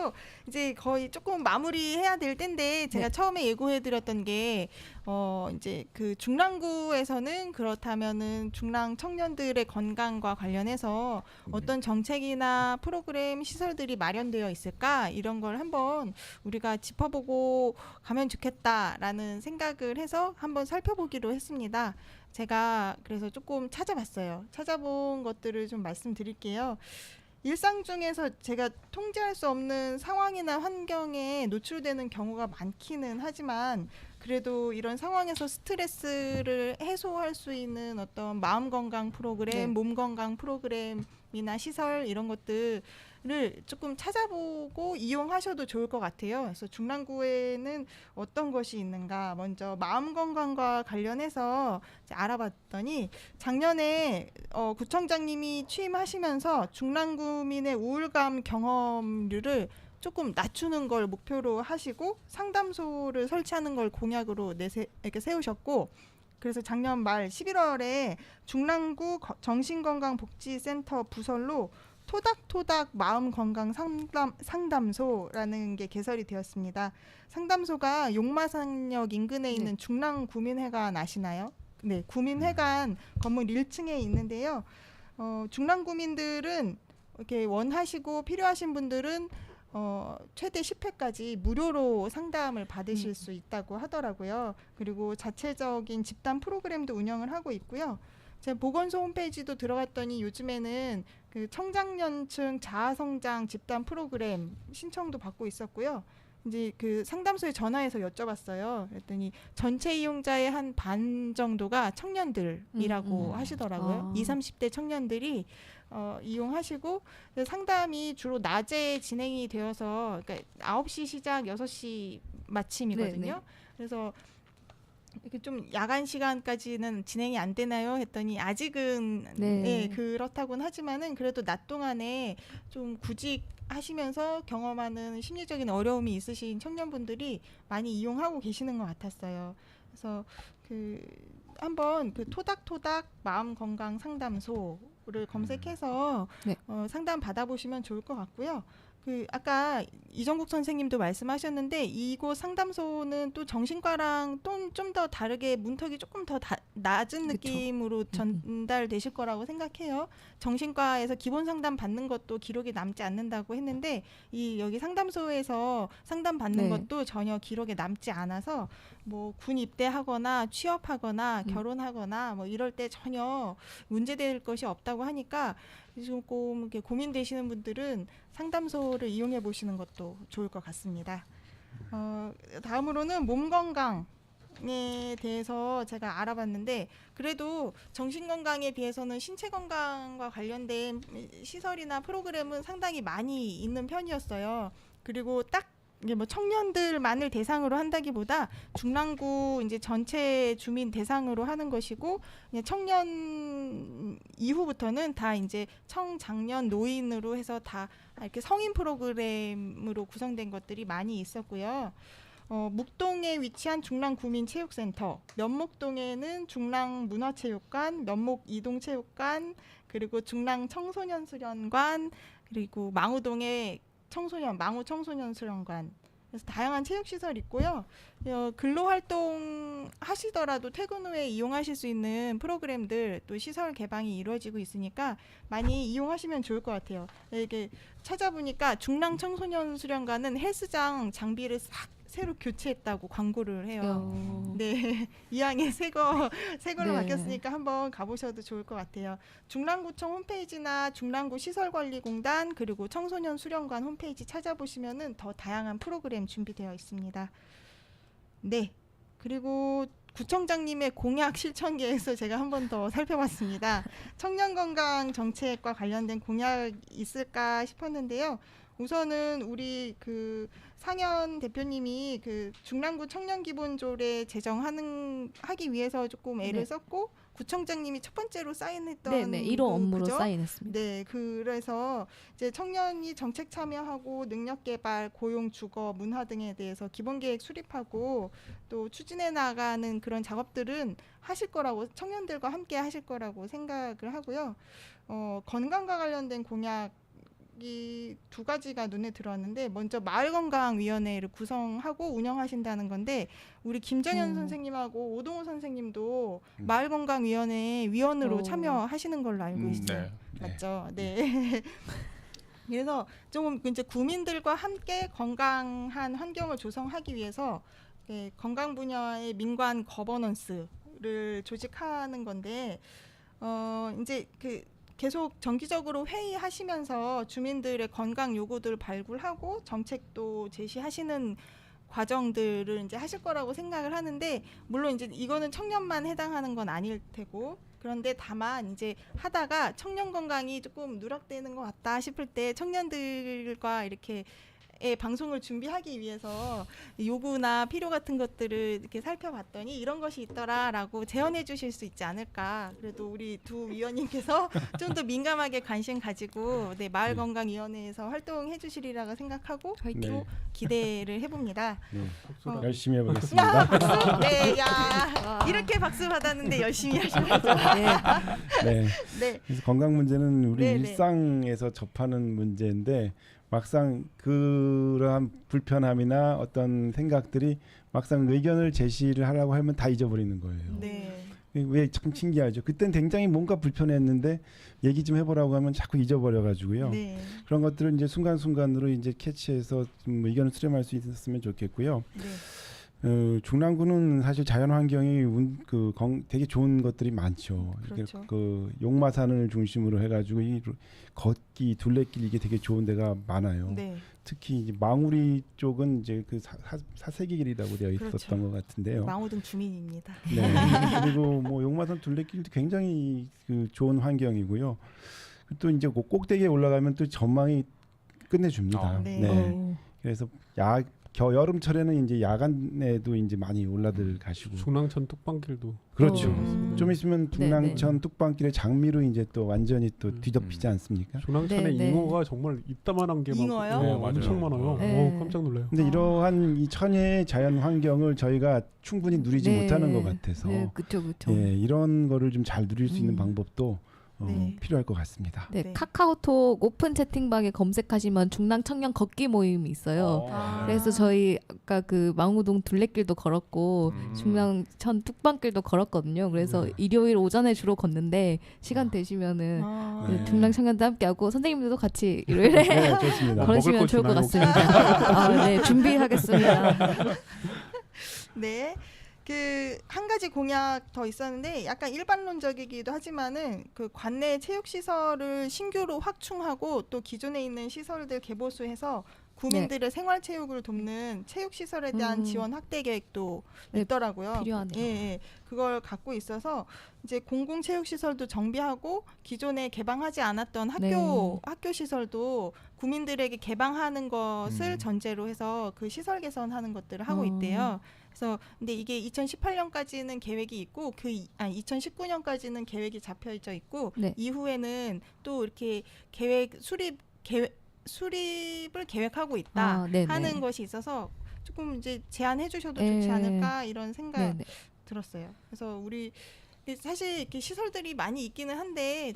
이제 거의 조금 마무리해야 될 텐데 제가 네. 처음에 예고해드렸던 게 이제 그 중랑구에서는 그렇다면은 중랑 청년들의 건강과 관련해서 어떤 정책이나 프로그램 시설들이 마련되어 있을까 이런 걸 한번 우리가 짚어보고 가면 좋겠다라는 생각을 해서 한번 살펴보기로 했습니다. 제가 그래서 조금 찾아봤어요. 찾아본 것들을 좀 말씀드릴게요. 일상 중에서 제가 통제할 수 없는 상황이나 환경에 노출되는 경우가 많기는 하지만 그래도 이런 상황에서 스트레스를 해소할 수 있는 어떤 마음 건강 프로그램, 네. 몸 건강 프로그램이나 시설 이런 것들을 조금 찾아보고 이용하셔도 좋을 것 같아요. 그래서 중랑구에는 어떤 것이 있는가 먼저 마음 건강과 관련해서 이제 알아봤더니 작년에 구청장님이 취임하시면서 중랑구민의 우울감 경험률을 조금 낮추는 걸 목표로 하시고 상담소를 설치하는 걸 공약으로 이렇게 세우셨고 그래서 작년 말 11월에 중랑구 정신건강복지센터 부설로 토닥토닥 마음건강 상담소라는 게 개설이 되었습니다. 상담소가 용마산역 인근에 있는 중랑구민회관 아시나요? 네, 구민회관 건물 1층에 있는데요. 중랑구민들은 이렇게 원하시고 필요하신 분들은 최대 10회까지 무료로 상담을 받으실 수 있다고 하더라고요. 그리고 자체적인 집단 프로그램도 운영을 하고 있고요. 제 보건소 홈페이지도 들어갔더니 요즘에는 그 청장년층 자아성장 집단 프로그램 신청도 받고 있었고요. 이제 그 상담소에 전화해서 여쭤봤어요. 그랬더니 전체 이용자의 한 반 정도가 청년들이라고 하시더라고요. 20, 30대 청년들이 이용하시고 상담이 주로 낮에 진행이 되어서 그러니까 9시 시작 6시 마침이거든요. 네네. 그래서 이렇게 좀 야간 시간까지는 진행이 안 되나요? 했더니 아직은 네. 네, 그렇다고는 하지만은 그래도 낮 동안에 좀 구직하시면서 경험하는 심리적인 어려움이 있으신 청년분들이 많이 이용하고 계시는 것 같았어요. 그래서 그 한번 그 토닥토닥 마음 건강 상담소를 검색해서 네. 상담 받아보시면 좋을 것 같고요. 그 아까 이정국 선생님도 말씀하셨는데 이곳 상담소는 또 정신과랑 또 좀 더 다르게 문턱이 조금 더 낮은 느낌으로 전달되실 거라고 생각해요. 정신과에서 기본 상담 받는 것도 기록이 남지 않는다고 했는데 이 여기 상담소에서 상담 받는 네. 것도 전혀 기록에 남지 않아서 뭐 군 입대하거나 취업하거나 결혼하거나 뭐 이럴 때 전혀 문제될 것이 없다고 하니까 조금 이렇게 고민되시는 분들은 상담소를 이용해 보시는 것도 좋을 것 같습니다. 다음으로는 몸 건강에 대해서 제가 알아봤는데 그래도 정신 건강에 비해서는 신체 건강과 관련된 시설이나 프로그램은 상당히 많이 있는 편이었어요. 그리고 딱 이게 뭐 청년들만을 대상으로 한다기보다 중랑구 이제 전체 주민 대상으로 하는 것이고 청년 이후부터는 다 이제 청장년 노인으로 해서 다 이렇게 성인 프로그램으로 구성된 것들이 많이 있었고요. 묵동에 위치한 중랑구민체육센터, 면목동에는 중랑문화체육관, 면목이동체육관, 그리고 중랑청소년수련관, 그리고 망우동에 망우 청소년 수련관. 그래서 다양한 체육 시설이 있고요. 근로 활동 하시더라도 퇴근 후에 이용하실 수 있는 프로그램들 또 시설 개방이 이루어지고 있으니까 많이 이용하시면 좋을 것 같아요. 이게 찾아보니까 중랑 청소년 수련관은 헬스장 장비를 싹 새로 교체했다고 광고를 해요. 네, 이왕에 새 걸로 네. 바뀌었으니까 한번 가보셔도 좋을 것 같아요. 중랑구청 홈페이지나 중랑구시설관리공단 그리고 청소년 수련관 홈페이지 찾아보시면은 더 다양한 프로그램 준비되어 있습니다. 네, 그리고 구청장님의 공약 실천계에서 제가 한 번 더 살펴봤습니다. 청년건강 정책과 관련된 공약이 있을까 싶었는데요. 우선은 우리 그 상현 대표님이 그 중랑구 청년기본조례 제정하기 위해서 조금 애를 네. 썼고 구청장님이 첫 번째로 사인했던 네네 1호 업무로 그죠? 사인했습니다. 네, 그래서 이제 청년이 정책 참여하고 능력 개발, 고용, 주거, 문화 등에 대해서 기본 계획 수립하고 또 추진해 나가는 그런 작업들은 하실 거라고 청년들과 함께 하실 거라고 생각을 하고요. 건강과 관련된 공약 이 두 가지가 눈에 들어왔는데 먼저 마을건강위원회를 구성하고 운영하신다는 건데 우리 김정현 선생님하고 오동호 선생님도 마을건강위원회 위원으로 참여하시는 걸로 알고 있어요. 맞죠? 네. 그래서 좀 이제 구민들과 함께 건강한 환경을 조성하기 위해서 건강 분야의 민관 거버넌스를 조직하는 건데 이제 계속 정기적으로 회의하시면서 주민들의 건강 요구들을 발굴하고 정책도 제시하시는 과정들을 이제 하실 거라고 생각을 하는데 물론 이제 이거는 청년만 해당하는 건 아닐 테고 그런데 다만 이제 하다가 청년 건강이 조금 누락되는 것 같다 싶을 때 청년들과 이렇게 방송을 준비하기 위해서 요구나 필요 같은 것들을 이렇게 살펴봤더니 이런 것이 있더라라고 제언해 주실 수 있지 않을까. 그래도 우리 두 위원님께서 좀 더 민감하게 관심 가지고 마을건강위원회에서 활동해 주시리라고 생각하고 또 기대를 해봅니다. 네. 열심히 해보겠습니다. 박수! 네, 야 이렇게 박수 받았는데 열심히 하셔야죠. 네. 네. 그래서 건강 문제는 우리 네, 일상에서 접하는 문제인데 막상 그러한 불편함이나 어떤 생각들이 막상 의견을 제시를 하라고 하면 다 잊어버리는 거예요. 네. 왜 참 신기하죠. 그땐 굉장히 뭔가 불편했는데 얘기 좀 해보라고 하면 자꾸 잊어버려가지고요. 네. 그런 것들을 이제 순간순간으로 이제 캐치해서 좀 의견을 수렴할 수 있었으면 좋겠고요. 네. 중랑구는 사실 자연 환경이 되게 좋은 것들이 많죠. 그렇죠. 그 용마산을 중심으로 해가지고 이 걷기 둘레길 이게 되게 좋은 데가 많아요. 네. 특히 이제 망우리 쪽은 이제 그 사세기길이라고 되어 있었던 그렇죠. 것 같은데요. 망우동 주민입니다. 네. 그리고 뭐 용마산 둘레길도 굉장히 그 좋은 환경이고요. 또 이제 그 꼭대기에 올라가면 또 전망이 끝내줍니다. 네. 그래서 여름철에는 이제 야간에도 이제 많이 올라들 가시고. 중랑천 뚝방길도 그렇죠. 좀 있으면 중랑천 뚝방길의 장미로 이제 또 완전히 또 뒤덮이지 않습니까? 중랑천에 네, 네. 잉어가 정말 이따만한 게 잉어요? 네, 맞아요. 엄청 많아요. 네. 깜짝 놀라요. 근데 이러한 이 천혜의 자연 환경을 저희가 충분히 누리지 네. 못하는 것 같아서 네, 그렇죠. 예, 이런 거를 좀 잘 누릴 수 있는 음. 방법도 네. 필요할 것 같습니다. 네, 네. 카카오톡 오픈 채팅방에 검색하시면 중랑 청년 걷기 모임이 있어요. 그래서 저희 아까 그 망우동 둘레길도 걸었고 중랑천 뚝방길도 걸었거든요. 그래서 일요일 오전에 주로 걷는데 시간 되시면은 네. 중랑 청년도 함께하고 선생님들도 같이 일요일에 네, 좋습니다. 걸으시면 먹을 거 좋을 것 주나요, 같습니다. 네, 준비하겠습니다. 네. 그 한 가지 공약 더 있었는데 약간 일반론적이기도 하지만은 그 관내 체육 시설을 신규로 확충하고 또 기존에 있는 시설들 개보수해서 구민들의 생활 체육을 돕는 체육 시설에 대한 지원 확대 계획도 네, 있더라고요. 필요하네요. 예. 그걸 갖고 있어서 이제 공공 체육 시설도 정비하고 기존에 개방하지 않았던 학교 시설도 구민들에게 개방하는 것을 전제로 해서 그 시설 개선하는 것들을 하고 있대요. 그래서 근데 이게 2018년까지는 계획이 있고 2019년까지는 계획이 잡혀져 있고 네. 이후에는 또 이렇게 수립을 계획하고 있다 네네. 하는 것이 있어서 조금 이제 제안해 주셔도 네. 좋지 않을까 이런 생각 네네. 들었어요. 그래서 근데 사실 이렇게 시설들이 많이 있기는 한데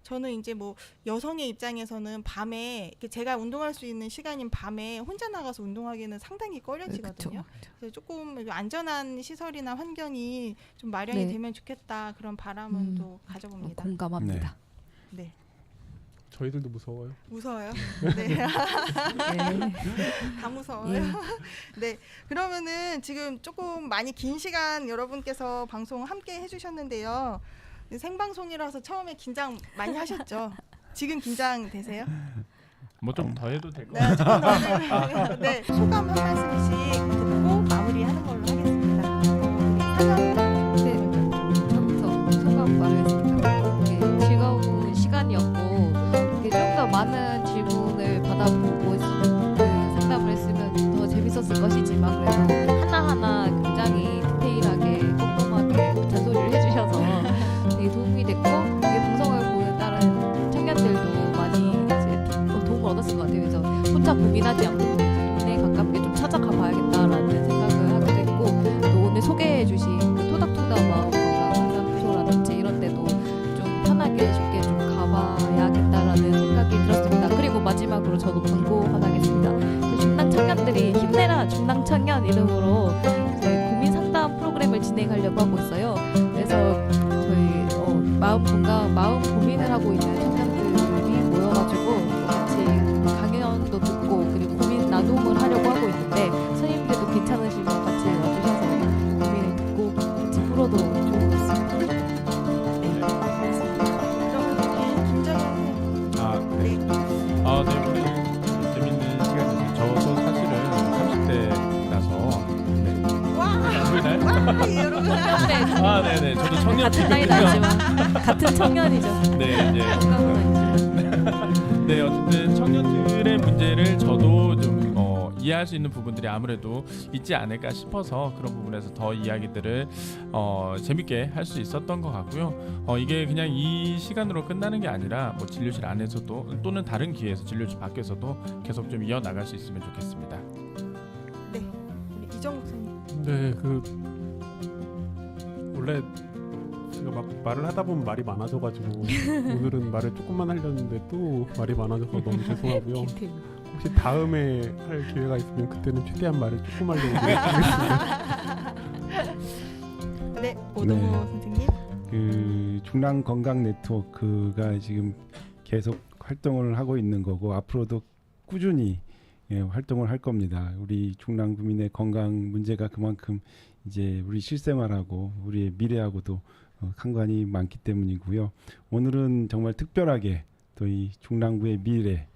저는 이제 뭐 여성의 입장에서는 밤에 이렇게 제가 운동할 수 있는 시간인 밤에 혼자 나가서 운동하기는 상당히 꺼려지거든요. 그쵸. 그래서 조금 안전한 시설이나 환경이 좀 마련이 네. 되면 좋겠다 그런 바람은 또 가져봅니다. 공감합니다. 네. 저희들도 무서워요. 무서워요. 네. 네. 다 무서워요. 예. 네. 그러면은 지금 조금 많이 긴 시간 여러분께서 방송 함께 해주셨는데요. 생방송이라서 처음에 긴장 많이 하셨죠? 지금 긴장되세요? 뭐 좀 더 해도 될 것 네, 같아요. 조금 네, 소감 한 말씀씩 듣고 마무리하는 걸로 하겠습니다. 우리 사전 저부터 소감 말하겠습니다. 즐거운 시간이었고 좀 더 많은 질문을 받아보고 상담을 했으면 더 재밌었을 것이지만 그래도 하나하나 굉장히 디테일하게 꼼꼼하게 잔소리를 해주셔서 되게 도움이 됐고 이게 방송을 보는 다른 청년들도 많이 이제 도움을 얻었을 것 같아요. 그래서 혼자 고민하지 않고 동네에 가깝게 좀 찾아가 봐야겠다라는 생각을 하게 됐고 또 오늘 소개해주신 토닥토닥 마을 건강 상담소라든지 이런 데도 좀 편하게 쉽게 좀 가봐야겠다라는 생각이 들었습니다. 그리고 마지막으로 저도 광고 하나 하겠습니다. 중랑 청년들이 힘내라 중랑 청년 이름으로 고민 상담 프로그램을 진행하려고 하고 있어요. 그래서 저희 마음 건강, 마음 고민을 하고 있는 청년들이 모여가지고 같이 강연도 듣고 그리고 고민 나눔을 하려고 하고 있는데 선생님들도 괜찮으시면 같이 와주셔서 고민을 듣고 같이 풀어도 좋을 것 같습니다. 네. 오늘 재밌는 시간이었어요. 저도 사실은 30대라서 여러분. 네네. 저도 청년 같은 나이는 아니지만 같은 청년이죠. 네, 이제 네, 어쨌든 청년들의 문제를 저도 좀 이해할 수 있는 부분들이 아무래도 있지 않을까 싶어서 그런 부분에서 더 이야기들을 재밌게 할 수 있었던 것 같고요. 이게 그냥 이 시간으로 끝나는 게 아니라 뭐 진료실 안에서도 또는 다른 기회에서 진료실 밖에서도 계속 좀 이어 나갈 수 있으면 좋겠습니다. 네, 우리 이정욱 선생님. 네, 원래 제가 막 말을 하다 보면 말이 많아져가지고 오늘은 말을 조금만 하려는데 또 말이 많아져서 너무 죄송하고요. 혹시 다음에 할 기회가 있으면 그때는 최대한 말을 조금 하려고 노력하겠습니다. 네, 오동호 선생님. 그 중랑 건강 네트워크가 지금 계속 활동을 하고 있는 거고 앞으로도 꾸준히 활동을 할 겁니다. 우리 중랑구민의 건강 문제가 그만큼 이제 우리 실생활하고 우리의 미래하고도 상관이 많기 때문이고요. 오늘은 정말 특별하게 또 이 중랑구의 미래,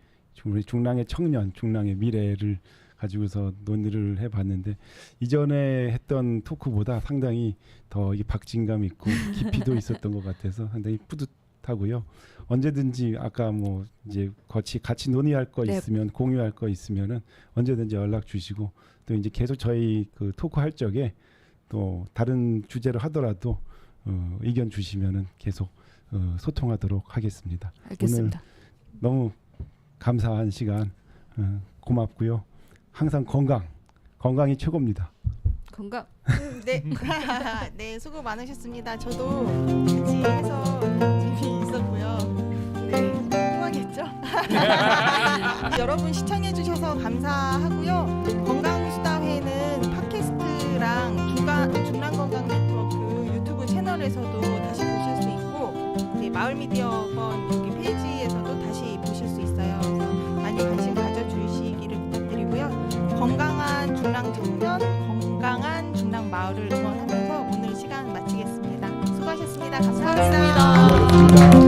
우리 중랑의 청년, 중랑의 미래를 가지고서 논의를 해봤는데 이전에 했던 토크보다 상당히 더 이게 박진감 있고 깊이도 있었던 것 같아서 상당히 뿌듯하고요. 언제든지 아까 뭐 이제 같이 논의할 거 네. 있으면 공유할 거 있으면은 언제든지 연락 주시고 또 이제 계속 저희 그 토크 할 적에 또 다른 주제로 하더라도 의견 주시면은 계속 소통하도록 하겠습니다. 알겠습니다. 오늘 너무 감사한 시간 고맙고요. 항상 건강이 최고입니다. 건강. 네. 네, 수고 많으셨습니다. 저도 같이 해서 재미있었고요. 네, 또 하겠죠? 여러분 시청해 주셔서 감사하고요. 건강수다회는 팟캐스트랑 중랑건강 네트워크 유튜브 채널에서도 다시 보실 수 있고 네, 마을미디어번 여기 페이지에서도 다시 보실 수 있어요. 그래서 많이 관심 가져주시기를 부탁드리고요. 건강한 중랑 청년, 건강한 중랑 마을을 응원하면서 오늘 시간 마치겠습니다. 수고하셨습니다. 감사합니다. 수고하셨습니다. 수고하셨습니다.